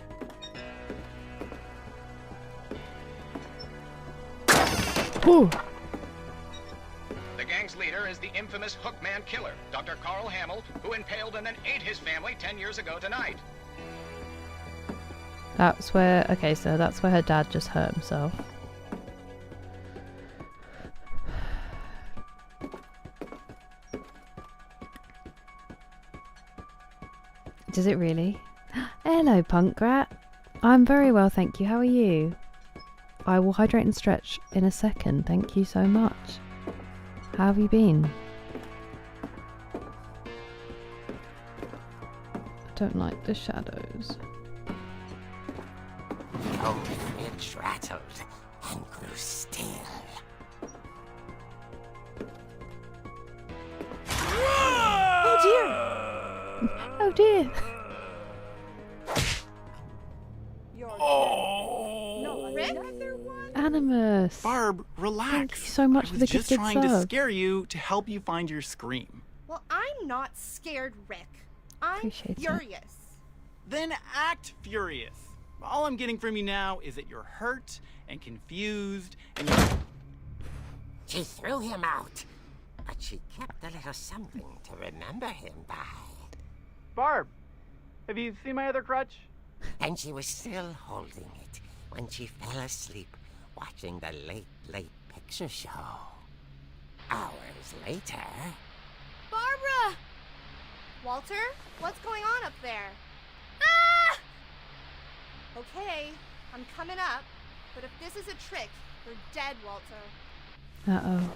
Ooh! The gang's leader is the infamous Hookman killer, Dr. Carl Hamill, who impaled and then ate his family 10 years ago tonight. That's where... Okay, so that's where her dad just hurt himself. Does it really? Hello, Punk Rat. I'm very well, thank you. How are you? I will hydrate and stretch in a second. Thank you so much. How have you been? I don't like the shadows. The old fridge rattled and grew still. Oh dear! Oh dear! Oh! Rick? Animus! Barb, relax. Thank you so much I for was the just gifted trying to sub. scare you to help you find your scream. Well, I'm not scared, Rick. I'm Appreciate it. furious. Then act furious. All I'm getting from you now is that you're hurt and confused and you're... She threw him out, but she kept a little something to remember him by. Barb, have you seen my other crutch? And she was still holding it when she fell asleep watching the late picture show. Hours later... Barbara! Walter, what's going on up there? Okay, I'm coming up. But if this is a trick, you're dead, Walter. Uh-oh.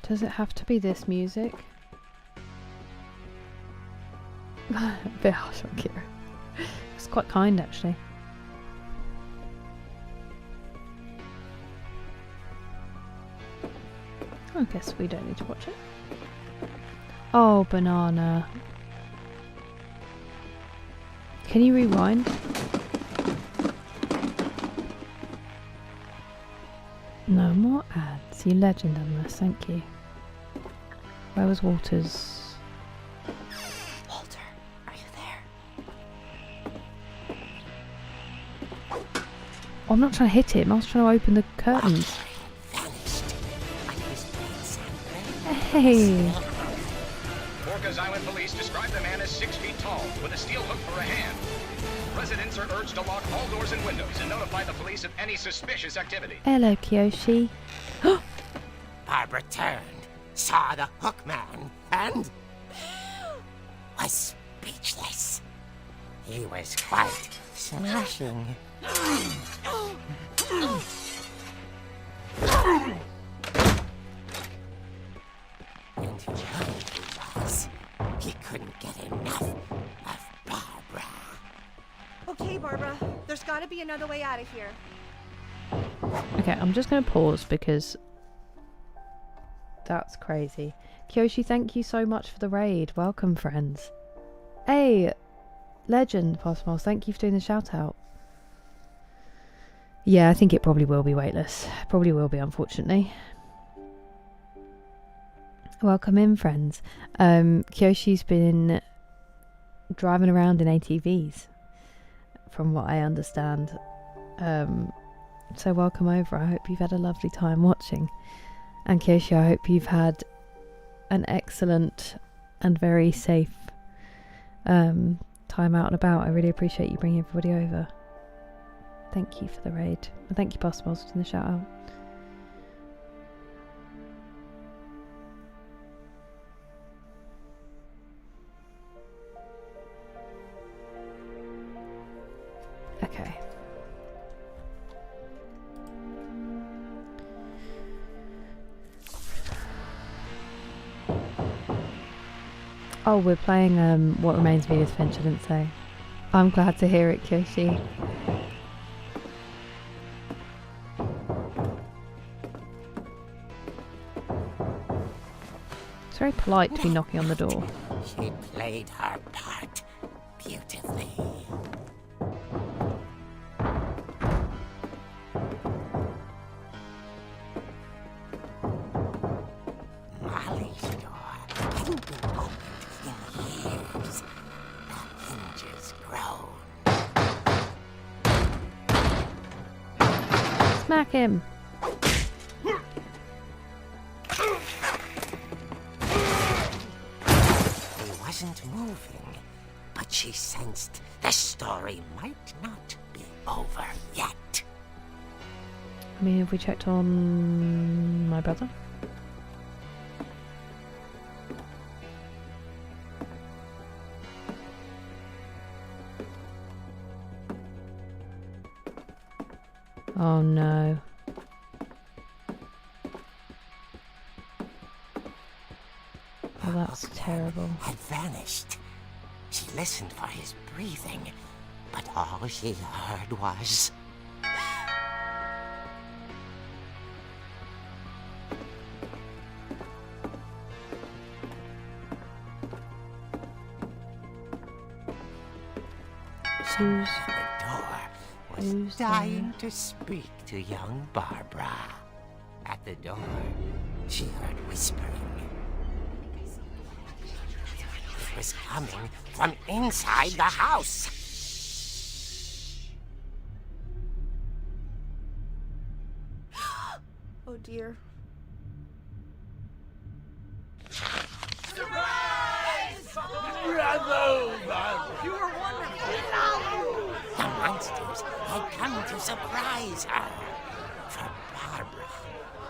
Does it have to be this music? A bit harsh on Kira. It's quite kind, actually. I guess we don't need to watch it. Oh, banana. Can you rewind? No more ads. You legend on this, thank you. Where was Walter's? Walter, are you there? Oh, I'm not trying to hit him, I was trying to open the curtains. Hey! Orcas Island police describe the man as 6 feet tall, with a steel hook for a hand. Residents are urged to lock all doors and windows and notify the police of any suspicious activity. Hello, Kiyoshi. Barbara turned, saw the hook man, and was speechless. He was quite smashing. And he was. He couldn't get enough of Barbara. Okay, Barbara, there's gotta be another way out of here. Okay, I'm just going to pause because that's crazy. Kyoshi, thank you so much for the raid. Welcome, friends. Hey, legend, Postmoles, thank you for doing the shout out. Yeah, I think it probably will be weightless. Probably will be, unfortunately. Welcome in, friends. Kyoshi's been driving around in ATVs, from what I understand. So welcome over. I hope you've had a lovely time watching. And Kyoshi, I hope you've had an excellent and very safe time out and about. I really appreciate you bringing everybody over. Thank you for the raid. And thank you, Postmoles, for the shout out. Okay. Oh, we're playing What Remains of Edith Finch, I didn't say. I'm glad to hear it, Kyoshi. It's very polite to be knocking on the door. She played her part beautifully. Molly's door hadn't been opened in years. The hinges groaned. Smack him! He wasn't moving, but she sensed the story might not be over yet. I mean, have we checked on my brother? Oh no. Oh, that's terrible. Had vanished. She listened for his breathing, but all she heard was... Someone at the door was dying to speak to young Barbara. At the door, she heard whispering. It was coming from inside the house. Oh dear. The monsters had come to surprise her. For Barbara,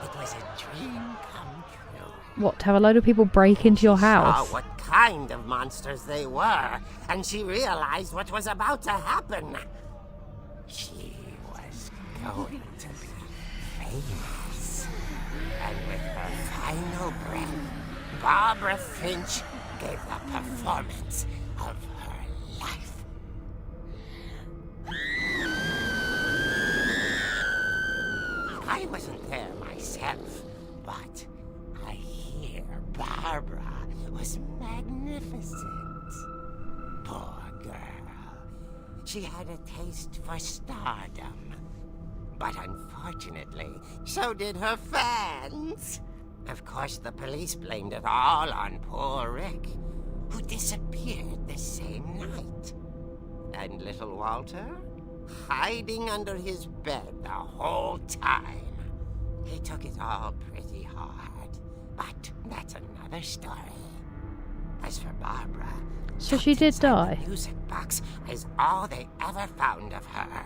it was a dream come true. What, to have a load of people break into your She saw house? what kind of monsters they were, and she realized what was about to happen. She was going to be famous. And with her final breath, Barbara Finch gave the performance of her life. I wasn't there myself, but I hear Barbara was magnificent. Poor girl. She had a taste for stardom. But unfortunately, so did her fans. Of course, the police blamed it all on poor Rick, who disappeared the same night. And little Walter? Hiding under his bed the whole time. He took it all pretty hard, but that's another story. As for Barbara, So she did die? the music box is all they ever found of her.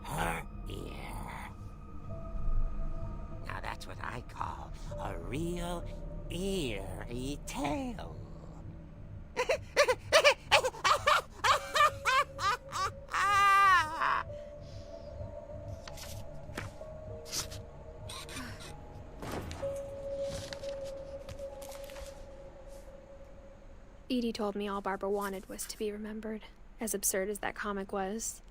Her ear. Now that's what I call a real eerie tale. Edie told me all Barbara wanted was to be remembered, as absurd as that comic was.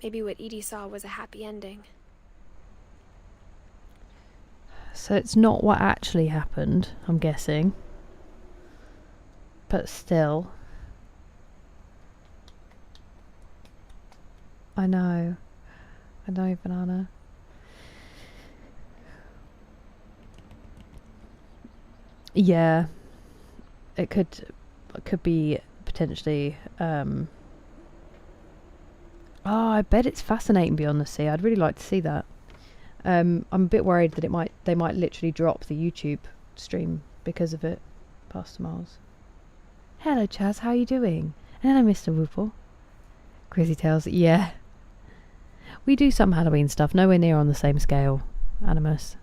Maybe what Edie saw was a happy ending. So it's not what actually happened, I'm guessing. But still. I know, Banana. Yeah. It could be potentially oh, I bet it's fascinating beyond the sea. I'd really like to see that. I'm a bit worried that they might literally drop the YouTube stream because of it. Pastor Miles. Hello Chaz, how are you doing? And hello Mr. Whoople. Crazy Tales, yeah. We do some Halloween stuff, nowhere near on the same scale, Animus.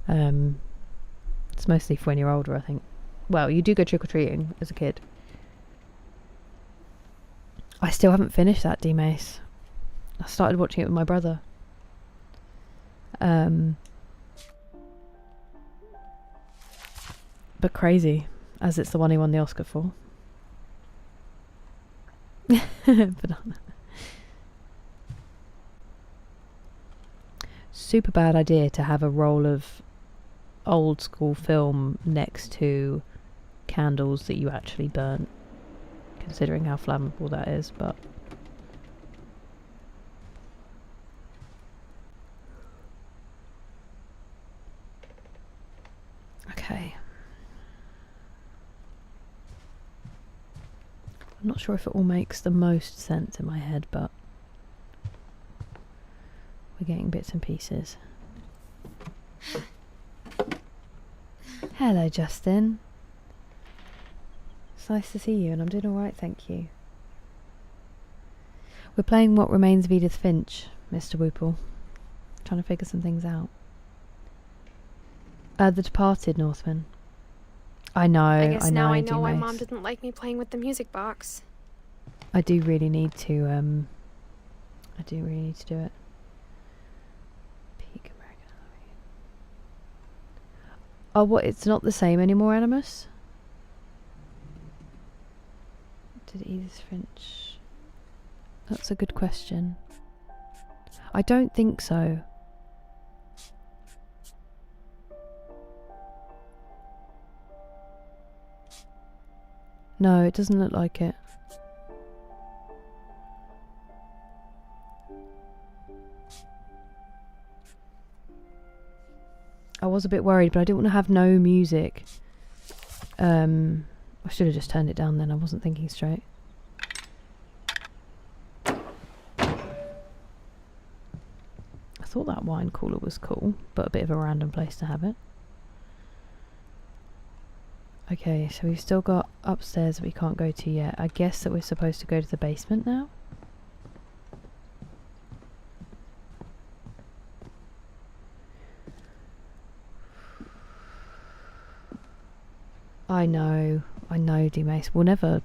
It's mostly for when you're older, I think. Well, you do go trick-or-treating as a kid. I still haven't finished that, D-Mace. I started watching it with my brother. But crazy, as it's the one he won the Oscar for. Banana. Super bad idea to have a roll of old school film next to candles that you actually burnt, considering how flammable that is, but okay. I'm not sure if it all makes the most sense in my head, but we're getting bits and pieces. Hello Justin. It's nice to see you, and I'm doing alright, thank you. We're playing What Remains of Edith Finch, Mr. Whoople. Trying to figure some things out. The Departed, Northman. I know, I guess now I know do why nice. Mom didn't like me playing with the music box. I do really need to, do it. Peak American Halloween. Oh, what, it's not the same anymore, Animus? Did Edith Finch... That's a good question. I don't think so. No, it doesn't look like it. I was a bit worried, but I didn't want to have no music. I should have just turned it down then, I wasn't thinking straight. I thought that wine cooler was cool, but a bit of a random place to have it. Okay, so we've still got upstairs that we can't go to yet. I guess that we're supposed to go to the basement now? I know, D-Mace. We'll never,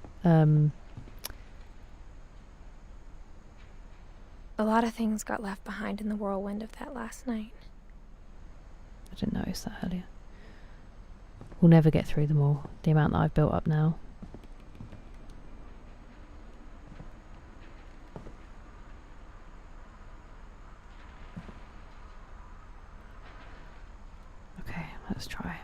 A lot of things got left behind in the whirlwind of that last night. I didn't notice that earlier. We'll never get through them all. The amount that I've built up now. Okay, let's try.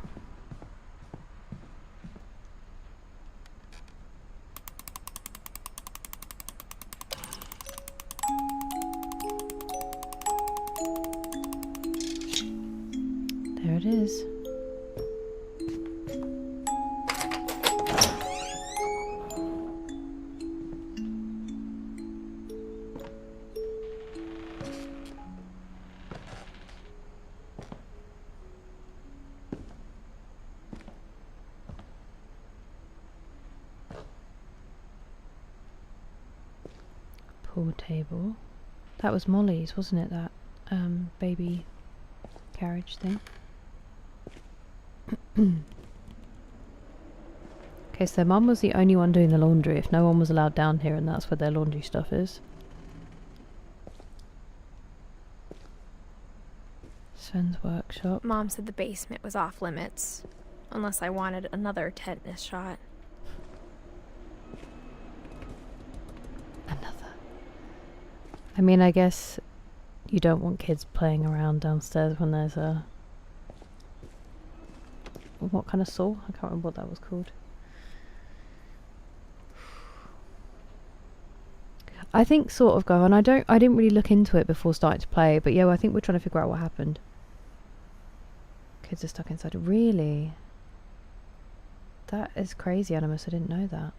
There it is. Pool table. That was Molly's, wasn't it? That baby carriage thing. Okay, so Mum was the only one doing the laundry if no one was allowed down here, and that's where their laundry stuff is. Sven's workshop. Mom said the basement was off limits, unless I wanted another tetanus shot. Another. I mean, I guess you don't want kids playing around downstairs when there's a... What kind of saw? I can't remember what that was called. I think sort of go on. I didn't really look into it before starting to play, but yeah, I think we're trying to figure out what happened. Kids are stuck inside. Really? That is crazy, Animus. I didn't know that.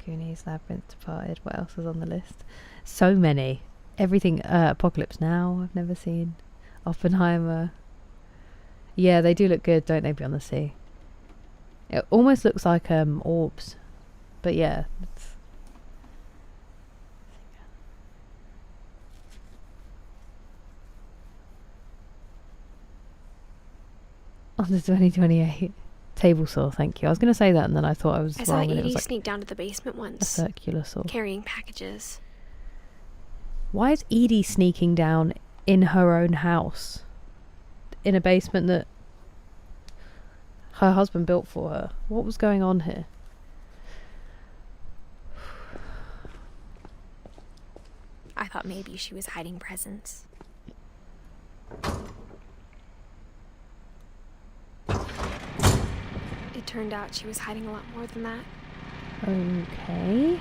Goonies, Labyrinth, Departed. What else is on the list? So many. Everything. Apocalypse Now. I've never seen. Oppenheimer. Yeah, they do look good, don't they? Beyond the Sea. It almost looks like orbs, but yeah. It's on the 2028 table saw. Thank you. I was going to say that, and then I thought I was I wrong. saw And it Edie was like sneak down to the basement once, a circular saw. carrying packages. Why is Edie sneaking down in her own house, in a basement that her husband built for her? What was going on here? I thought maybe she was hiding presents. It turned out she was hiding a lot more than that. Okay.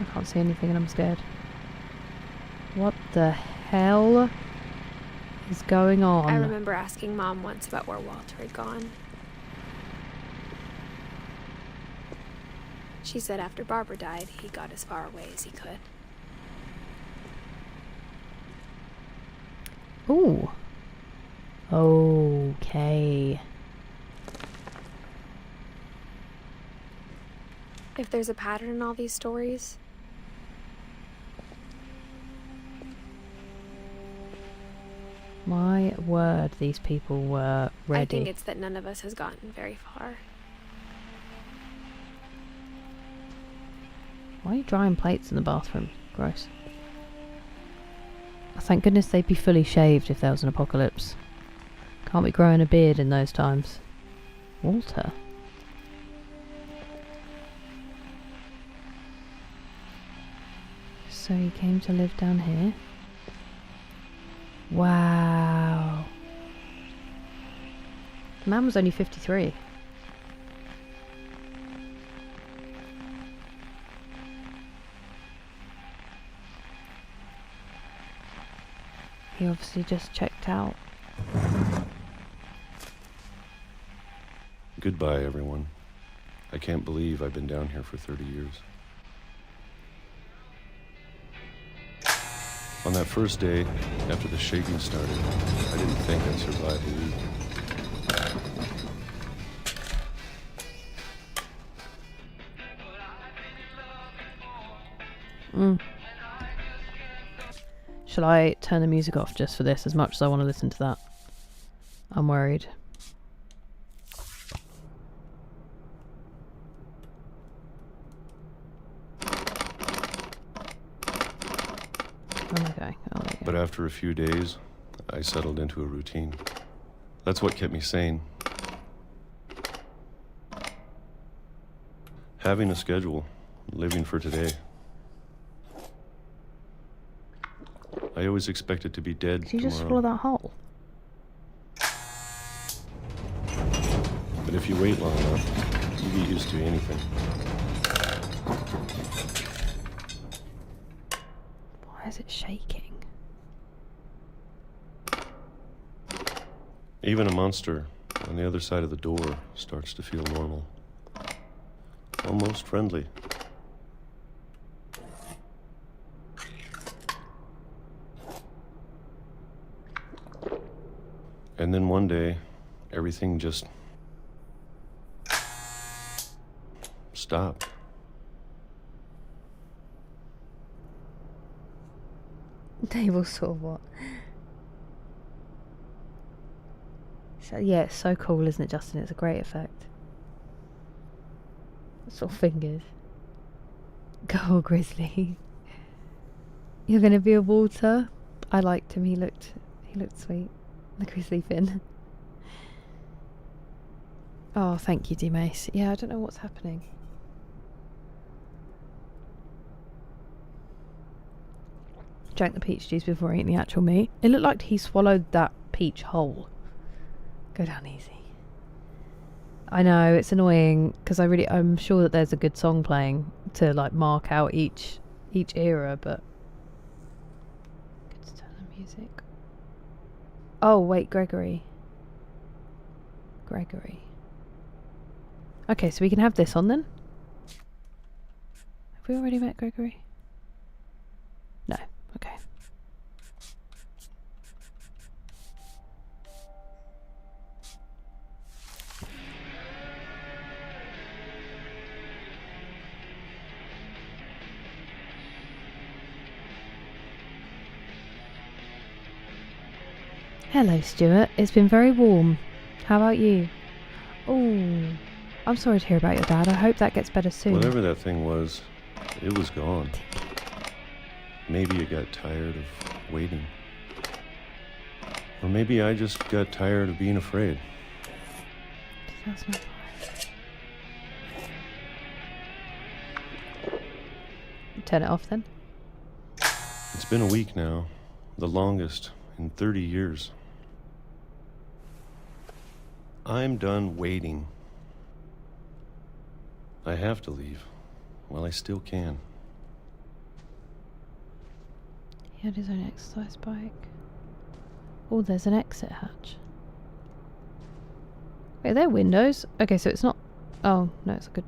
I can't see anything and I'm scared. What the hell is going on? I remember asking Mom once about where Walter had gone. She said after Barbara died, he got as far away as he could. Ooh. Okay. If there's a pattern in all these stories, My word, these people were ready. I think it's that none of us has gotten very far. Why are you drying plates in the bathroom? Gross. Thank goodness they'd be fully shaved if there was an apocalypse. Can't be growing a beard in those times. Walter. So he came to live down here. Wow. The man was only 53. He obviously just checked out. Goodbye, everyone. I can't believe I've been down here for 30 years. On that first day, after the shaking started, I didn't think I'd survive a week. Shall I turn the music off just for this, as much as I want to listen to that? I'm worried. Okay. Oh, there you go. But after a few days, I settled into a routine. That's what kept me sane. Having a schedule, living for today. I always expected to be dead Did you tomorrow. just swallow that whole? But if you wait long enough, you get used to anything. Why is it shaking? Even a monster on the other side of the door starts to feel normal. Almost friendly. And then one day, everything just stopped. Table saw what? So, yeah, it's so cool, isn't it, Justin? It's a great effect. Sort of fingers. Go, Grizzly. You're gonna be a water? I liked him. He looked sweet. The Grizzly fin. Oh, thank you, D-Mace. Yeah, I don't know what's happening. Drank the peach juice before eating the actual meat. It looked like he swallowed that peach whole. Go down easy. I know, it's annoying, because I'm sure that there's a good song playing to, like, mark out each era, but... Good to turn the music. Oh, wait, Gregory. Okay, so we can have this on then? Have we already met Gregory? No, okay. Hello, Stuart. It's been very warm. How about you? Oh, I'm sorry to hear about your dad. I hope that gets better soon. Whatever that thing was, it was gone. Maybe it got tired of waiting. Or maybe I just got tired of being afraid. 2005. Turn it off then. It's been a week now, the longest in 30 years. I'm done waiting. I have to leave while I still can. He had his own exercise bike. Oh, there's an exit hatch. Wait, are there windows? Okay, so it's not... Oh, no, it's a good...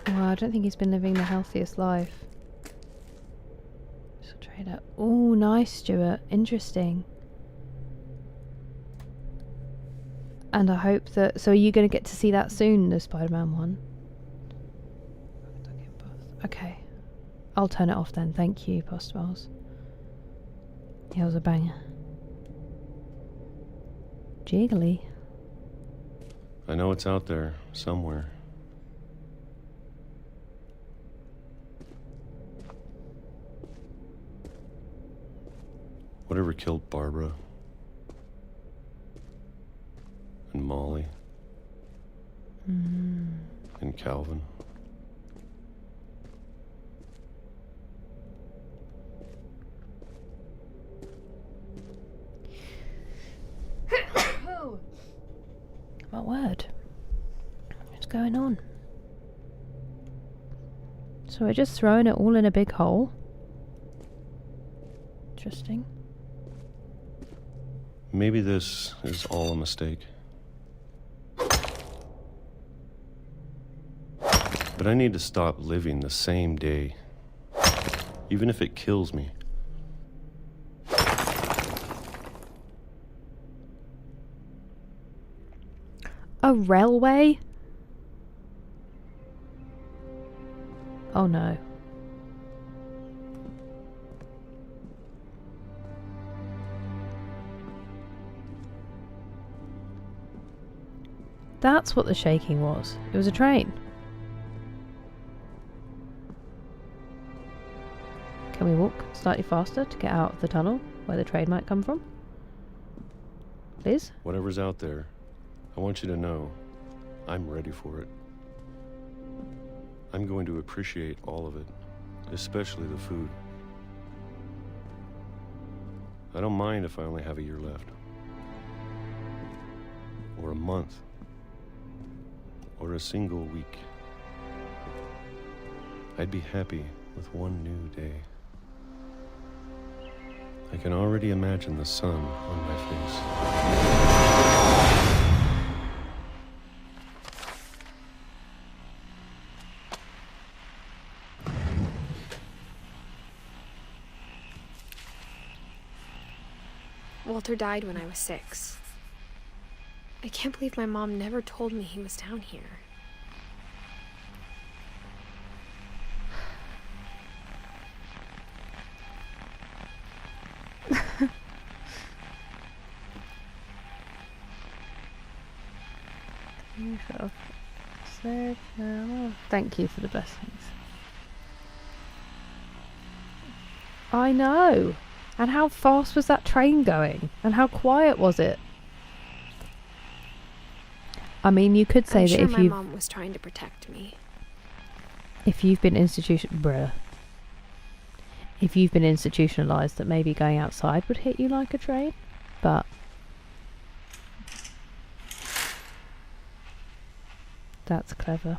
Wow, I don't think he's been living the healthiest life. Trader. Oh, nice, Stuart. Interesting. And I hope that... So are you going to get to see that soon, the Spider-Man one? Okay. I'll turn it off then. Thank you, Postmiles. He was a banger. Jiggly. I know it's out there, somewhere. Whatever killed Barbara and Molly and Calvin. My word. What's going on? So we're just throwing it all in a big hole. Interesting. Maybe this is all a mistake. But I need to stop living the same day, even if it kills me. A railway? Oh no. That's what the shaking was. It was a train. Can we walk slightly faster to get out of the tunnel where the train might come from? Please? Whatever's out there, I want you to know I'm ready for it. I'm going to appreciate all of it, especially the food. I don't mind if I only have a year left. Or a month. Or a single week. I'd be happy with one new day. I can already imagine the sun on my face. Walter died when I was 6. I can't believe my mom never told me he was down here. Thank you for the blessings. I know. And how fast was that train going? And how quiet was it? I mean, you could say I'm that sure if my mom was trying to protect me. If you've been institutionalized, that maybe going outside would hit you like a train, but that's clever.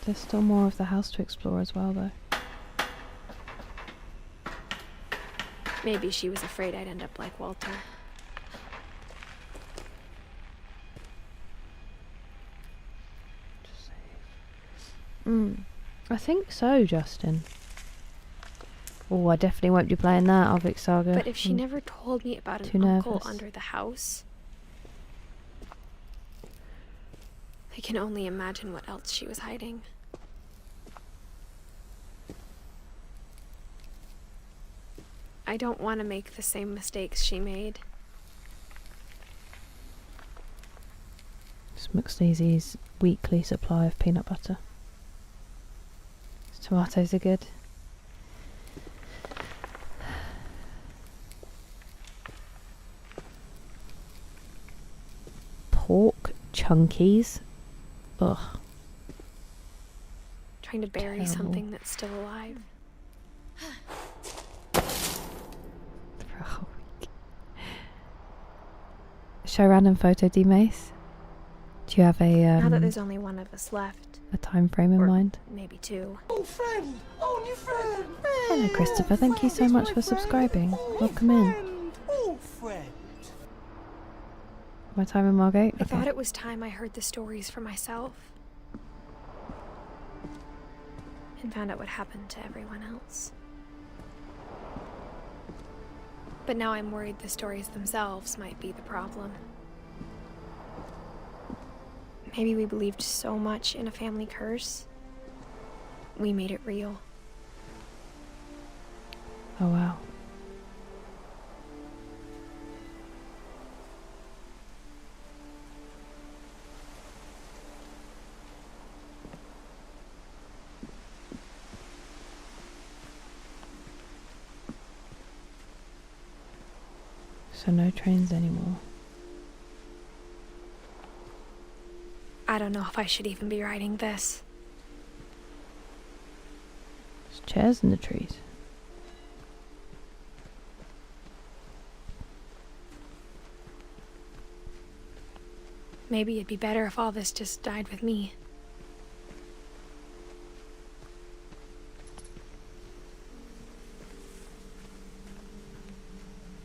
There's still more of the house to explore as well, though. Maybe she was afraid I'd end up like Walter. I think so, Justin. Oh, I definitely won't be playing that Arvik Saga. But if she never told me about too an uncle nervous. under the house, I can only imagine what else she was hiding. I don't want to make the same mistakes she made. It's McSneezy's weekly supply of peanut butter. His tomatoes are good. Pork chunkies. Ugh. Trying to bury Terrible. something that's still alive. Show random photo, D Mace. Do you have Now that there's only one of us left, a time frame in or mind? maybe 2. Oh, friend! Oh, new friend! Hello, Christopher. Thank you so much for subscribing. Welcome in. Oh, friend! My time in Margate? I thought it was time I heard the stories for myself. And found out what happened to everyone else. But now I'm worried the stories themselves might be the problem. Maybe we believed so much in a family curse, we made it real. Oh, wow. So no trains anymore. I don't know if I should even be writing this. There's chairs in the trees. Maybe it'd be better if all this just died with me.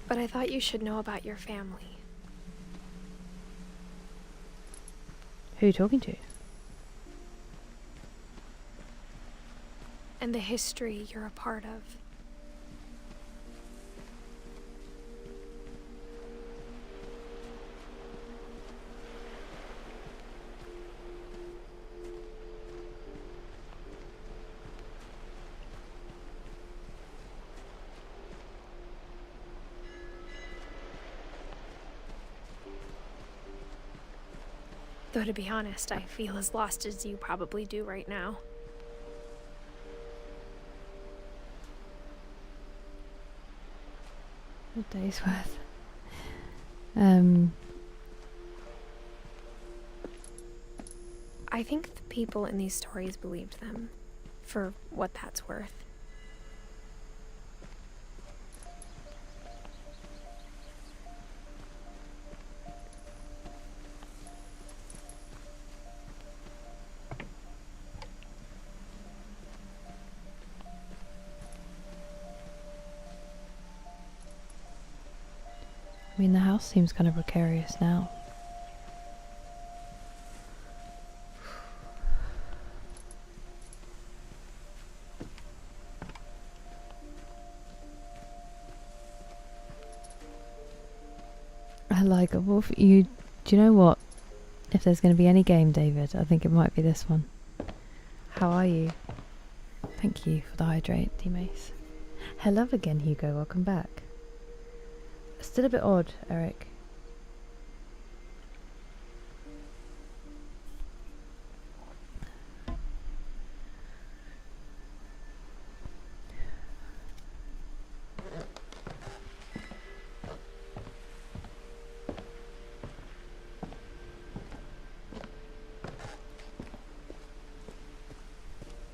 But I thought you should know about your family. Who are you talking to? And the history you're a part of. Though to be honest, I feel as lost as you probably do right now. A day's worth. I think the people in these stories believed them, for what that's worth. I mean, the house seems kind of precarious now. I like a wolf. Do you know what? If there's going to be any game, David, I think it might be this one. How are you? Thank you for the hydrate, T-Mace. Hello again, Hugo. Welcome back. Still a bit odd, Eric.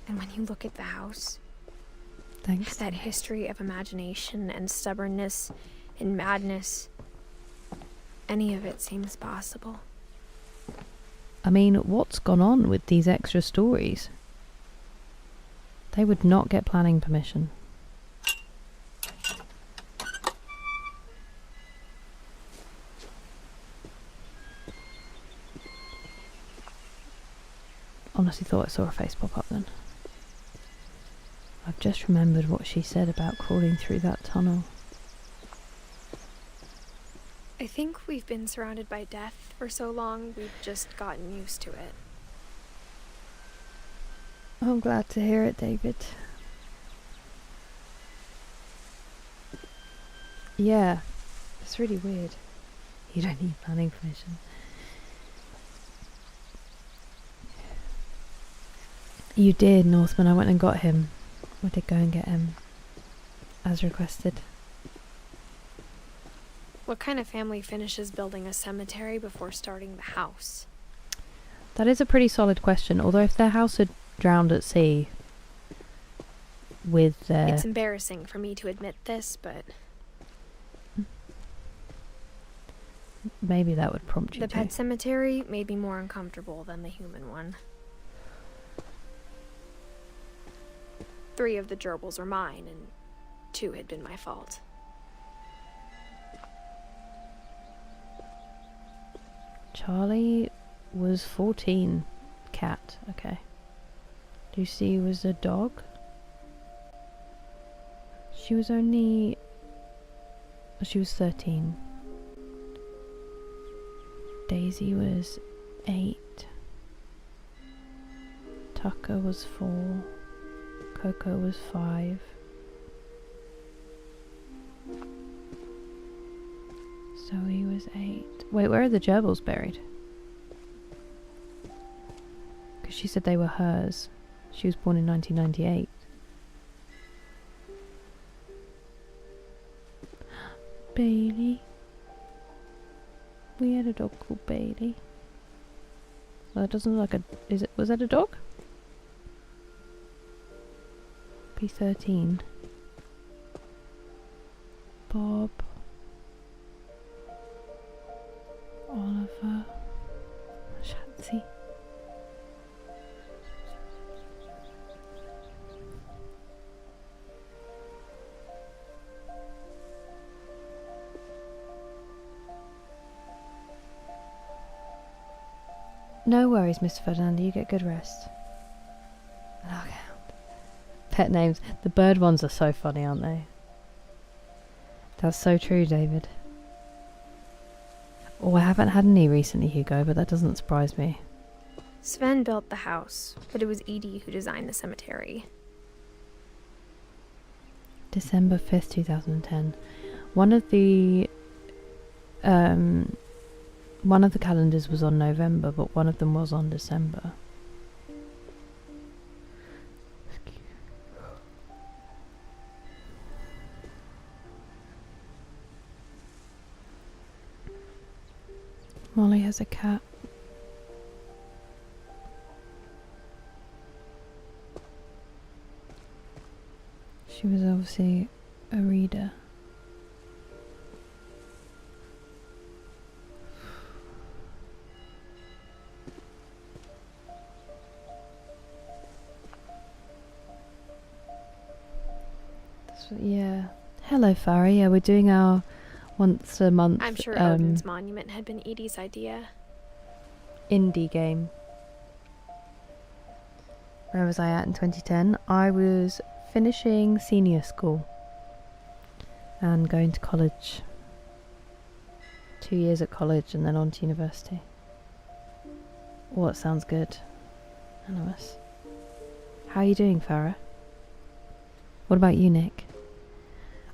And when you look at the house, Thanks. that history of imagination and stubbornness and madness, any of it seems possible. I mean, what's gone on with these extra stories? They would not get planning permission. Honestly thought I saw her face pop up then. I've just remembered what she said about crawling through that tunnel. I think we've been surrounded by death for so long, we've just gotten used to it. I'm glad to hear it, David. Yeah, it's really weird. You don't need planning permission. You did, Northman. I went and got him. We did go and get him, as requested. What kind of family finishes building a cemetery before starting the house? That is a pretty solid question, although if their house had drowned at sea with their... It's embarrassing for me to admit this, but... Maybe that would prompt you the to. pet cemetery may be more uncomfortable than the human one. 3 of the gerbils are mine, and 2 had been my fault. Charlie was 14. Cat, okay. Lucy was a dog. She was 13. Daisy was 8. Tucker was 4. Coco was 5. Zoe was 8. Wait, where are the gerbils buried? Because she said they were hers. She was born in 1998. Bailey. We had a dog called Bailey. Well, that doesn't look like a... was that a dog? P13. Bob. Oliver. No worries, Mr. Ferdinando. You get good rest. Okay. Pet names. The bird ones are so funny, aren't they? That's so true, David. Oh, I haven't had any recently, Hugo, but that doesn't surprise me. Sven built the house, but it was Edie who designed the cemetery. December 5th, 2010. One of the calendars was on November, but one of them was on December. Molly has a cat. She was obviously a reader. Yeah. Hello, Farah. Yeah, we're doing our once a month. I'm sure Odin's monument had been Edie's idea. Indie game. Where was I at in 2010? I was finishing senior school and going to college. 2 years at college and then on to university. Oh, that sounds good. Animus. How are you doing, Farah? What about you, Nick?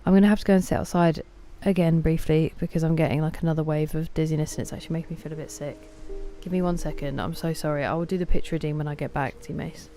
I'm going to have to go and sit outside again briefly because I'm getting like another wave of dizziness and it's actually making me feel a bit sick. Give me 1 second. I'm so sorry. I will do the picture redeem when I get back, T Mace.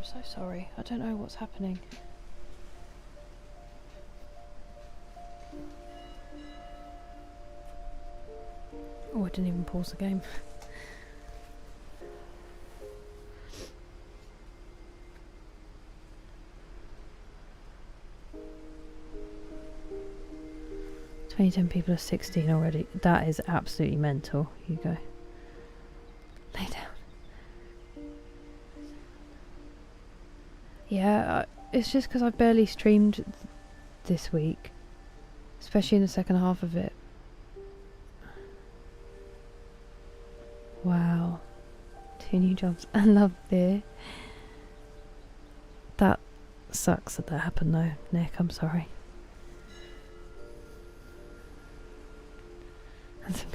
so sorry. I don't know what's happening. Oh, I didn't even pause the game. $20 people are 16 already. That is absolutely mental. You go. Lay down. Yeah, it's just because I've barely streamed this week. Especially in the second half of it. Wow. 2 new jobs. I love beer. That sucks that happened though, Nick. I'm sorry. And some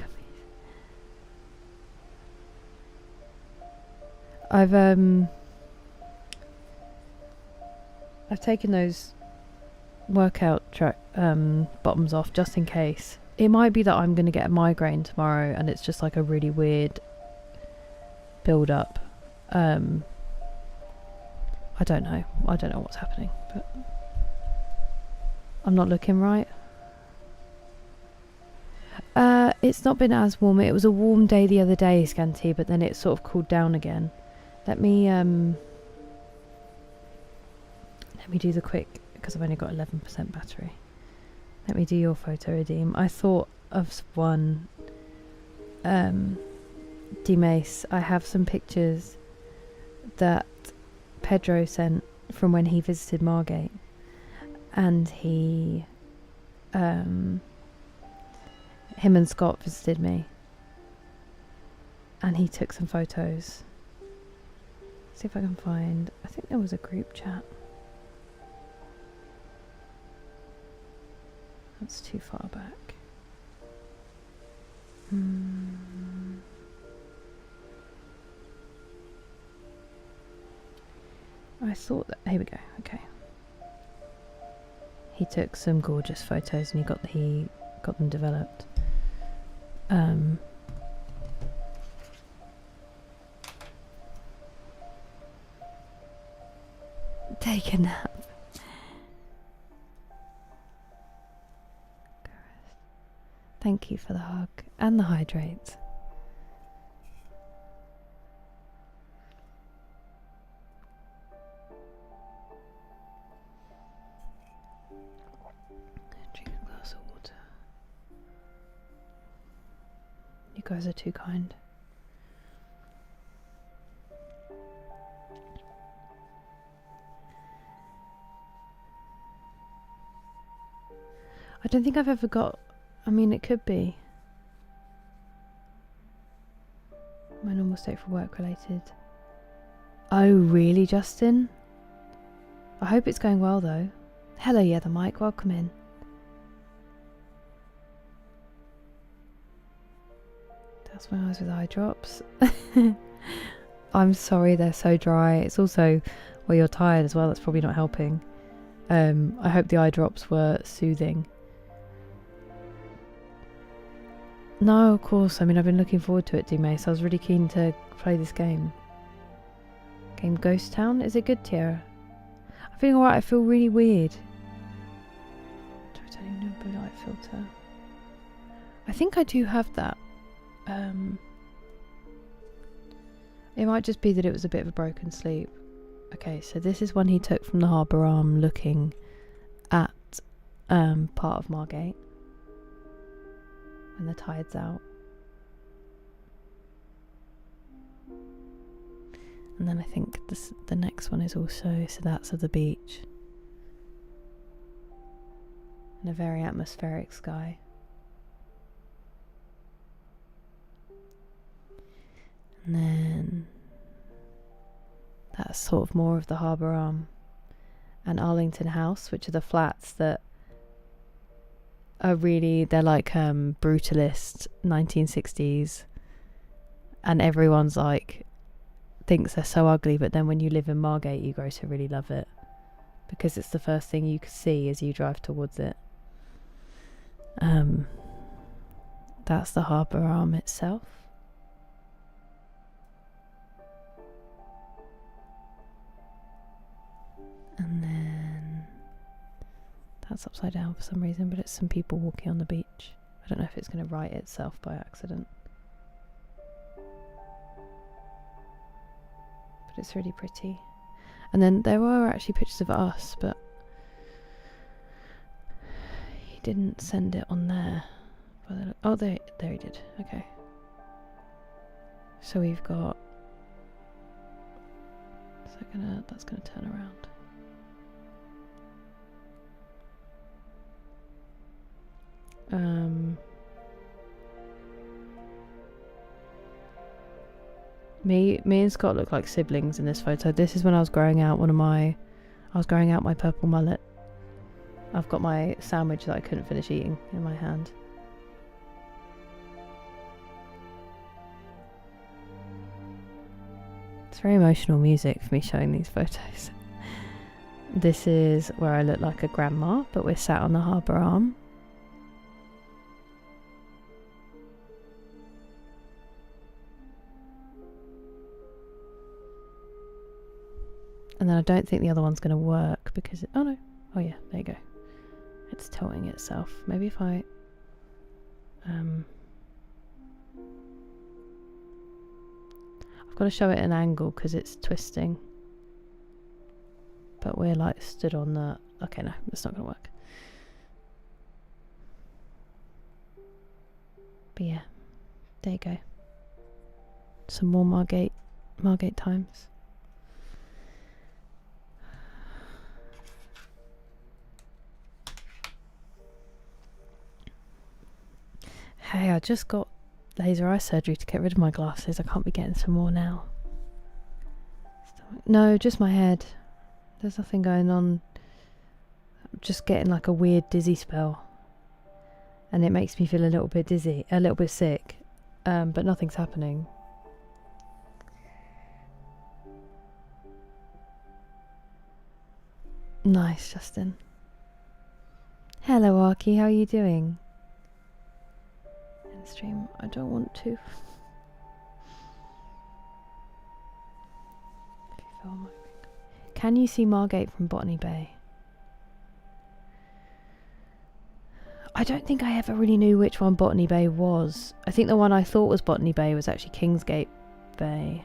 gummies. I've taken those workout track bottoms off just in case. It might be that I'm going to get a migraine tomorrow and it's just like a really weird build up. I don't know what's happening, but I'm not looking right. It's not been as warm. It was a warm day the other day, Scanty, but then it sort of cooled down again. Let me do the quick, because I've only got 11% battery. Let me do your photo redeem. I thought of one. D-Mace, I have some pictures that Pedro sent from when he visited Margate, and he him and Scott visited me, and he took some photos. See if I can find, I think there was a group chat. That's too far back. I thought that, here we go, okay. He took some gorgeous photos and he got them developed. Take a nap. Thank you for the hug and the hydrate. Drink a glass of water. You guys are too kind. I don't think I've ever got, I mean, it could be my normal state for work related. Oh, really, Justin? I hope it's going well, though. Hello, yeah, the mic. Welcome in. That's when I was with eye drops. I'm sorry, they're so dry. It's also, well, you're tired as well. That's probably not helping. I hope the eye drops were soothing. No, of course. I mean, I've been looking forward to it, D-Mace. I was really keen to play this game. Game Ghost Town? Is it good, Tiara? I'm feeling alright. I feel really weird. Titanium no blue light filter. I think I do have that. It might just be that it was a bit of a broken sleep. Okay, so this is one he took from the harbour arm looking at part of Margate. When the tide's out. And then I think the next one is also, so that's of the beach. And a very atmospheric sky. And then that's sort of more of the harbour arm. And Arlington House, which are the flats that are really, they're like brutalist 1960s, and everyone's like thinks they're so ugly, but then when you live in Margate you grow to really love it because it's the first thing you can see as you drive towards it. That's the harbour arm itself. that's upside down for some reason, but it's some people walking on the beach. I don't know if it's going to right itself by accident. But it's really pretty. And then there were actually pictures of us, but he didn't send it on there. Oh, there he did. Okay. So we've got... that's gonna turn around. Me and Scott look like siblings in this photo. This is when I was growing out my purple mullet. I've got my sandwich that I couldn't finish eating in my hand. It's very emotional music for me showing these photos. This is where I look like a grandma, but we're sat on the harbour arm. And then I don't think the other one's going to work because oh no, oh yeah, there you go. It's tilting itself. Maybe if I I've got to show it an angle because it's twisting. But we're like stood on the... Okay, no, it's not going to work. But yeah, there you go. Some more Margate times. Hey, I just got laser eye surgery to get rid of my glasses. I can't be getting some more now. No, just my head. There's nothing going on. I'm just getting like a weird dizzy spell. And it makes me feel a little bit dizzy, a little bit sick. But nothing's happening. Nice, Justin. Hello, Arky, how are you doing? In stream, I don't want to. Can you see Margate from Botany Bay? I don't think I ever really knew which one Botany Bay was. I think the one I thought was Botany Bay was actually Kingsgate Bay.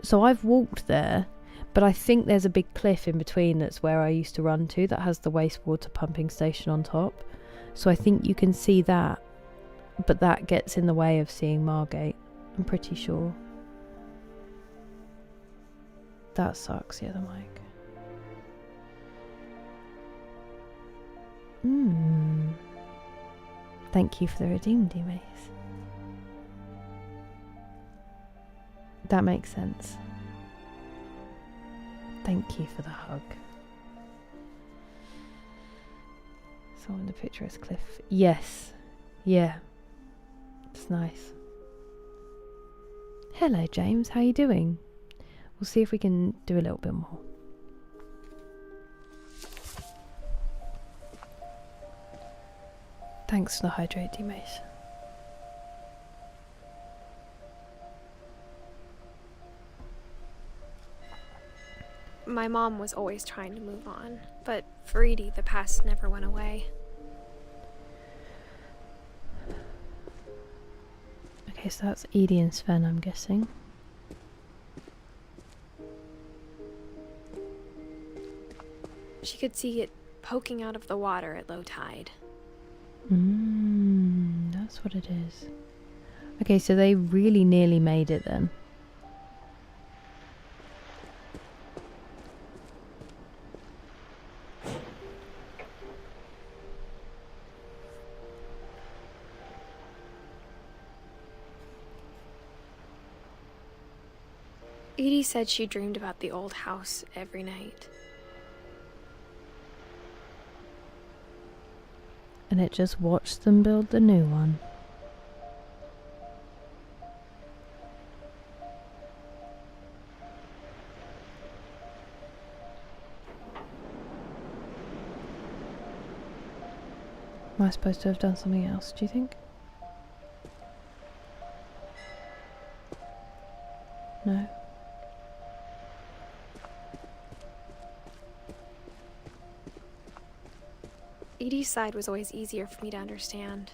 So I've walked there, but I think there's a big cliff in between that's where I used to run to that has the wastewater pumping station on top. So I think you can see that, but that gets in the way of seeing Margate, I'm pretty sure. That sucks, yeah, the mic. Thank you for the redeem, D-Mace. That makes sense. Thank you for the hug. Someone in the picturesque cliff. Yes. Yeah. It's nice. Hello, James. How are you doing? We'll see if we can do a little bit more. Thanks for the hydrate, D-Mace. My mom was always trying to move on, but for Edie, the past never went away. Okay, so that's Edie and Sven, I'm guessing. She could see it poking out of the water at low tide. That's what it is. Okay, so they really nearly made it then. Edie said she dreamed about the old house every night. And it just watched them build the new one. Am I supposed to have done something else, do you think? No? Edie's side was always easier for me to understand.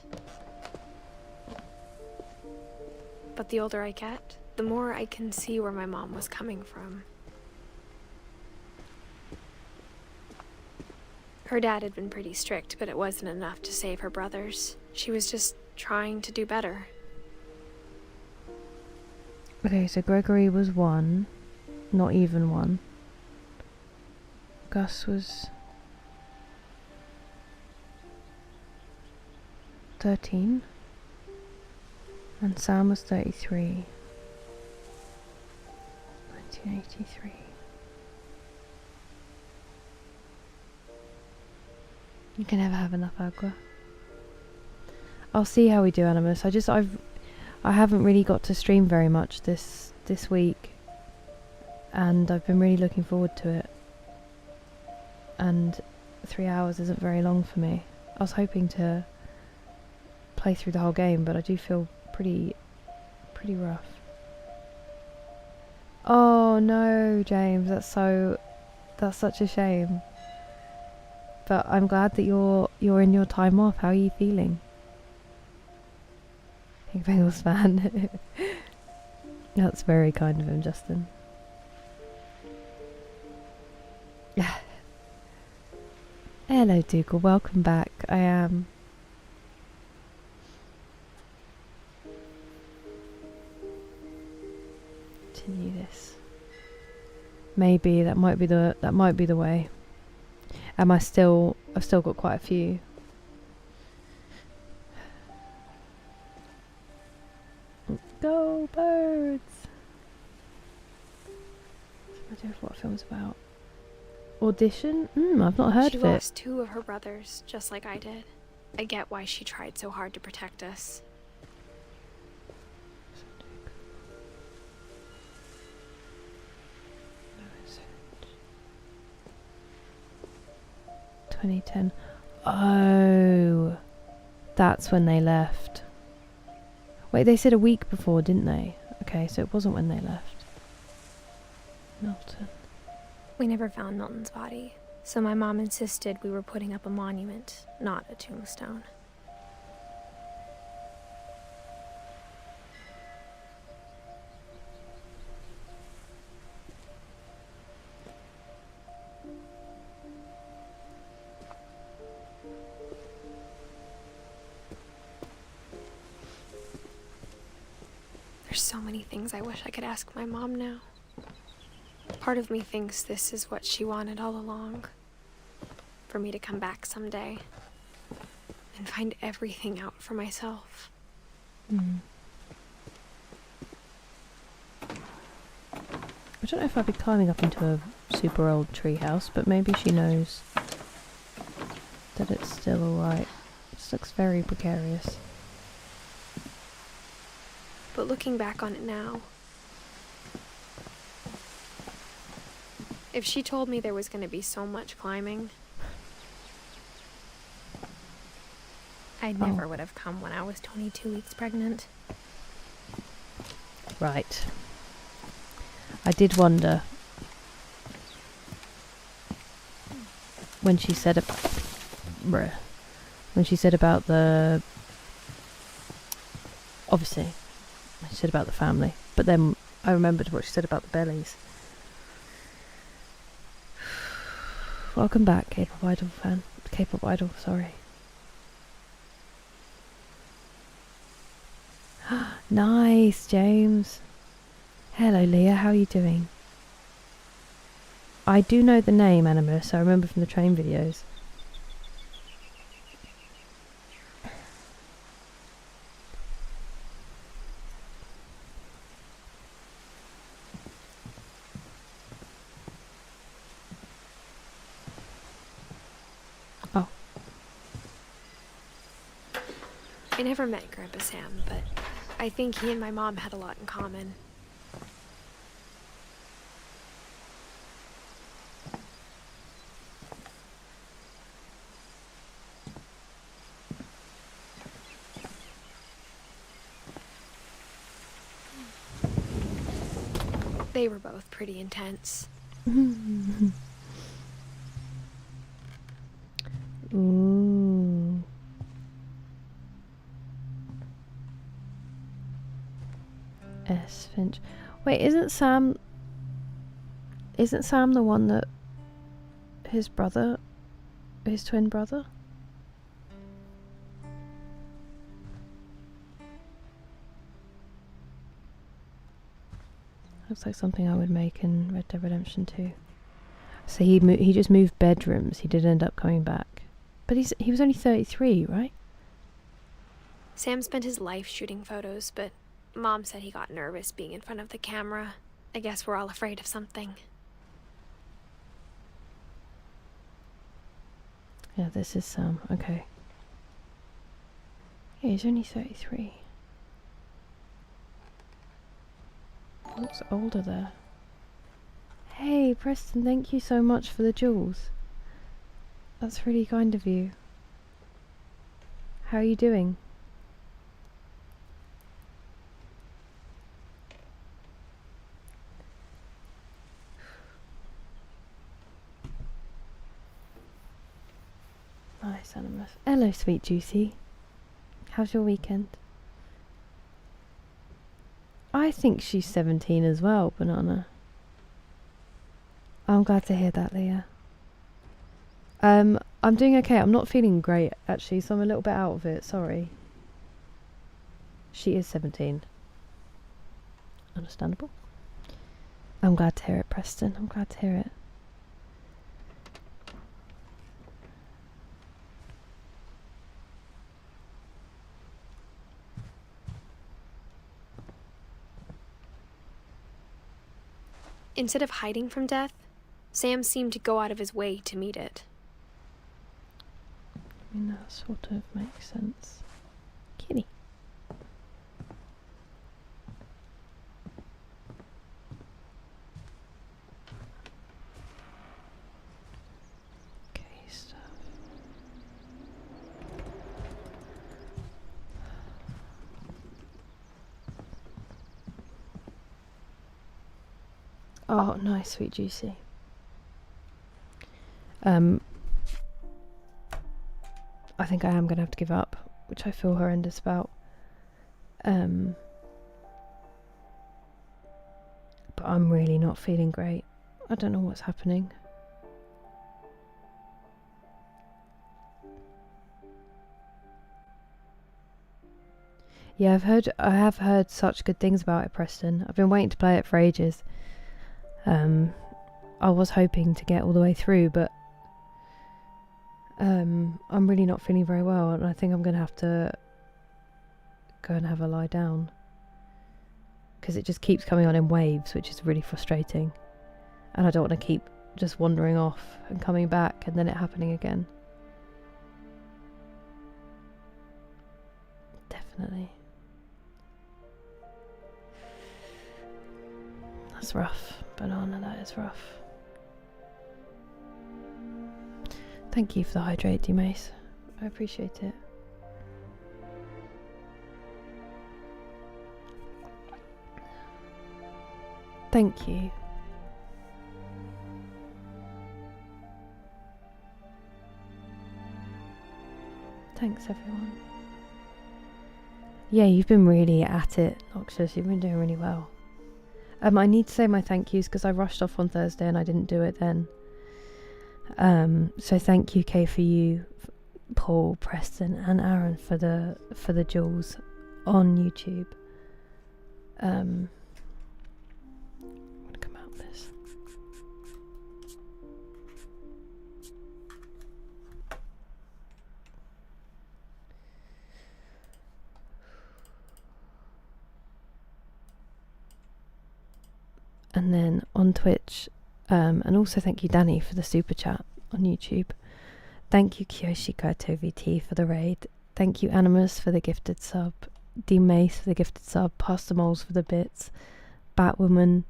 But the older I get, the more I can see where my mom was coming from. Her dad had been pretty strict, but it wasn't enough to save her brothers. She was just trying to do better. Okay, so Gregory was 1, not even 1. Gus was 13. And Sam was 33. 1983. You can never have enough Agua. I'll see how we do, Animus. I haven't really got to stream very much this week, and I've been really looking forward to it. And 3 hours isn't very long for me. I was hoping to play through the whole game, but I do feel pretty rough. Oh no, James, that's such a shame. But I'm glad that you're in your time off. How are you feeling? Big Bengals fan. That's very kind of him, Justin. Hello, Dougal. Welcome back. I am. Continue this. Maybe that might be the way. I've still got quite a few. Go birds! I don't know what film's about. Audition? I've not heard of it. She lost 2 of her brothers, just like I did. I get why she tried so hard to protect us. ...2010. Oh, that's when they left. Wait, they said a week before, didn't they? Okay, so it wasn't when they left. Milton. We never found Milton's body, so my mom insisted we were putting up a monument, not a tombstone. There's so many things I wish I could ask my mom now. Part of me thinks this is what she wanted all along. For me to come back someday and find everything out for myself. I don't know if I'd be climbing up into a super old treehouse, but maybe she knows that it's still alright. This looks very precarious. But looking back on it now, if she told me there was going to be so much climbing, I never would have come when I was 22 weeks pregnant. Right. I did wonder when she said about the, obviously she said about the family, but then I remembered what she said about the bellies. Welcome back, K-pop idol fan. K-pop idol, sorry. Nice, James. Hello, Leah. How are you doing? I do know the name Animus. I remember from the train videos. Oh. I never met Grandpa Sam, but I think he and my mom had a lot in common. They were both pretty intense. Ooh. S. Finch. Wait, isn't Sam the one that his brother, his twin brother? Looks like something I would make in Red Dead Redemption 2. So he just moved bedrooms. He did end up coming back, but he was only 33, right? Sam spent his life shooting photos, but Mom said he got nervous being in front of the camera. I guess we're all afraid of something. Yeah, this is Sam. Okay. Yeah, he's only 33. Looks older there. Hey, Preston, thank you so much for the jewels. That's really kind of you. How are you doing? Nice, Animus. Hello, sweet Juicy. How's your weekend? I think she's 17 as well, Banana. I'm glad to hear that, Leah. I'm doing okay. I'm not feeling great, actually, so I'm a little bit out of it. Sorry. She is 17. Understandable. I'm glad to hear it, Preston. I'm glad to hear it. Instead of hiding from death, Sam seemed to go out of his way to meet it. I mean, that sort of makes sense. Kitty. Okay, stuff. Oh, nice, sweet Juicy. I think I am going to have to give up, which I feel horrendous about. But I'm really not feeling great. I don't know what's happening. Yeah, I have heard such good things about it, Preston. I've been waiting to play it for ages. I was hoping to get all the way through, but I'm really not feeling very well, and I think I'm going to have to go and have a lie down, because it just keeps coming on in waves, which is really frustrating, and I don't want to keep just wandering off and coming back and then it happening again. Definitely. That's rough, Banana, that is rough. Thank you for the hydrate, D-Mace. I appreciate it. Thank you. Thanks, everyone. Yeah, you've been really at it, Noxious. You've been doing really well. I need to say my thank yous because I rushed off on Thursday and I didn't do it then. So thank you, Kay, for you, Paul, Preston, and Aaron for the jewels on YouTube. I'm gonna come out of this. And then on Twitch, and also thank you, Danny, for the super chat on YouTube. Thank you, Kyoshi Kaito VT, for the raid. Thank you, Animus, for the gifted sub. D Mace for the gifted sub. Pastor Moles for the bits. Batwoman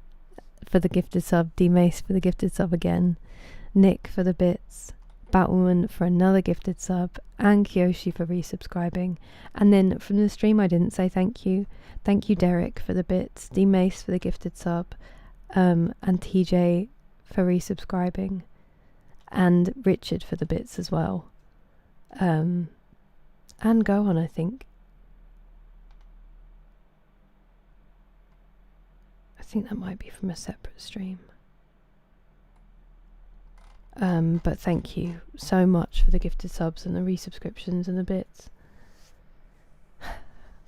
for the gifted sub. D Mace for the gifted sub again. Nick for the bits. Batwoman for another gifted sub. And Kyoshi for resubscribing. And then from the stream I didn't say thank you. Thank you, Derek, for the bits. D Mace for the gifted sub. And TJ for resubscribing, and Richard for the bits as well, and Gohan, I think. think that might be from a separate stream. But thank you so much for the gifted subs and the resubscriptions and the bits.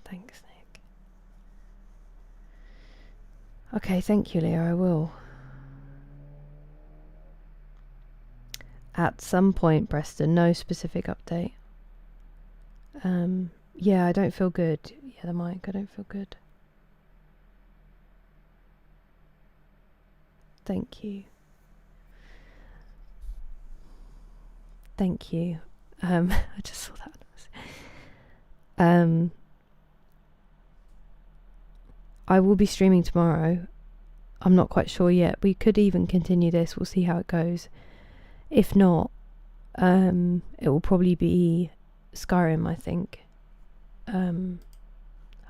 Thanks, Nick. Okay, thank you, Leah, I will. At some point, Preston, no specific update. Yeah, I don't feel good. Yeah, the mic, I don't feel good. Thank you. Thank you. I just saw that. I will be streaming tomorrow. I'm not quite sure yet. We could even continue this. We'll see how it goes. If not, it will probably be Skyrim, I think.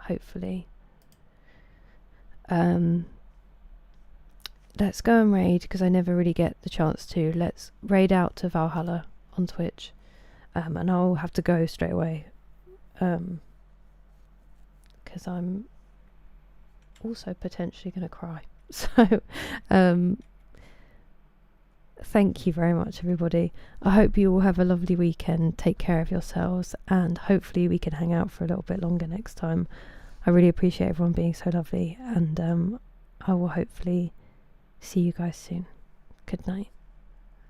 Hopefully. Let's go and raid, because I never really get the chance to. Let's raid out to Valhalla on Twitch. And I'll have to go straight away. Because I'm also potentially going to cry. So, thank you very much, everybody. I hope you all have a lovely weekend. Take care of yourselves, and hopefully we can hang out for a little bit longer next time. I really appreciate everyone being so lovely, and I will hopefully see you guys soon. Good night.